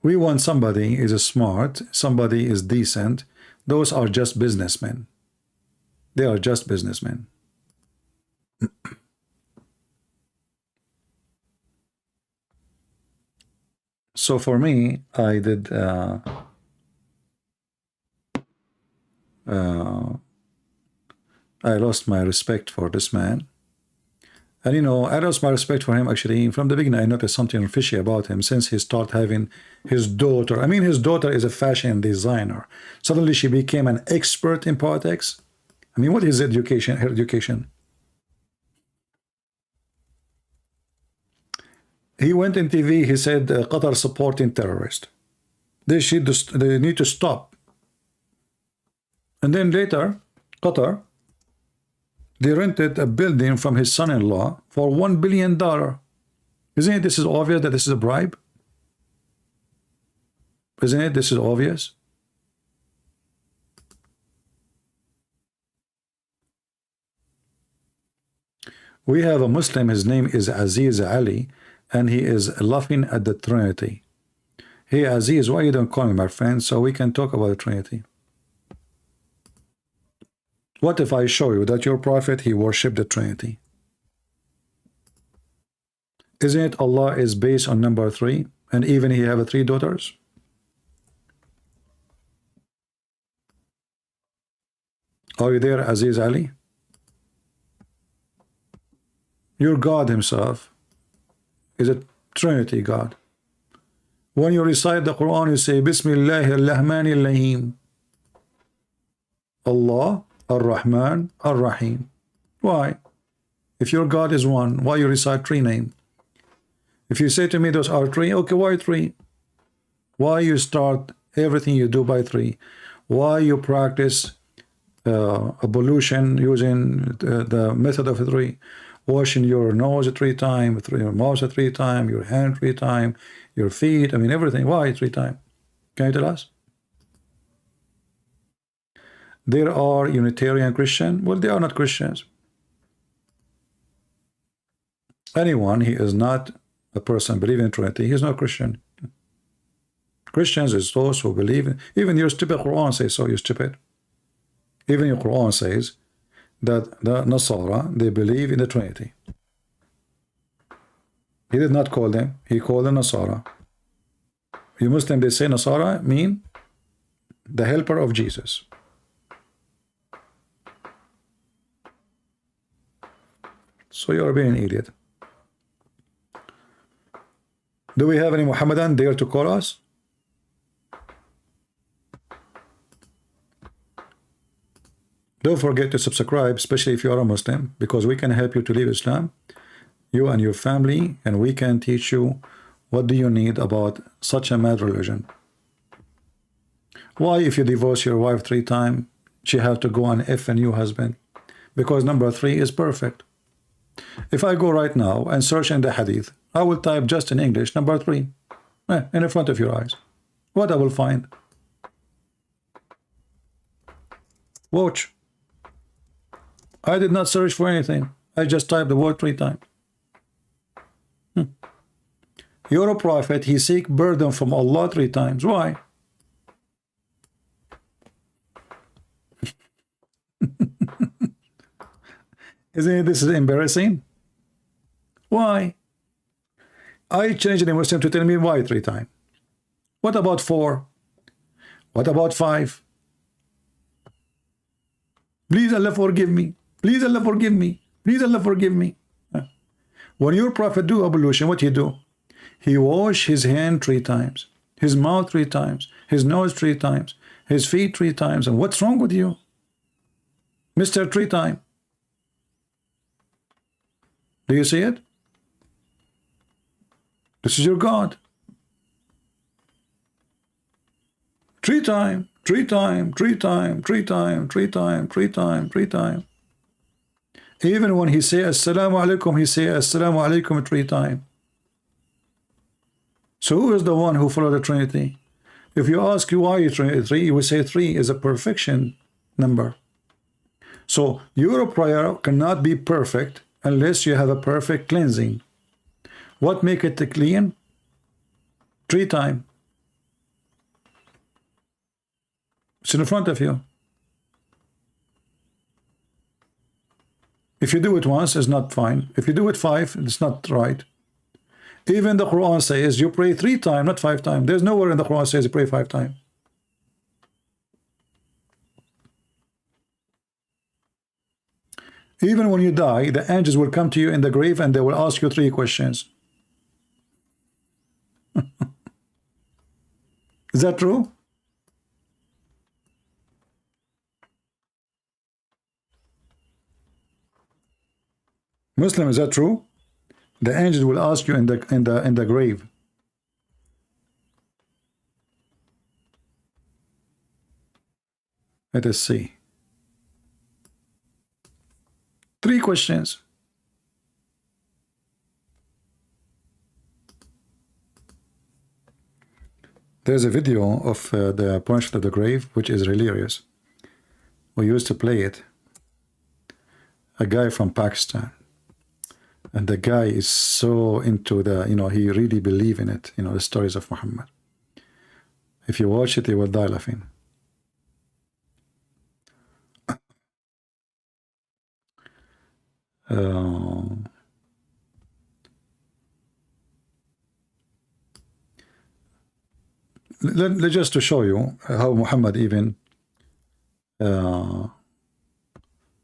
We want somebody is smart, somebody is decent. Those are just businessmen. They are just businessmen. So for me, I did I lost my respect for this man. And I lost my respect for him actually. From the beginning, I noticed something fishy about him since he started having his daughter. I mean, his daughter is a fashion designer. Suddenly she became an expert in politics. I mean, what is education? Her education? He went in TV, he said, Qatar supporting terrorists. They need to stop. And then later, Qatar, they rented a building from his son-in-law for $1 billion. Isn't it this is obvious that this is a bribe? Isn't it this is obvious? We have a Muslim, his name is Aziz Ali, and he is laughing at the Trinity. Hey Aziz, why you don't call me my friend so we can talk about the Trinity? What if I show you that your prophet, he worshipped the Trinity? Isn't it Allah is based on number 3, and even he have 3 daughters? Are you there, Aziz Ali? Your God himself is a Trinity God. When you recite the Quran, you say Bismillahir Rahmanir Rahim. Allah, Ar-Rahman, Ar-Rahim. Why? If your God is one, why you recite 3 names? If you say to me those are 3, okay, why 3? Why you start everything you do by 3? Why you practice ablution using the method of 3? Washing your nose 3 times, your mouth 3 times, your hand 3 times, your feet, I mean everything. Why 3 times? Can you tell us? There are Unitarian Christians. Well, they are not Christians. Anyone, he is not a person believing in Trinity, he is not Christian. Christians is those who believe in, even your stupid Quran says so, you stupid. Even your Quran says that the Nasara, they believe in the Trinity. He did not call them, he called them Nasara. You Muslim, they say Nasara mean the helper of Jesus. So you are being an idiot. Do we have any Muhammadan there to call us? Don't forget to subscribe, especially if you are a Muslim, because we can help you to leave Islam, you and your family, and we can teach you what do you need about such a mad religion. Why, if you divorce your wife 3 times, she have to go and F a new husband? Because number 3 is perfect. If I go right now and search in the hadith, I will type just in English number 3 in front of your eyes. What I will find? Watch. I did not search for anything. I just typed the word 3 times. You're a prophet, he seek burden from Allah 3 times. Why? Isn't this embarrassing? Why? I changed the Muslim to tell me why 3 times. What about 4? What about 5? Please Allah forgive me. Please Allah forgive me. Please Allah forgive me. When your prophet do ablution, what he do? He wash his hand 3 times, his mouth 3 times, his nose 3 times, his feet 3 times. And what's wrong with you? Mr. 3 times. Do you see it? This is your God. 3 times, 3 times, 3 times, 3 times, 3 times, 3 times, 3 times. Even when he say Assalamu alaikum, he say Assalamu alaikum 3 times. So who is the one who followed the Trinity? If you ask you why you 3, you will say 3 is a perfection number. So your prayer cannot be perfect unless you have a perfect cleansing. What make it clean? 3 times. It's in front of you. If you do it once, it's not fine. If you do it 5, it's not right. Even the Quran says you pray 3 times, not 5 times. There's nowhere in the Quran says you pray 5 times. Even when you die, the angels will come to you in the grave and they will ask you 3 questions. Is that true? Muslim, is that true? The angels will ask you in the grave. Let us see. 3 questions. There's a video of the punishment of the grave, which is hilarious. We used to play it. A guy from Pakistan. And the guy is so into the, he really believe in it, the stories of Muhammad. If you watch it, you will die laughing. Just to show you how Muhammad even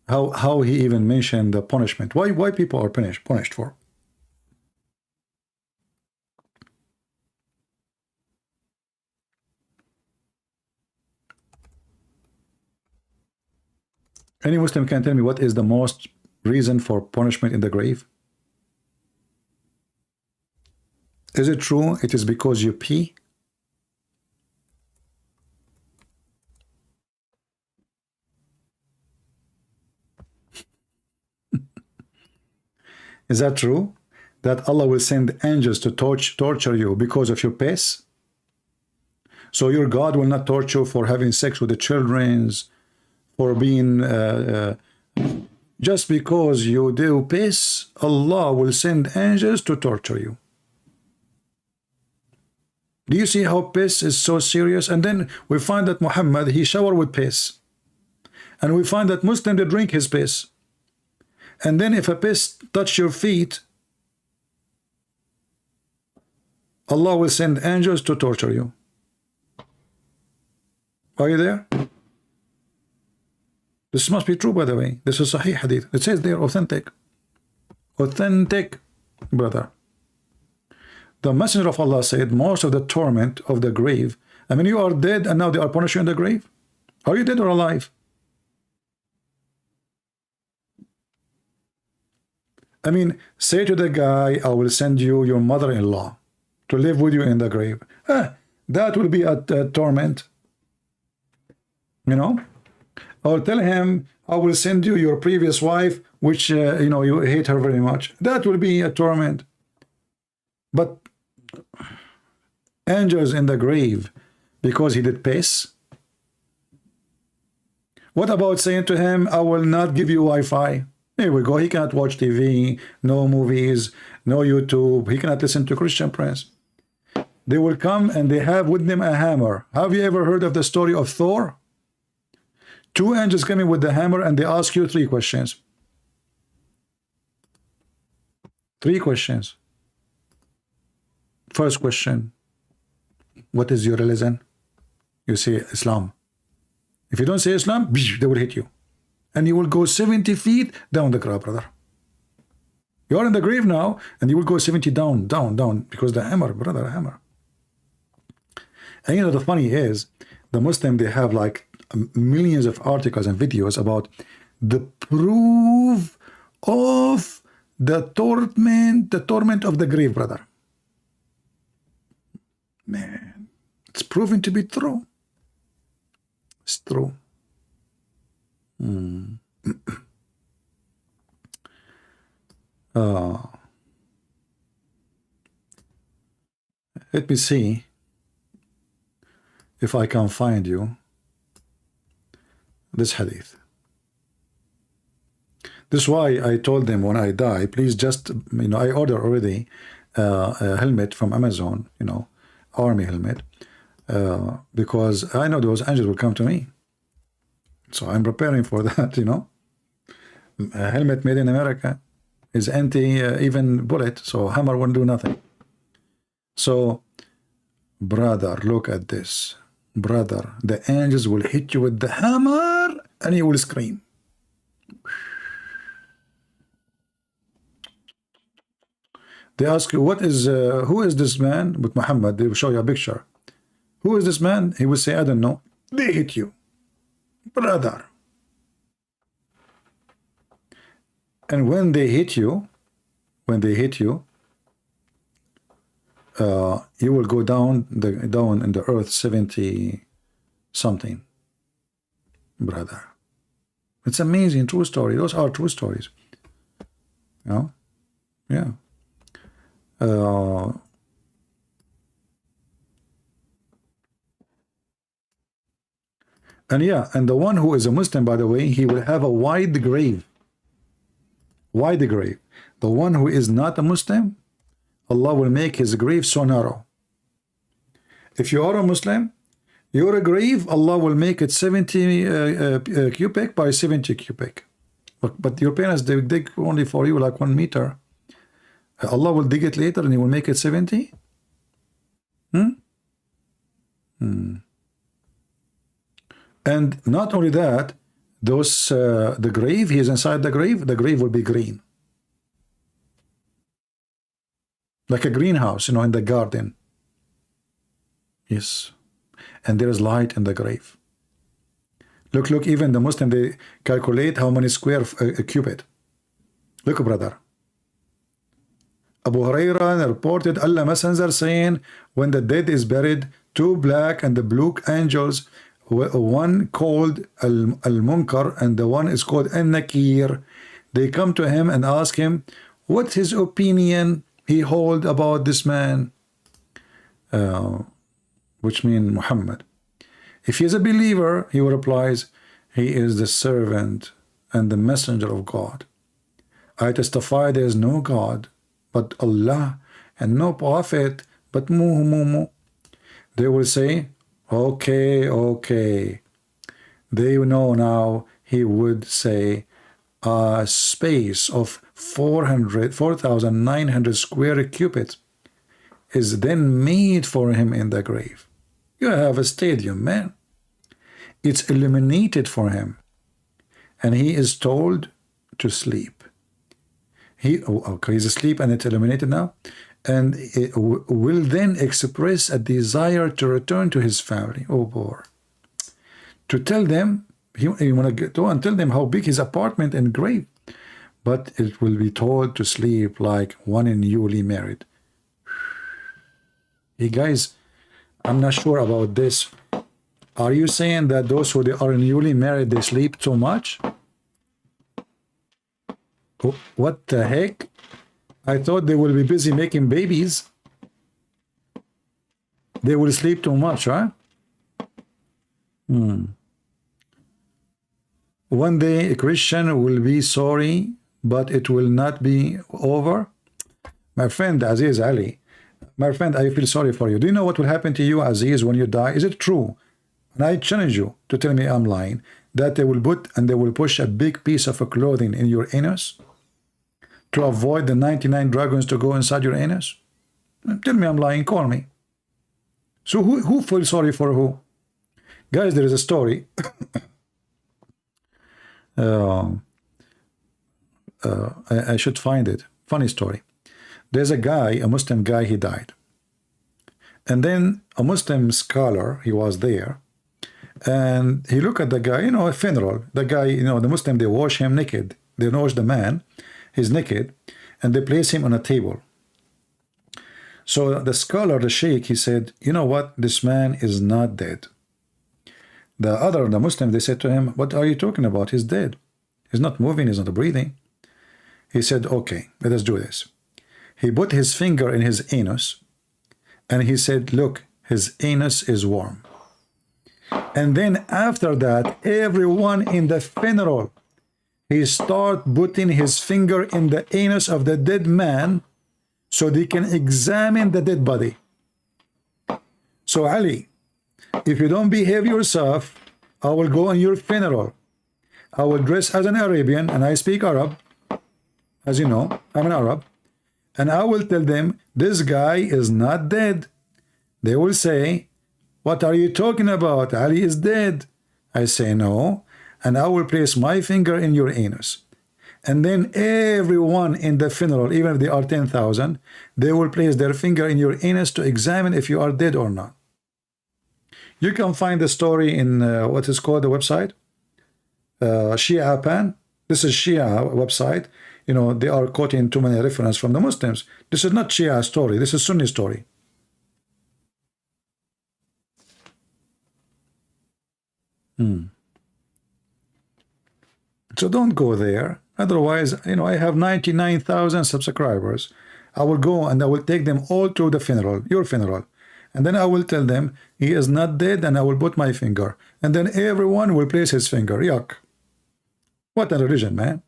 how he even mentioned the punishment. Why people are punished for? Any Muslim can tell me what is the most reason for punishment in the grave? Is it true it is because you pee? Is that true? That Allah will send angels to torture you because of your piss? So your God will not torture you for having sex with the children's, for being just because you do piss, Allah will send angels to torture you. Do you see how piss is so serious? And then we find that Muhammad, he showered with piss. And we find that Muslims, they drink his piss. And then if a piss touch your feet, Allah will send angels to torture you. Are you there? This must be true, by the way. This is Sahih Hadith. It says they're authentic. Authentic, brother. The Messenger of Allah said most of the torment of the grave. I mean, you are dead and now they are punishing you in the grave. Are you dead or alive? I mean, say to the guy, I will send you your mother-in-law to live with you in the grave. That will be a torment. Or tell him, I will send you your previous wife, which, you hate her very much. That will be a torment. But angels in the grave because he did piss? What about saying to him, I will not give you Wi-Fi? Here we go. He cannot watch TV, no movies, no YouTube. He cannot listen to Christian Prince. They will come and they have with them a hammer. Have you ever heard of the story of Thor? Two angels coming with the hammer and they ask you 3 questions. 3 questions. First question, what is your religion? You say Islam. If you don't say Islam, they will hit you. And you will go 70 feet down the grave, brother. You are in the grave now, and you will go 70 down, because the hammer, brother, hammer. And the funny is, the Muslim, they have like millions of articles and videos about the proof of the torment of the grave, brother. Man, it's proven to be true. It's true. Let me see if I can find you this hadith. This is why I told them when I die, please just, I order already a helmet from Amazon, army helmet, because I know those angels will come to me. So I'm preparing for that, A helmet made in America is anti even bullet, so hammer won't do nothing. So, brother, look at this. Brother, the angels will hit you with the hammer and you will scream. They ask you, who is this man? With Muhammad, they will show you a picture. Who is this man? He will say, I don't know. They hit you. Brother. And when they hit you, you will go down in the earth 70 something, brother. It's amazing, true story. Those are true stories. Yeah. And yeah, and the one who is a Muslim, by the way, he will have a wide grave. Wide grave. The one who is not a Muslim, Allah will make his grave so narrow. If you are a Muslim, your grave, Allah will make it 70 cubic by 70 cubic. But your parents, they dig only for you like 1 meter. Allah will dig it later and he will make it 70? And not only that, those the grave, he is inside the grave will be green. Like a greenhouse, you know, in the garden. Yes. And there is light in the grave. Look, even the Muslim, they calculate how many square cubit. Look, brother. Abu Hurairah reported Allah Messenger saying, when the dead is buried, 2 black and the blue angels, one called Al-Munkar and the one is called Al-Nakir, they come to him and ask him what his opinion he hold about this man, which means Muhammad. If he is a believer, he replies, he is the servant and the messenger of God. I testify there is no God but Allah, and no prophet but Muhammad. They will say, okay. They know now. He would say a space of 4,900 square cubits is then made for him in the grave. You have a stadium, man. It's illuminated for him, and he is told to sleep. He's asleep and it's illuminated now, and it will then express a desire to return to his family. Oh boy. To tell them, he want to go and tell them how big his apartment and grave, but it will be told to sleep like one newly married. Hey guys, I'm not sure about this. Are you saying that those who are newly married, they sleep too much? What the heck? I thought they will be busy making babies. They will sleep too much, right? One day a Christian will be sorry, but it will not be over. My friend Aziz Ali, my friend, I feel sorry for you. Do you know what will happen to you, Aziz, when you die? Is it true? And I challenge you to tell me I'm lying, that they will push a big piece of clothing in your anus to avoid the 99 dragons to go inside your anus? Tell me I'm lying, call me. So who feels sorry for who? Guys, there is a story. I should find it. Funny story. There's a guy, a Muslim guy, he died. And then a Muslim scholar, he was there, and he looked at the guy, you know, a funeral. The guy, you know, the Muslim, they wash him naked. They wash the man, he's naked, and they place him on a table. So the scholar, the sheikh, he said, you know what, this man is not dead. The Muslim, they said to him, what are you talking about? He's dead. He's not moving, he's not breathing. He said, okay, let us do this. He put his finger in his anus, and he said, look, his anus is warm. And then after that, everyone in the funeral, he start putting his finger in the anus of the dead man so they can examine the dead body. So Ali, if you don't behave yourself, I will go on your funeral. I will dress as an Arabian, and I speak Arab. As you know, I'm an Arab. And I will tell them, this guy is not dead. They will say, what are you talking about? Ali is dead. I say, no. And I will place my finger in your anus. And then everyone in the funeral, even if they are 10,000, they will place their finger in your anus to examine if you are dead or not. You can find the story in what is called the website, Shia Pan. This is Shia website. You know, they are quoting too many references from the Muslims. This is not Shia story. This is Sunni story. So don't go there. Otherwise, you know, I have 99,000 subscribers. I will go and I will take them all to the funeral, your funeral. And then I will tell them he is not dead, and I will put my finger. And then everyone will place his finger. Yuck. What a religion, man.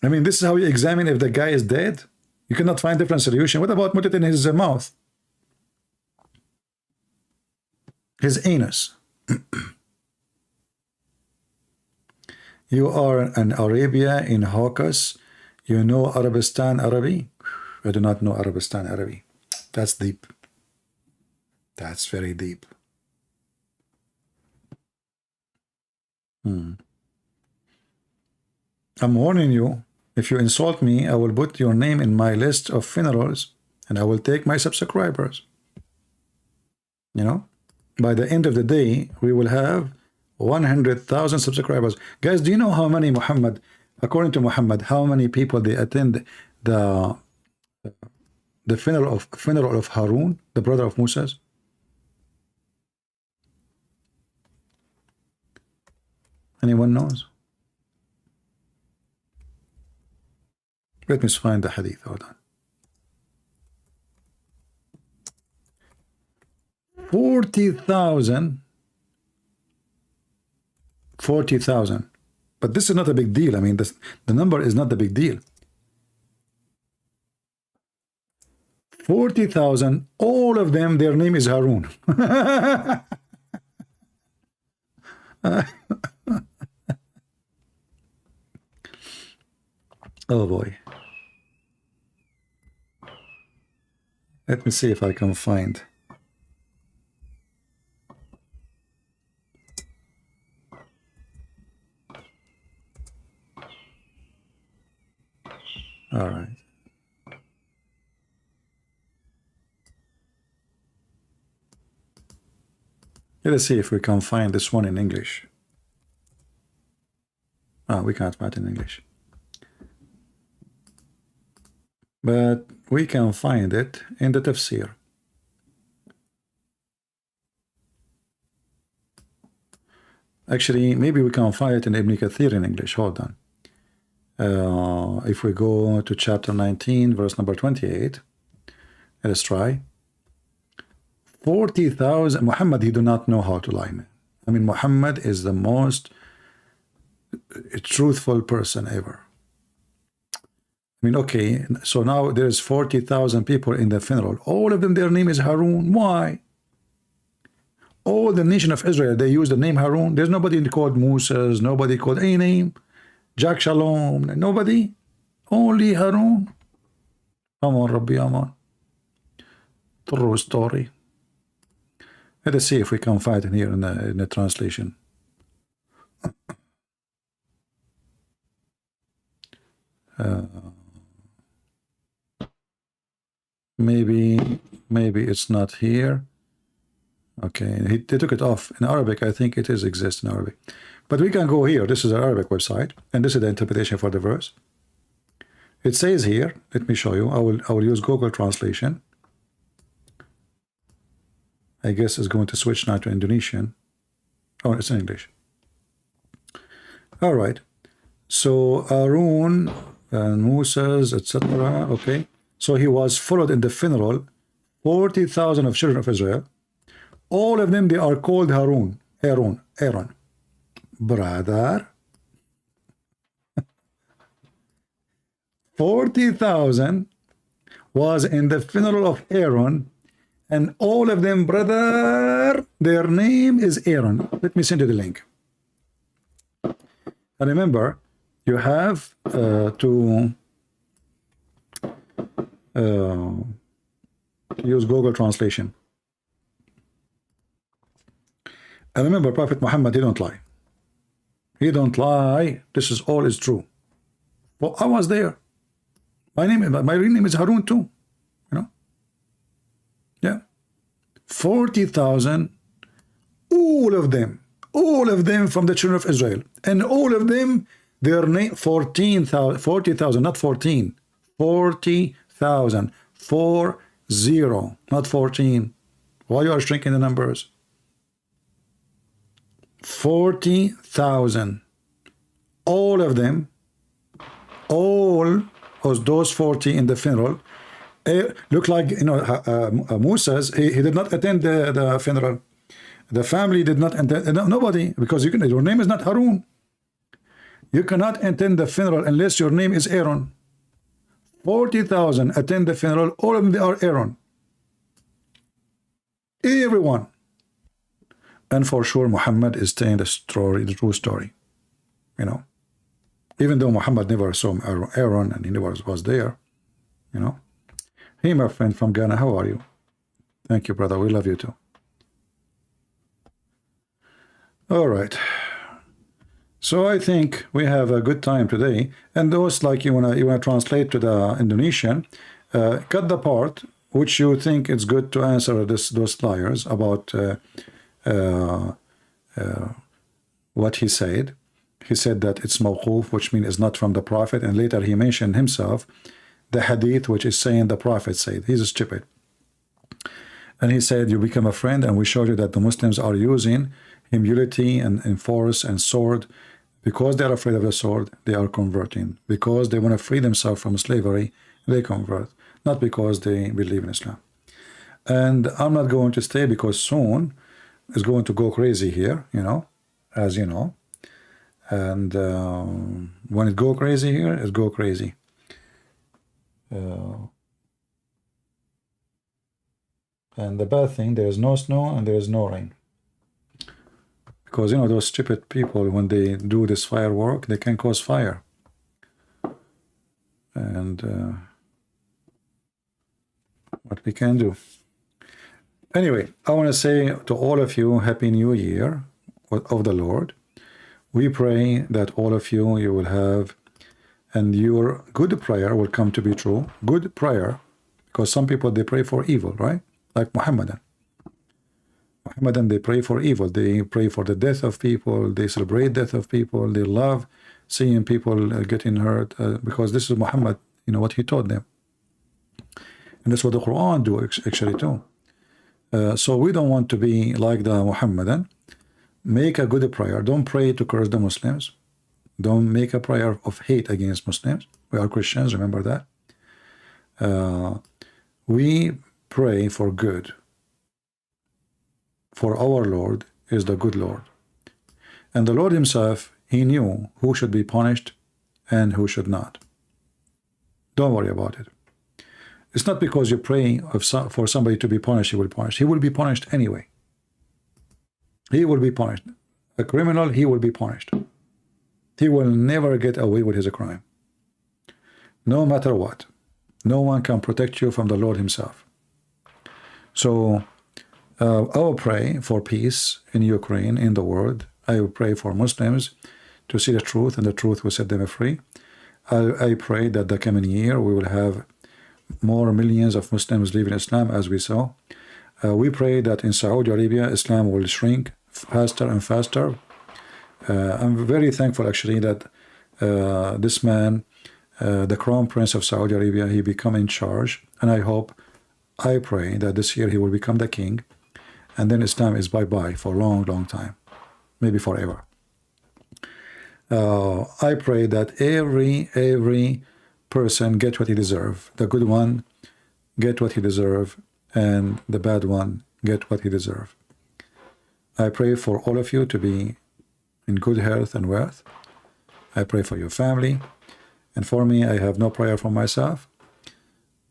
I mean, this is how you examine if the guy is dead. You cannot find different solution. What about put it in his mouth? His anus. You are in Arabia, in Caucasus. You know Arabistan Arabi? I do not know Arabistan Arabi. That's deep. That's very deep. I'm warning you, if you insult me, I will put your name in my list of funerals, and I will take my subscribers. You know, by the end of the day, we will have 100,000 subscribers. Guys, do you know how many Muhammad, according to Muhammad, how many people they attend the funeral of Harun, the brother of Moses? Anyone knows? Let me find the hadith. Hold on. 40,000. 40,000. But this is not a big deal. I mean, the number is not the big deal. 40,000. All of them, their name is Harun. Oh boy. Let me see if I can find. All right. Let's see if we can find this one in English. Ah, we can't find it in English. But we can find it in the tafsir. Actually, maybe we can find it in Ibn Kathir in English. Hold on. If we go to chapter 19, verse number 28, let's try. 40,000. Muhammad, he do not know how to lie, man. I mean, Muhammad is the most truthful person ever. I mean, okay, so now there's 40,000 people in the funeral. All of them, their name is Harun. Why? All the nation of Israel, they use the name Harun. There's nobody called Moses, nobody called any name. Jack Shalom, nobody. Only Harun. Come on, Rabbi Aman. True story. Let us see if we can find it here in the translation. Maybe it's not here. Okay, they took it off. In Arabic, I think it exists in Arabic. But we can go here. This is an Arabic website, and this is the interpretation for the verse. It says here, let me show you. I will use Google Translation. I guess it's going to switch now to Indonesian. Oh, it's in English. All right. So Aaron and Moses, etc. Okay. So he was followed in the funeral. 40,000 of children of Israel. All of them, they are called Aaron. Brother. 40,000 was in the funeral of Aaron, and all of them, brother, their name is Aaron. Let me send you the link. And remember, you have to use Google Translation. And remember, Prophet Muhammad, he don't lie. He don't lie. This is all is true. Well, I was there. My real name is Harun too. You know? Yeah. 40,000, all of them from the children of Israel. And all of them, their name, 40,000, not 14. 40,000. 40, not 14. Why you are shrinking the numbers? 40,000. All of them, all of those 40 in the funeral look like, you know, Musa's. He did not attend the funeral. The family did not attend. Nobody, because your name is not Harun. You cannot attend the funeral unless your name is Aaron. 40,000 attend the funeral. All of them, they are Aaron. Everyone. And for sure, Muhammad is telling the story, the true story. You know, even though Muhammad never saw Aaron and he never was there, you know. Hey, my friend from Ghana, how are you? Thank you, brother. We love you too. All right. So I think we have a good time today. And those, like, you wanna translate to the Indonesian, cut the part which you think it's good to answer those liars about what he said. He said that it's mawquf, which means it's not from the Prophet, and later he mentioned himself the hadith, which is saying the Prophet said. He's stupid. And he said, you become a friend, and we showed you that the Muslims are using humility and force and sword. Because they are afraid of the sword, they are converting. Because they want to free themselves from slavery, they convert. Not because they believe in Islam. And I'm not going to stay, because soon it's going to go crazy here, you know, as you know. And when it go crazy here, it go crazy. And the bad thing, there is no snow and there is no rain. Because, you know, those stupid people, when they do this firework, they can cause fire. And what we can do. Anyway, I want to say to all of you, Happy New Year of the Lord. We pray that all of you will have, and your good prayer will come to be true. Good prayer, because some people, they pray for evil, right? Like Muhammadan. Muhammadan, they pray for evil. They pray for the death of people. They celebrate death of people. They love seeing people getting hurt, because this is Muhammad, you know, what he taught them. And that's what the Quran do actually too. So we don't want to be like the Muhammadan. Make a good prayer. Don't pray to curse the Muslims. Don't make a prayer of hate against Muslims. We are Christians, remember that. We pray for good. For our Lord is the good Lord. And the Lord himself, he knew who should be punished and who should not. Don't worry about it. It's not because you pray for somebody to be punished, he will be punished. He will be punished anyway. He will be punished. A criminal, he will be punished. He will never get away with his crime. No matter what. No one can protect you from the Lord himself. So, I will pray for peace in Ukraine, in the world. I will pray for Muslims to see the truth, and the truth will set them free. I pray that the coming year we will have more millions of Muslims living Islam, as we saw. We pray that in Saudi Arabia, Islam will shrink faster and faster. I'm very thankful, actually, that this man, the Crown Prince of Saudi Arabia, he become in charge. And I pray that this year he will become the king. And then Islam is bye-bye for a long, long time. Maybe forever. I pray that every person get what he deserve. The good one get what he deserve, and the bad one get what he deserve. I pray for all of you to be in good health and wealth. I pray for your family. And for me, I have no prayer for myself.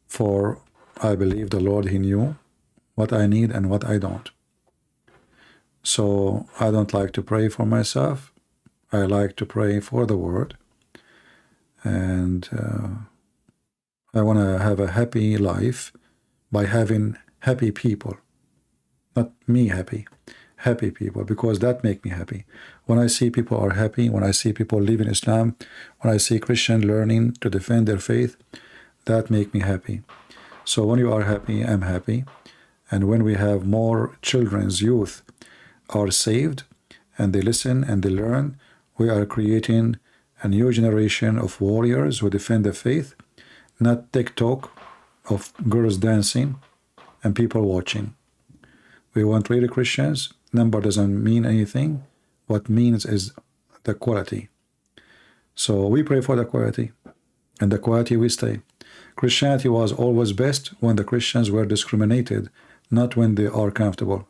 For I believe the Lord, he knew what I need and what I don't. So I don't like to pray for myself. I like to pray for the world. And I want to have a happy life by having happy people. Not me happy. Happy people, because that make me happy. When I see people are happy, when I see people live in Islam, when I see Christian learning to defend their faith, that make me happy. So when you are happy, I'm happy. And when we have more children's youth are saved, and they listen and they learn, we are creating a new generation of warriors who defend the faith, not TikTok of girls dancing and people watching. We want really Christians. Number doesn't mean anything. What means is the quality. So we pray for the quality. and the quality we stay. Christianity was always best when the Christians were discriminated, not when they are comfortable.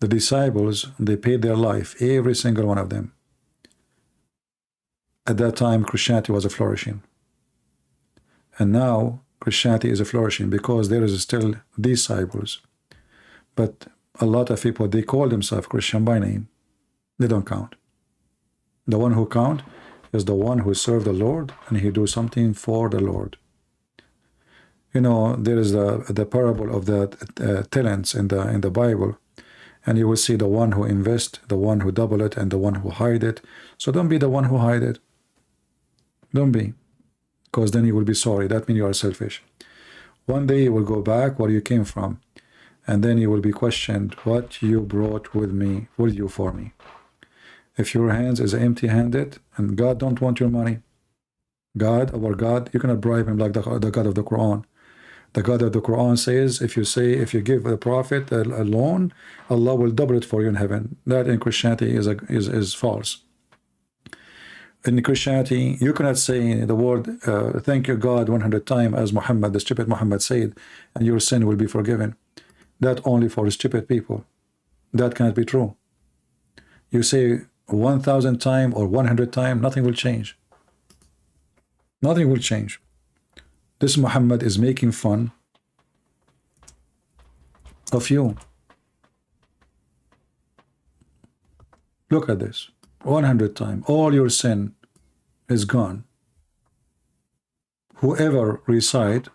The disciples, they paid their life, every single one of them. At that time, Christianity was flourishing. And now, Christianity is flourishing because there is still disciples. But a lot of people, they call themselves Christian by name. They don't count. The one who count is the one who served the Lord and he do something for the Lord. You know, there is the parable of the talents in the Bible, and you will see the one who invest, the one who double it, and the one who hide it. So don't be the one who hide it. Don't be, because then you will be sorry. That means you are selfish. One day you will go back where you came from, and then you will be questioned, what you brought with you for me. If your hands is empty-handed, and God don't want your money, God, our God, you cannot bribe him like the God of the Quran. The God of the Quran says, if you give the Prophet a loan, Allah will double it for you in heaven. That in Christianity is false. In Christianity, you cannot say the word thank you God 100 times as Muhammad, the stupid Muhammad said, and your sin will be forgiven. That only for stupid people. That cannot be true. You say 1,000 times or 100 times, nothing will change. Nothing will change. This Muhammad is making fun of you. Look at this. 100 times. All your sin is gone. Whoever recite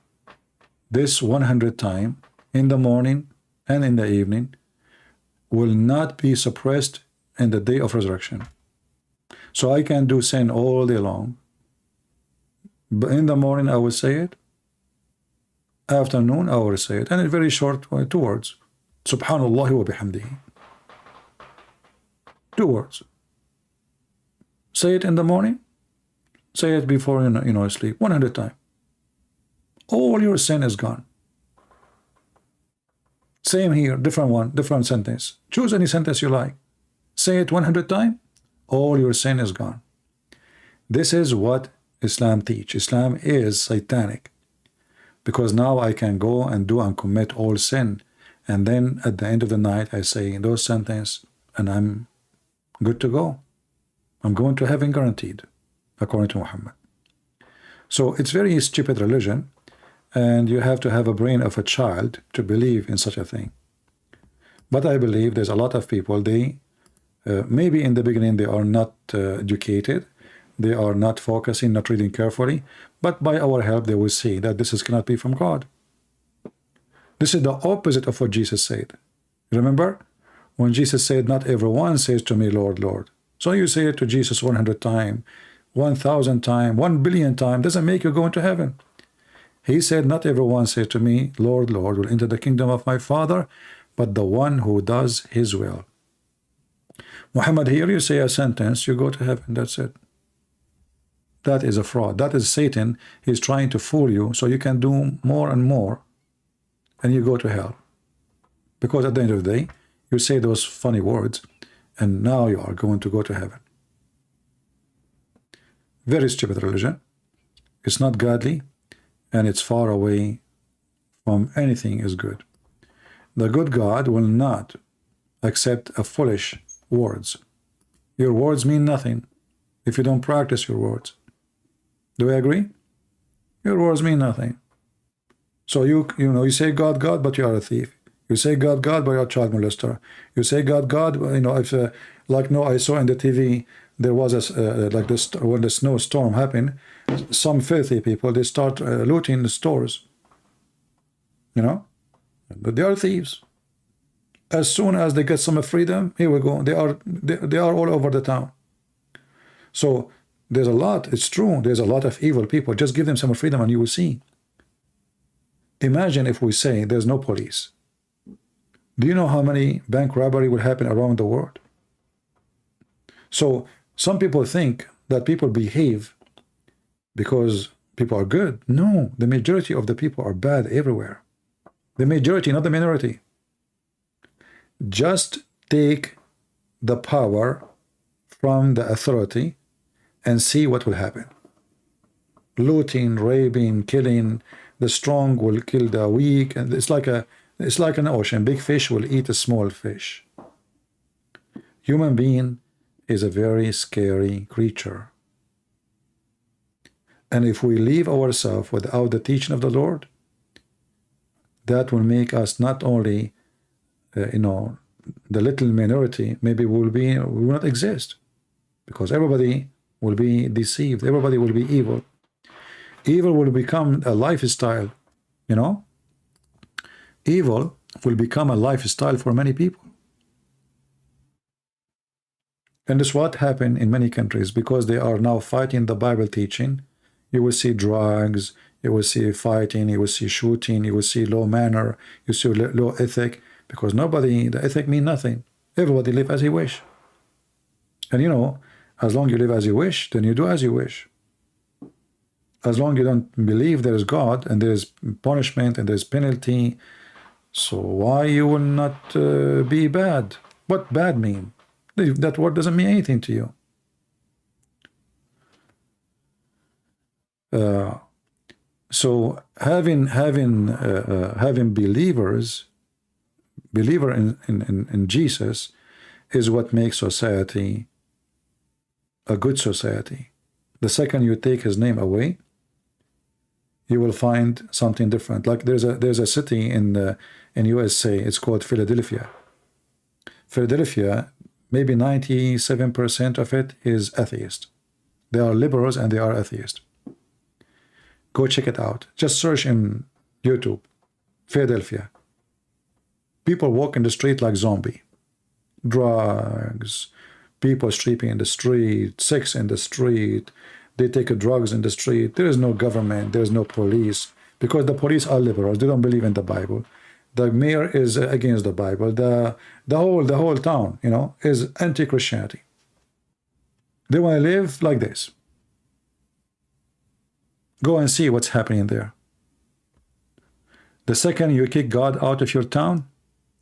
this 100 times in the morning and in the evening will not be suppressed in the day of resurrection. So I can do sin all day long. But in the morning I will say it. Afternoon I will say it. And in very short 2 words. Subhanallah wa bihamdihi. 2 words. Say it in the morning. Say it before you sleep. 100 times. All your sin is gone. Same here. Different one. Different sentence. Choose any sentence you like. Say it 100 times. All your sin is gone. This is what Islam teach. Islam is satanic, because now I can go and do and commit all sin, and then at the end of the night I say those sentences and I'm good to go. I'm going to heaven guaranteed, according to Muhammad. So it's very stupid religion, and you have to have a brain of a child to believe in such a thing. But I believe there's a lot of people, they maybe in the beginning they are not educated. They are not focusing, not reading carefully, but by our help they will see that this cannot be from God. This is the opposite of what Jesus said. Remember when Jesus said, not everyone says to me, Lord, Lord. So you say it to Jesus 100 times, 1,000 times, 1 billion times, doesn't make you go into heaven. He said, not everyone says to me, Lord, Lord, will enter the kingdom of my Father, but the one who does his will. Muhammad, here you say a sentence, you go to heaven, that's it. That is a fraud. That is Satan. He's trying to fool you so you can do more and more and you go to hell. Because at the end of the day, you say those funny words and now you are going to go to heaven. Very stupid religion. It's not godly and it's far away from anything is good. The good God will not accept a foolish words. Your words mean nothing if you don't practice your words. Do we agree? Your words mean nothing. So you say God, God, but you are a thief. You say God, God, but you are a child molester. You say God, God, if like I saw in the TV, there was like this when the snowstorm happened, some filthy people, they start looting the stores. But they are thieves. As soon as they get some freedom, here we go. They are all over the town. So there's a lot, it's true, there's a lot of evil people. Just give them some freedom and you will see. Imagine if we say there's no police. Do you know how many bank robbery will happen around the world? So some people think that people behave because people are good. No, the majority of the people are bad everywhere. The majority, not the minority. Just take the power from the authority and see what will happen. looting, raping, killing. The strong will kill the weak, and it's like an ocean. Big fish will eat a small fish. Human being is a very scary creature. And if we leave ourselves without the teaching of the Lord, that will make us not only, the little minority, maybe we will not exist, because everybody will be deceived. Everybody will be evil. Evil will become a lifestyle, Evil will become a lifestyle for many people. And this is what happened in many countries, because they are now fighting the Bible teaching. You will see drugs, you will see fighting, you will see shooting, you will see low manner, you see low ethic, because the ethic mean nothing. Everybody live as he wish. And as long you live as you wish, then you do as you wish. As long you don't believe there is God and there is punishment and there is penalty, so why you will not be bad? What bad mean? That word doesn't mean anything to you. So having believer in Jesus is what makes society a good society. The second you take his name away, you will find something different. Like there's a city in USA. It's called Philadelphia. Philadelphia, maybe 97% of it is atheist. They are liberals and they are atheists. Go check it out. Just search in YouTube, Philadelphia. People walk in the street like zombie. Drugs, people sleeping in the street, sex in the street. They take drugs in the street. There is no government. There is no police, because the police are liberals. They don't believe in the Bible. The mayor is against the Bible. The whole town, is anti-Christianity. They want to live like this. Go and see what's happening there. The second you kick God out of your town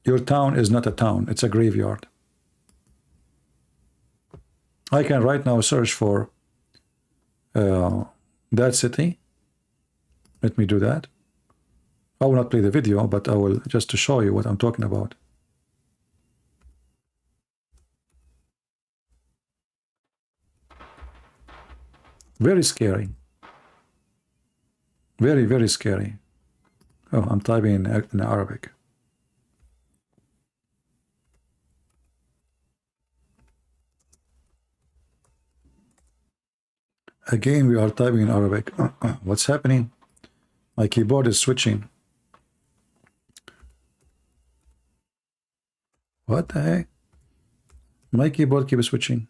is not a town, it's a graveyard. I can right now search for that city. Let me do that. I will not play the video, but I will just to show you what I'm talking about. Very scary. Very, very scary. Oh, I'm typing in Arabic. Again, we are typing in Arabic. What's happening? My keyboard is switching. What the heck? My keyboard keeps switching.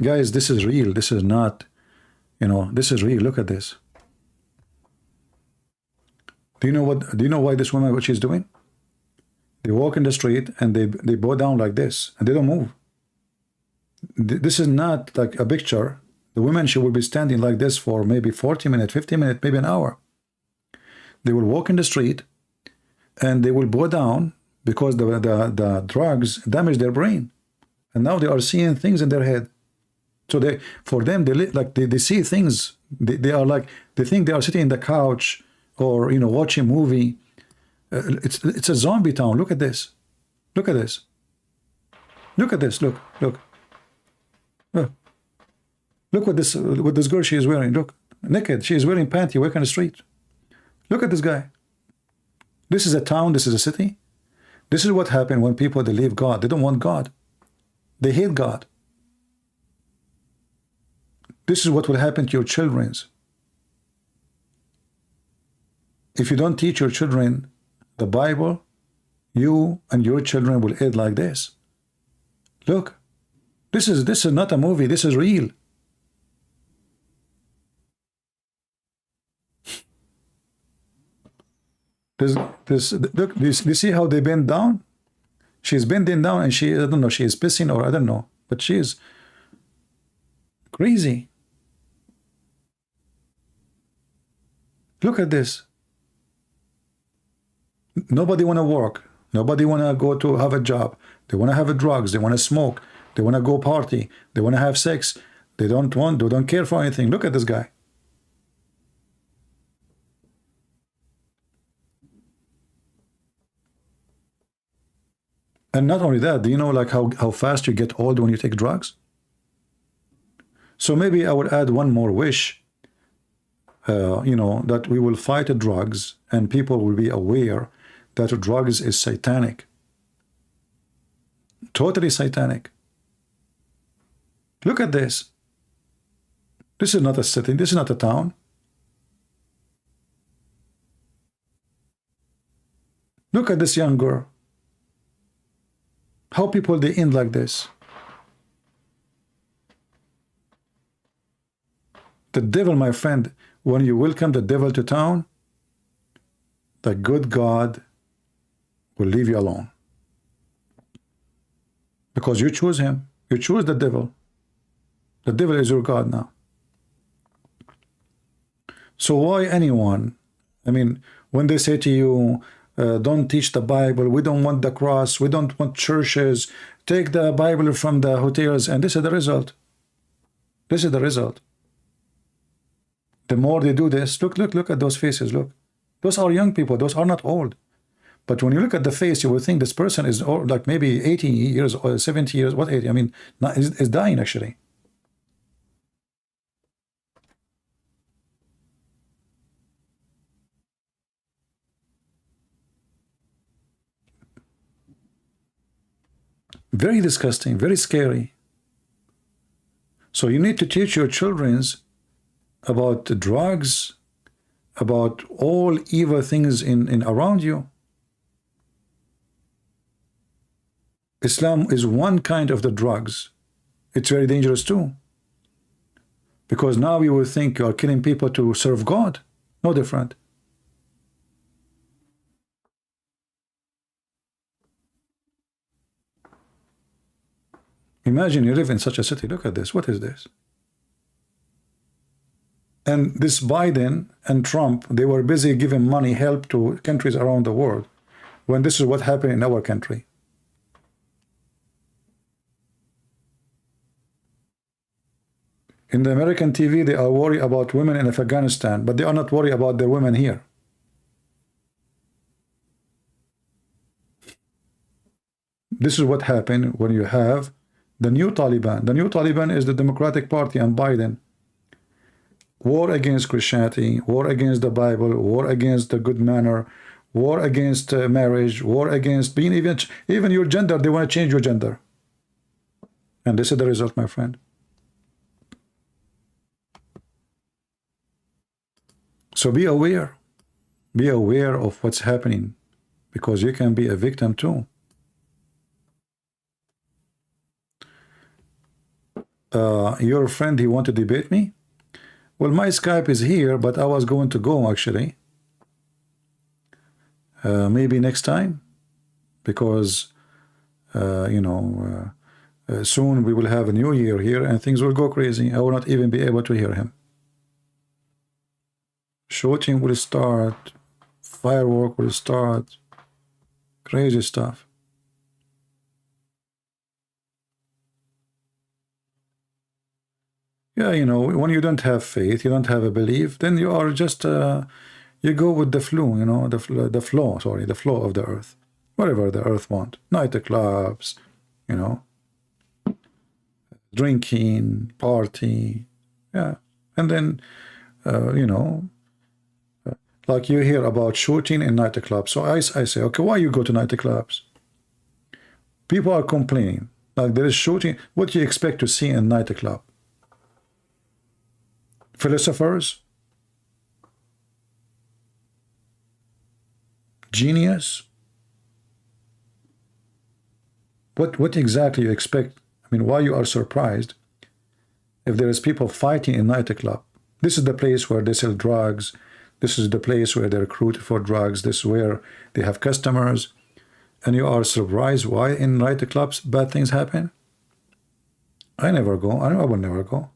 Guys, this is real. This is not, this is real. Look at this. Do you know why this woman, what she's doing? They walk in the street and they bow down like this and they don't move. This is not like a picture. The woman, she will be standing like this for maybe 40 minutes, 50 minutes, maybe an hour. They will walk in the street and they will bow down because the drugs damage their brain. And now they are seeing things in their head. So they see things. They are like, they think they are sitting in the couch or watching a movie. It's a zombie town. Look at this. Look at this. Look at this. Look. Look what this girl she is wearing. Look, naked. She is wearing panty. Walking on the street. Look at this guy. This is a town. This is a city. This is what happened when people they leave God. They don't want God. They hate God. This is what will happen to your children. If you don't teach your children the Bible, you and your children will end like this. Look, this is not a movie. This is real. Look, you see how they bend down? She's bending down and I don't know, she is pissing or I don't know, but she is crazy. Look at this. Nobody want to work. Nobody want to go to have a job. They want to have drugs. They want to smoke. They want to go party. They want to have sex. They don't care for anything. Look at this guy. And not only that, do you know like how fast you get old when you take drugs? So maybe I would add one more wish, you know, that we will fight drugs and people will be aware that drugs is satanic. Totally satanic. Look at this. This is not a city. This is not a town. Look at this young girl. How people they end like this. The devil, my friend, when you welcome the devil to town, the good God will leave you alone. Because you choose him. You choose the devil. The devil is your God now. So why anyone, I mean, when they say to you, don't teach the Bible, we don't want the cross, we don't want churches, take the Bible from the hotels, and this is the result. This is the result. The more they do this, look at those faces, look. Those are young people, those are not old. But when you look at the face, you will think this person is old, like maybe 80 years or 70 years, what 80? I mean, is dying actually. Very disgusting, very scary. So you need to teach your children about the drugs, about all evil things in around you. Islam is one kind of the drugs. It's very dangerous too. Because now you will think you are killing people to serve God. No different. Imagine you live in such a city. Look at this. What is this? And this Biden and Trump, they were busy giving money, help to countries around the world, when this is what happened in our country. In the American TV, they are worried about women in Afghanistan, but they are not worried about their women here. This is what happened when you have the new Taliban. The new Taliban is the Democratic Party and Biden. War against Christianity, war against the Bible, war against the good manner, war against marriage, war against being even your gender. They want to change your gender. And this is the result, my friend. So be aware. Be aware of what's happening, because you can be a victim too. Your friend, he wanted to debate me. Well, my Skype is here, but I was going to go actually. Maybe next time, because you know, soon we will have a new year here and things will go crazy. I will not even be able to hear him. Shooting will start, firework will start, crazy stuff. Yeah, you know, when you don't have faith, you don't have a belief, then you are just, you go with the flow, you know, the flow of the earth. Whatever the earth want. Nightclubs, you know, drinking, party, yeah. And then, you know, like you hear about shooting in nightclubs. So I say, okay, why you go to nightclubs? People are complaining. Like there is shooting. What do you expect to see in nightclub? Philosophers? Genius? What exactly you expect? I mean, why you are surprised if there is people fighting in nightclub? This is the place where they sell drugs. This is the place where they recruit for drugs. This is where they have customers. And you are surprised why in nightclubs bad things happen? I never go. I will never go.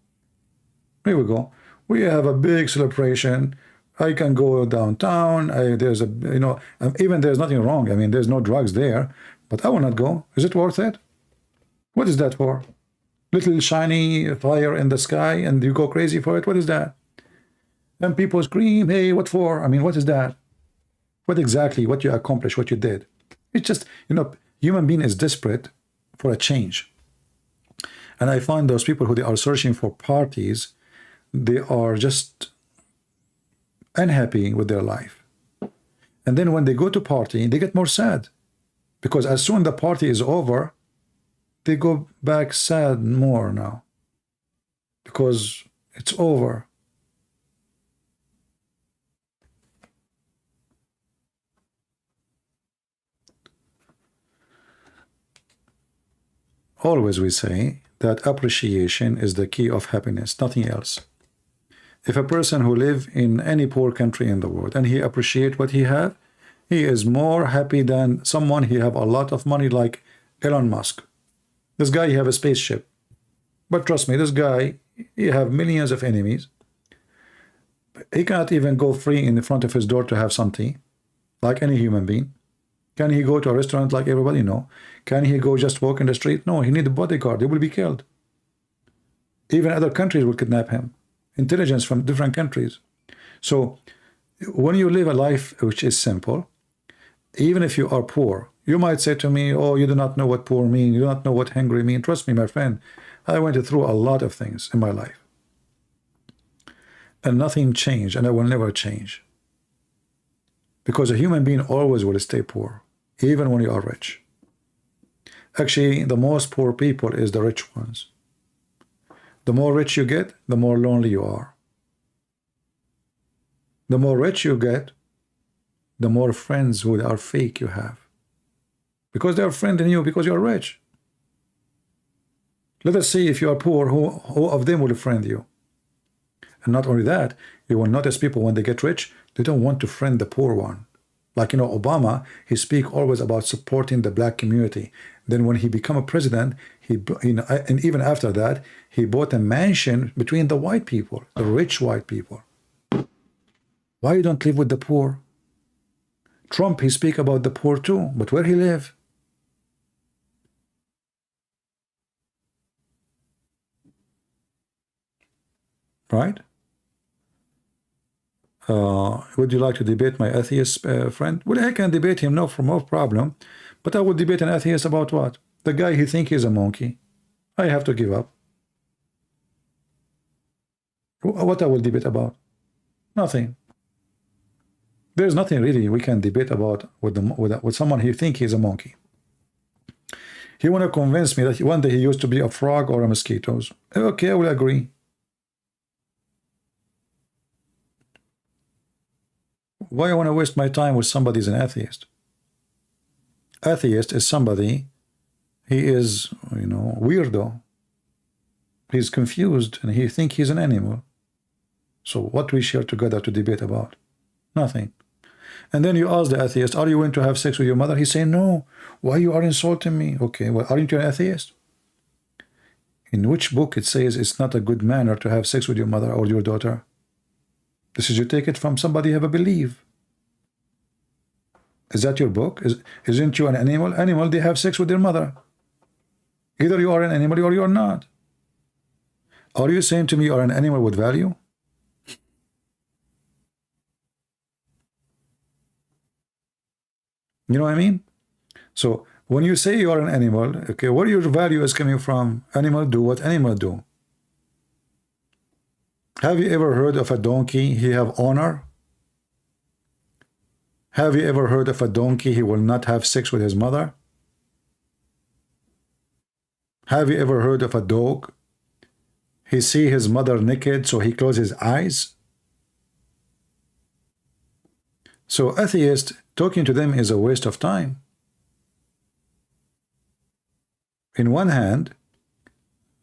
We will go. We have a big celebration I can go downtown. There's a, you know, even there's nothing wrong. I mean, there's no drugs there, but I will not go. Is it worth it? What is that for? Little shiny fire in the sky and you go crazy for it? What is that? And people scream, hey, what for? I mean, what is that? What exactly, what you accomplished, what you did? It's just, you know, human being is desperate for a change. And I find those people who they are searching for parties, they are just unhappy with their life. And then when they go to party, they get more sad. Because as soon as the party is over, they go back sad more now. Because it's over. Always we say that appreciation is the key of happiness, nothing else. If a person who live in any poor country in the world and he appreciate what he have, he is more happy than someone he have a lot of money like Elon Musk. This guy, he have a spaceship. But trust me, this guy, he have millions of enemies. He cannot even go free in the front of his door to have something, like any human being. Can he go to a restaurant like everybody? No. Can he go just walk in the street? No, he need a bodyguard. He will be killed. Even other countries will kidnap him. Intelligence from different countries. So when you live a life which is simple, even if you are poor, you might say to me, oh, you do not know what poor mean. You do not know what hungry mean. Trust me, my friend, I went through a lot of things in my life. And nothing changed, and I will never change. Because a human being always will stay poor, even when you are rich. Actually, the most poor people is the rich ones. The more rich you get, the more lonely you are. The more rich you get, the more friends who are fake you have. Because they are friending you because you are rich. Let us see if you are poor, who of them will friend you. And not only that, you will notice people when they get rich, they don't want to friend the poor one. Like, you know, Obama, he speak always about supporting the black community. Then when he become a president, and even after that, he bought a mansion between the white people, the rich white people. Why you don't live with the poor? Trump, he speak about the poor too, but where he live? Right? Would you like to debate my atheist friend? Well, I can debate him, no problem. But I would debate an atheist about what? The guy he think he's a monkey. I have to give up. What I will debate about? Nothing. There's nothing really we can debate about with someone who think he's a monkey. He want to convince me that one day he used to be a frog or a mosquitoes. Okay, I will agree. Why I want to waste my time with somebody who's an atheist? Atheist is somebody, he is, you know, weirdo. He's confused and he think he's an animal. So what we share together to debate about? Nothing. And then you ask the atheist, are you going to have sex with your mother? He say, no. Why you are insulting me? Okay, well, aren't you an atheist? In which book it says it's not a good manner to have sex with your mother or your daughter? This is you take it from somebody you have a belief. Is that your book? Isn't you an animal? Animal, they have sex with their mother. Either you are an animal or you are not. Are you saying to me you are an animal with value? You know what I mean? So when you say you are an animal, okay, where your value is coming from? Animal do what animal do. Have you ever heard of a donkey? He have honor. Have you ever heard of a donkey? He will not have sex with his mother. Have you ever heard of a dog? He see his mother naked, so he close his eyes. So atheist, talking to them is a waste of time. In one hand,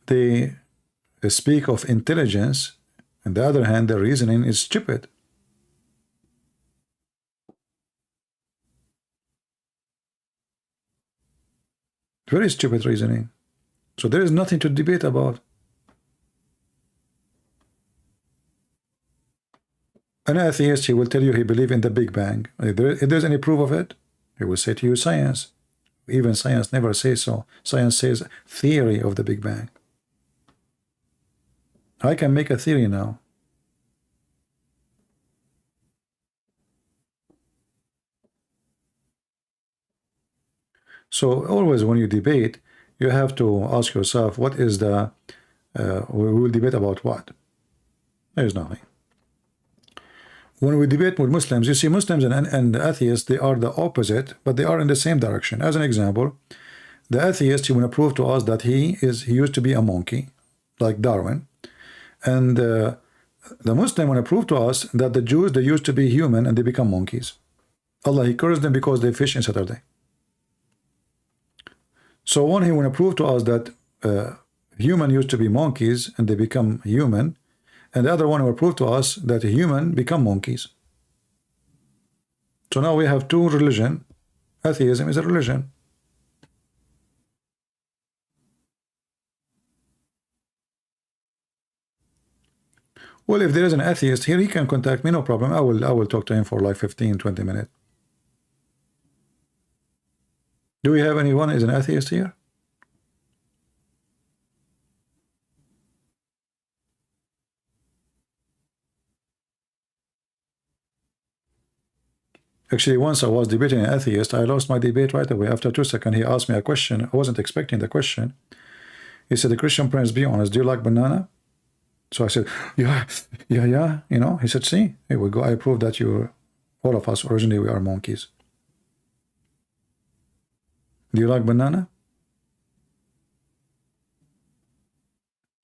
they speak of intelligence. On the other hand, their reasoning is stupid. Very stupid reasoning. So there is nothing to debate about. An atheist, he will tell you he believes in the Big Bang. If there's any proof of it, he will say to you science. Even science never says so. Science says theory of the Big Bang. I can make a theory now. So always when you debate, you have to ask yourself, what is the, we will debate about what? There's nothing. When we debate with Muslims, you see Muslims and atheists, they are the opposite, but they are in the same direction. As an example, the atheist, he want to prove to us that he used to be a monkey, like Darwin. And the Muslim want to prove to us that the Jews, they used to be human and they become monkeys. Allah, he cursed them because they fish in Saturday. So one, he want to prove to us that human used to be monkeys and they become human, and the other one will prove to us that human become monkeys. So now we have two religions. Atheism is a religion. Well, if there is an atheist here, he can contact me, no problem. I will talk to him for like 15-20 minutes. Do we have anyone is an atheist here? Actually, once I was debating an atheist, I lost my debate right away. After 2 seconds, he asked me a question. I wasn't expecting the question. He said, the Christian Prince, be honest, do you like banana? So I said, yeah. You know, he said, see, here we go. I proved that all of us, originally, we are monkeys. Do you like banana?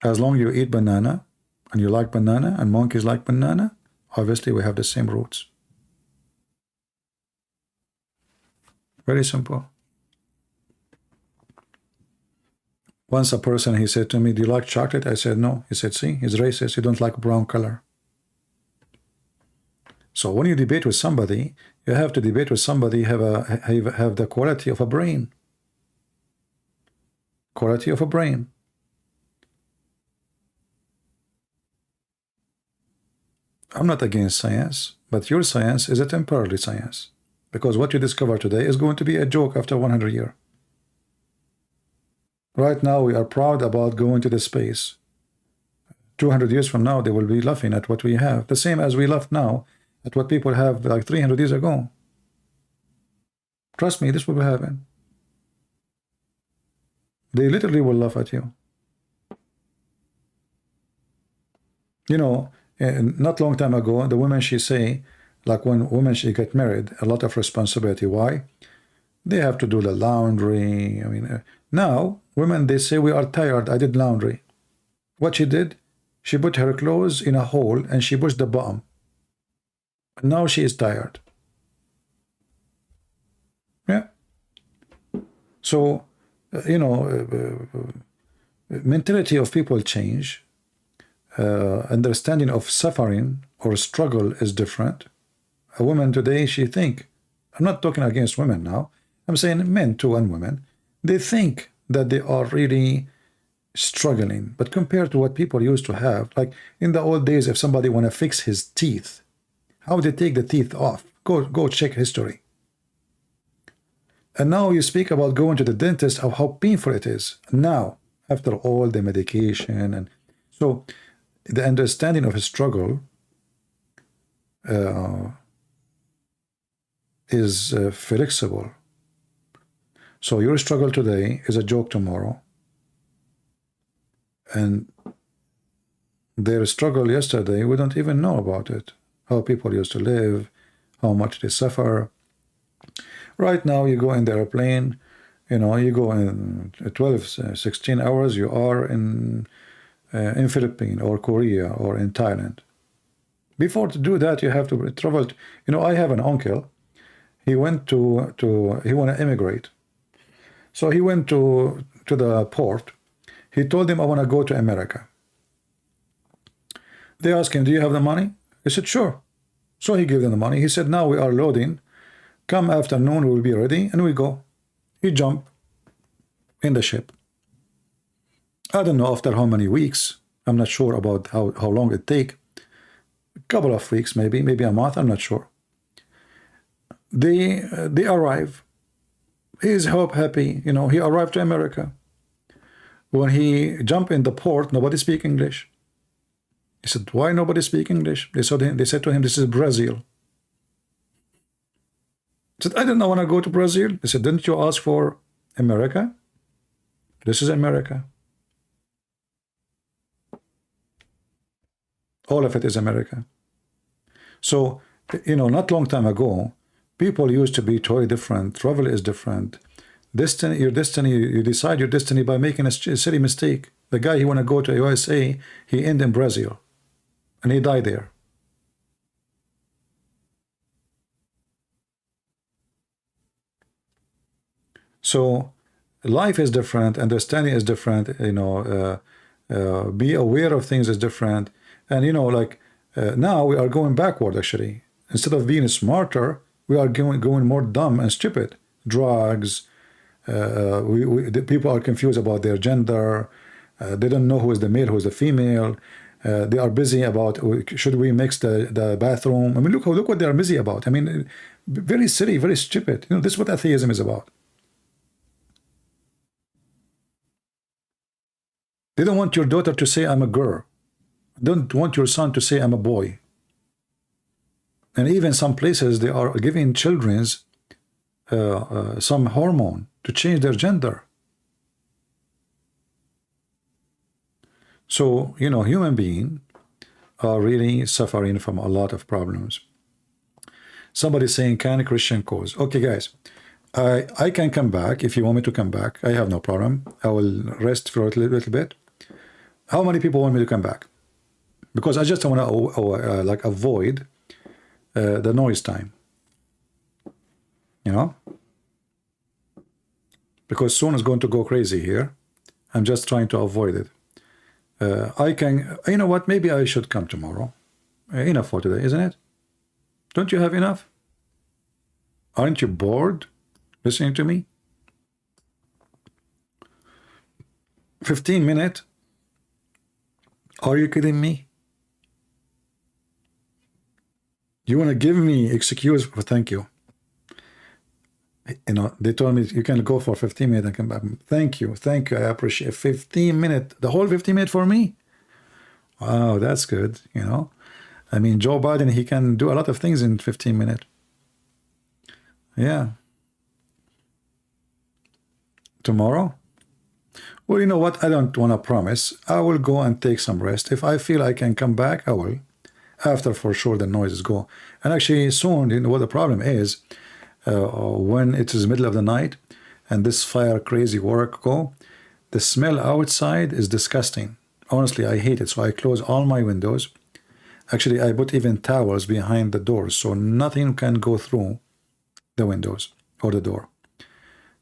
As long as you eat banana, and you like banana, and monkeys like banana, obviously we have the same roots. Very simple. Once a person, he said to me, do you like chocolate? I said, no. He said, see, he's racist. He don't like brown color. So when you debate with somebody, you have to debate with somebody have the quality of a brain. Quality of a brain. I'm not against science, but your science is a temporary science. Because what you discover today is going to be a joke after 100 years. Right now, we are proud about going to the space. 200 years from now, they will be laughing at what we have. The same as we laugh now at what people have like 300 years ago. Trust me, this will happen. They literally will laugh at you. You know, not long time ago, the women, she say, like when women, she get married, a lot of responsibility. Why? They have to do the laundry. I mean, now, women, they say, we are tired, I did laundry. What she did, she put her clothes in a hole and she pushed the bottom. Now she is tired. Yeah. So, you know, mentality of people change. Understanding of suffering or struggle is different. A woman today, she think, I'm not talking against women now, I'm saying men too and women, they think that they are really struggling. But compared to what people used to have, like in the old days, if somebody want to fix his teeth, how would they take the teeth off? Go check history. And now you speak about going to the dentist, of how painful it is. Now, after all the medication, and so the understanding of a struggle is flexible. So your struggle today is a joke tomorrow, and their struggle yesterday, we don't even know about it. How people used to live, how much they suffer. Right now, you go in the airplane, you know, you go in 12, 16 hours, you are in Philippines or Korea or in Thailand. Before to do that, you have to travel. You know, I have an uncle. He went he want to immigrate. So he went to the port. He told them, I want to go to America. They asked him, do you have the money? He said, sure. So he gave them the money. He said, now we are loading. Come afternoon, we will be ready, and we go. He jumped in the ship. I don't know after how many weeks. I'm not sure about how long it take. a couple of weeks, maybe a month, I'm not sure. They arrive. He is happy, you know, he arrived to America. When he jumped in the port, nobody speak English. He said, why nobody speak English? They said to him, this is Brazil. He said, I don't want to go to Brazil. They said, didn't you ask for America? This is America. All of it is America. So, you know, not long time ago, people used to be totally different. Travel is different. Destiny, your destiny, you decide your destiny by making a silly mistake. The guy, he want to go to USA, he ended in Brazil. And he died there. So, life is different, understanding is different, you know, be aware of things is different. And, you know, like, now we are going backward, actually. Instead of being smarter, we are going more dumb and stupid. Drugs, the people are confused about their gender. They don't know who is the male, who is the female. They are busy about, should we mix the bathroom? I mean, look what they are busy about. I mean, very silly, very stupid. You know, this is what atheism is about. They don't want your daughter to say, I'm a girl. Don't want your son to say, I'm a boy. And even some places, they are giving children some hormone to change their gender. So, you know, human beings are really suffering from a lot of problems. Somebody saying, can a Christian cause? Okay, guys, I can come back. If you want me to come back, I have no problem. I will rest for a little bit. How many people want me to come back? Because I just want to like avoid the noise time. You know? Because soon it's going to go crazy here. I'm just trying to avoid it. I can, you know what, maybe I should come tomorrow. Enough for today, isn't it? Don't you have enough? Aren't you bored listening to me? 15 minutes? Are you kidding me? You want to give me excuse for thank you? You know, they told me you can go for 15 minutes and come back. Thank you, I appreciate 15 minutes. The whole 15 minutes for me? Wow, that's good, you know. I mean, Joe Biden, he can do a lot of things in 15 minutes. Yeah. Tomorrow? Well, you know what? I don't want to promise. I will go and take some rest. If I feel I can come back, I will. After, for sure, the noises go. And actually, soon, you know what the problem is, when it is middle of the night and this fire crazy work go, the smell outside is disgusting. Honestly, I hate it. So I close all my windows. Actually, I put even towels behind the doors so nothing can go through the windows or the door.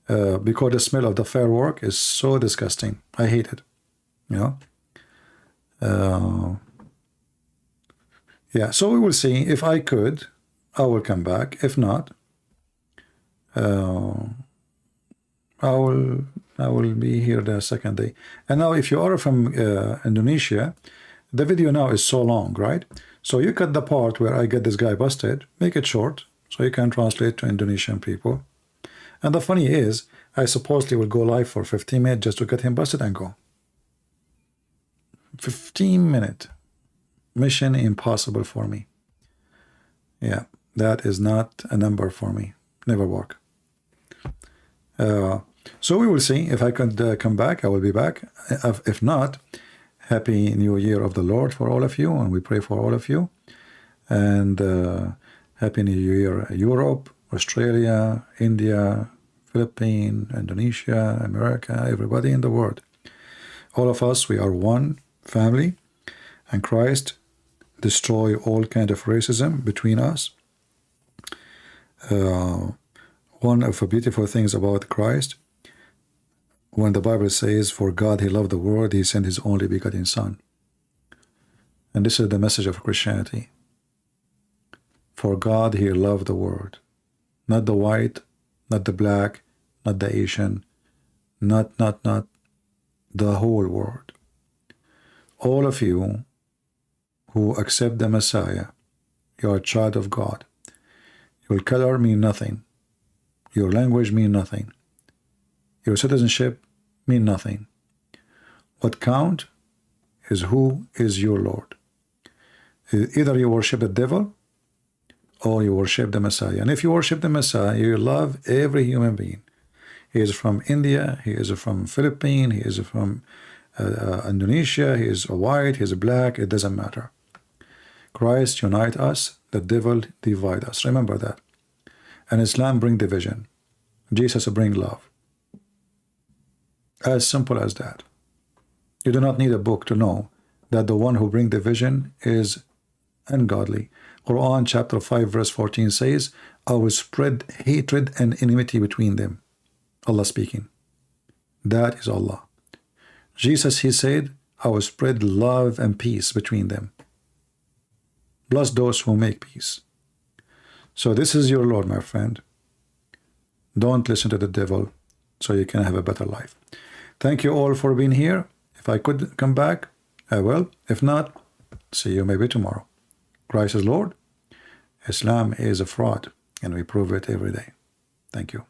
Because the smell of the firework is so disgusting. I hate it. You know? Yeah, so we will see. If I could, I will come back. If not, I will be here the second day. And now, if you are from Indonesia, the video now is so long, right? So you cut the part where I get this guy busted, make it short, so you can translate to Indonesian people. And the funny is, I supposedly will go live for 15 minutes just to get him busted and go. 15 minutes. Mission impossible for me. Yeah, that is not a number for me. Never work. So we will see. If I could come back, I will be back. If not, Happy New Year of the Lord for all of you, and we pray for all of you. And Happy New Year, Europe, Australia, India, Philippines, Indonesia, America, everybody in the world. All of us, we are one family, and Christ destroy all kind of racism between us. One of the beautiful things about Christ, when the Bible says, for God he loved the world, he sent his only begotten Son. And this is the message of Christianity. For God he loved the world. Not the white, not the black, not the Asian, not the whole world. All of you who accept the Messiah, you are a child of God. Your color mean nothing. Your language mean nothing. Your citizenship mean nothing. What count is who is your Lord. Either you worship the devil or you worship the Messiah. And if you worship the Messiah, you love every human being. He is from India, he is from Philippines, he is from Indonesia, he is white, he is black, it doesn't matter. Christ unite us, the devil divide us. Remember that. And Islam bring division. Jesus bring love. As simple as that. You do not need a book to know that the one who bring division is ungodly. Quran chapter 5 verse 14 says, I will spread hatred and enmity between them. Allah speaking. That is Allah. Jesus, he said, I will spread love and peace between them. Bless those who make peace. So this is your Lord, my friend. Don't listen to the devil so you can have a better life. Thank you all for being here. If I could come back, I will. If not, see you maybe tomorrow. Christ is Lord. Islam is a fraud, and we prove it every day. Thank you.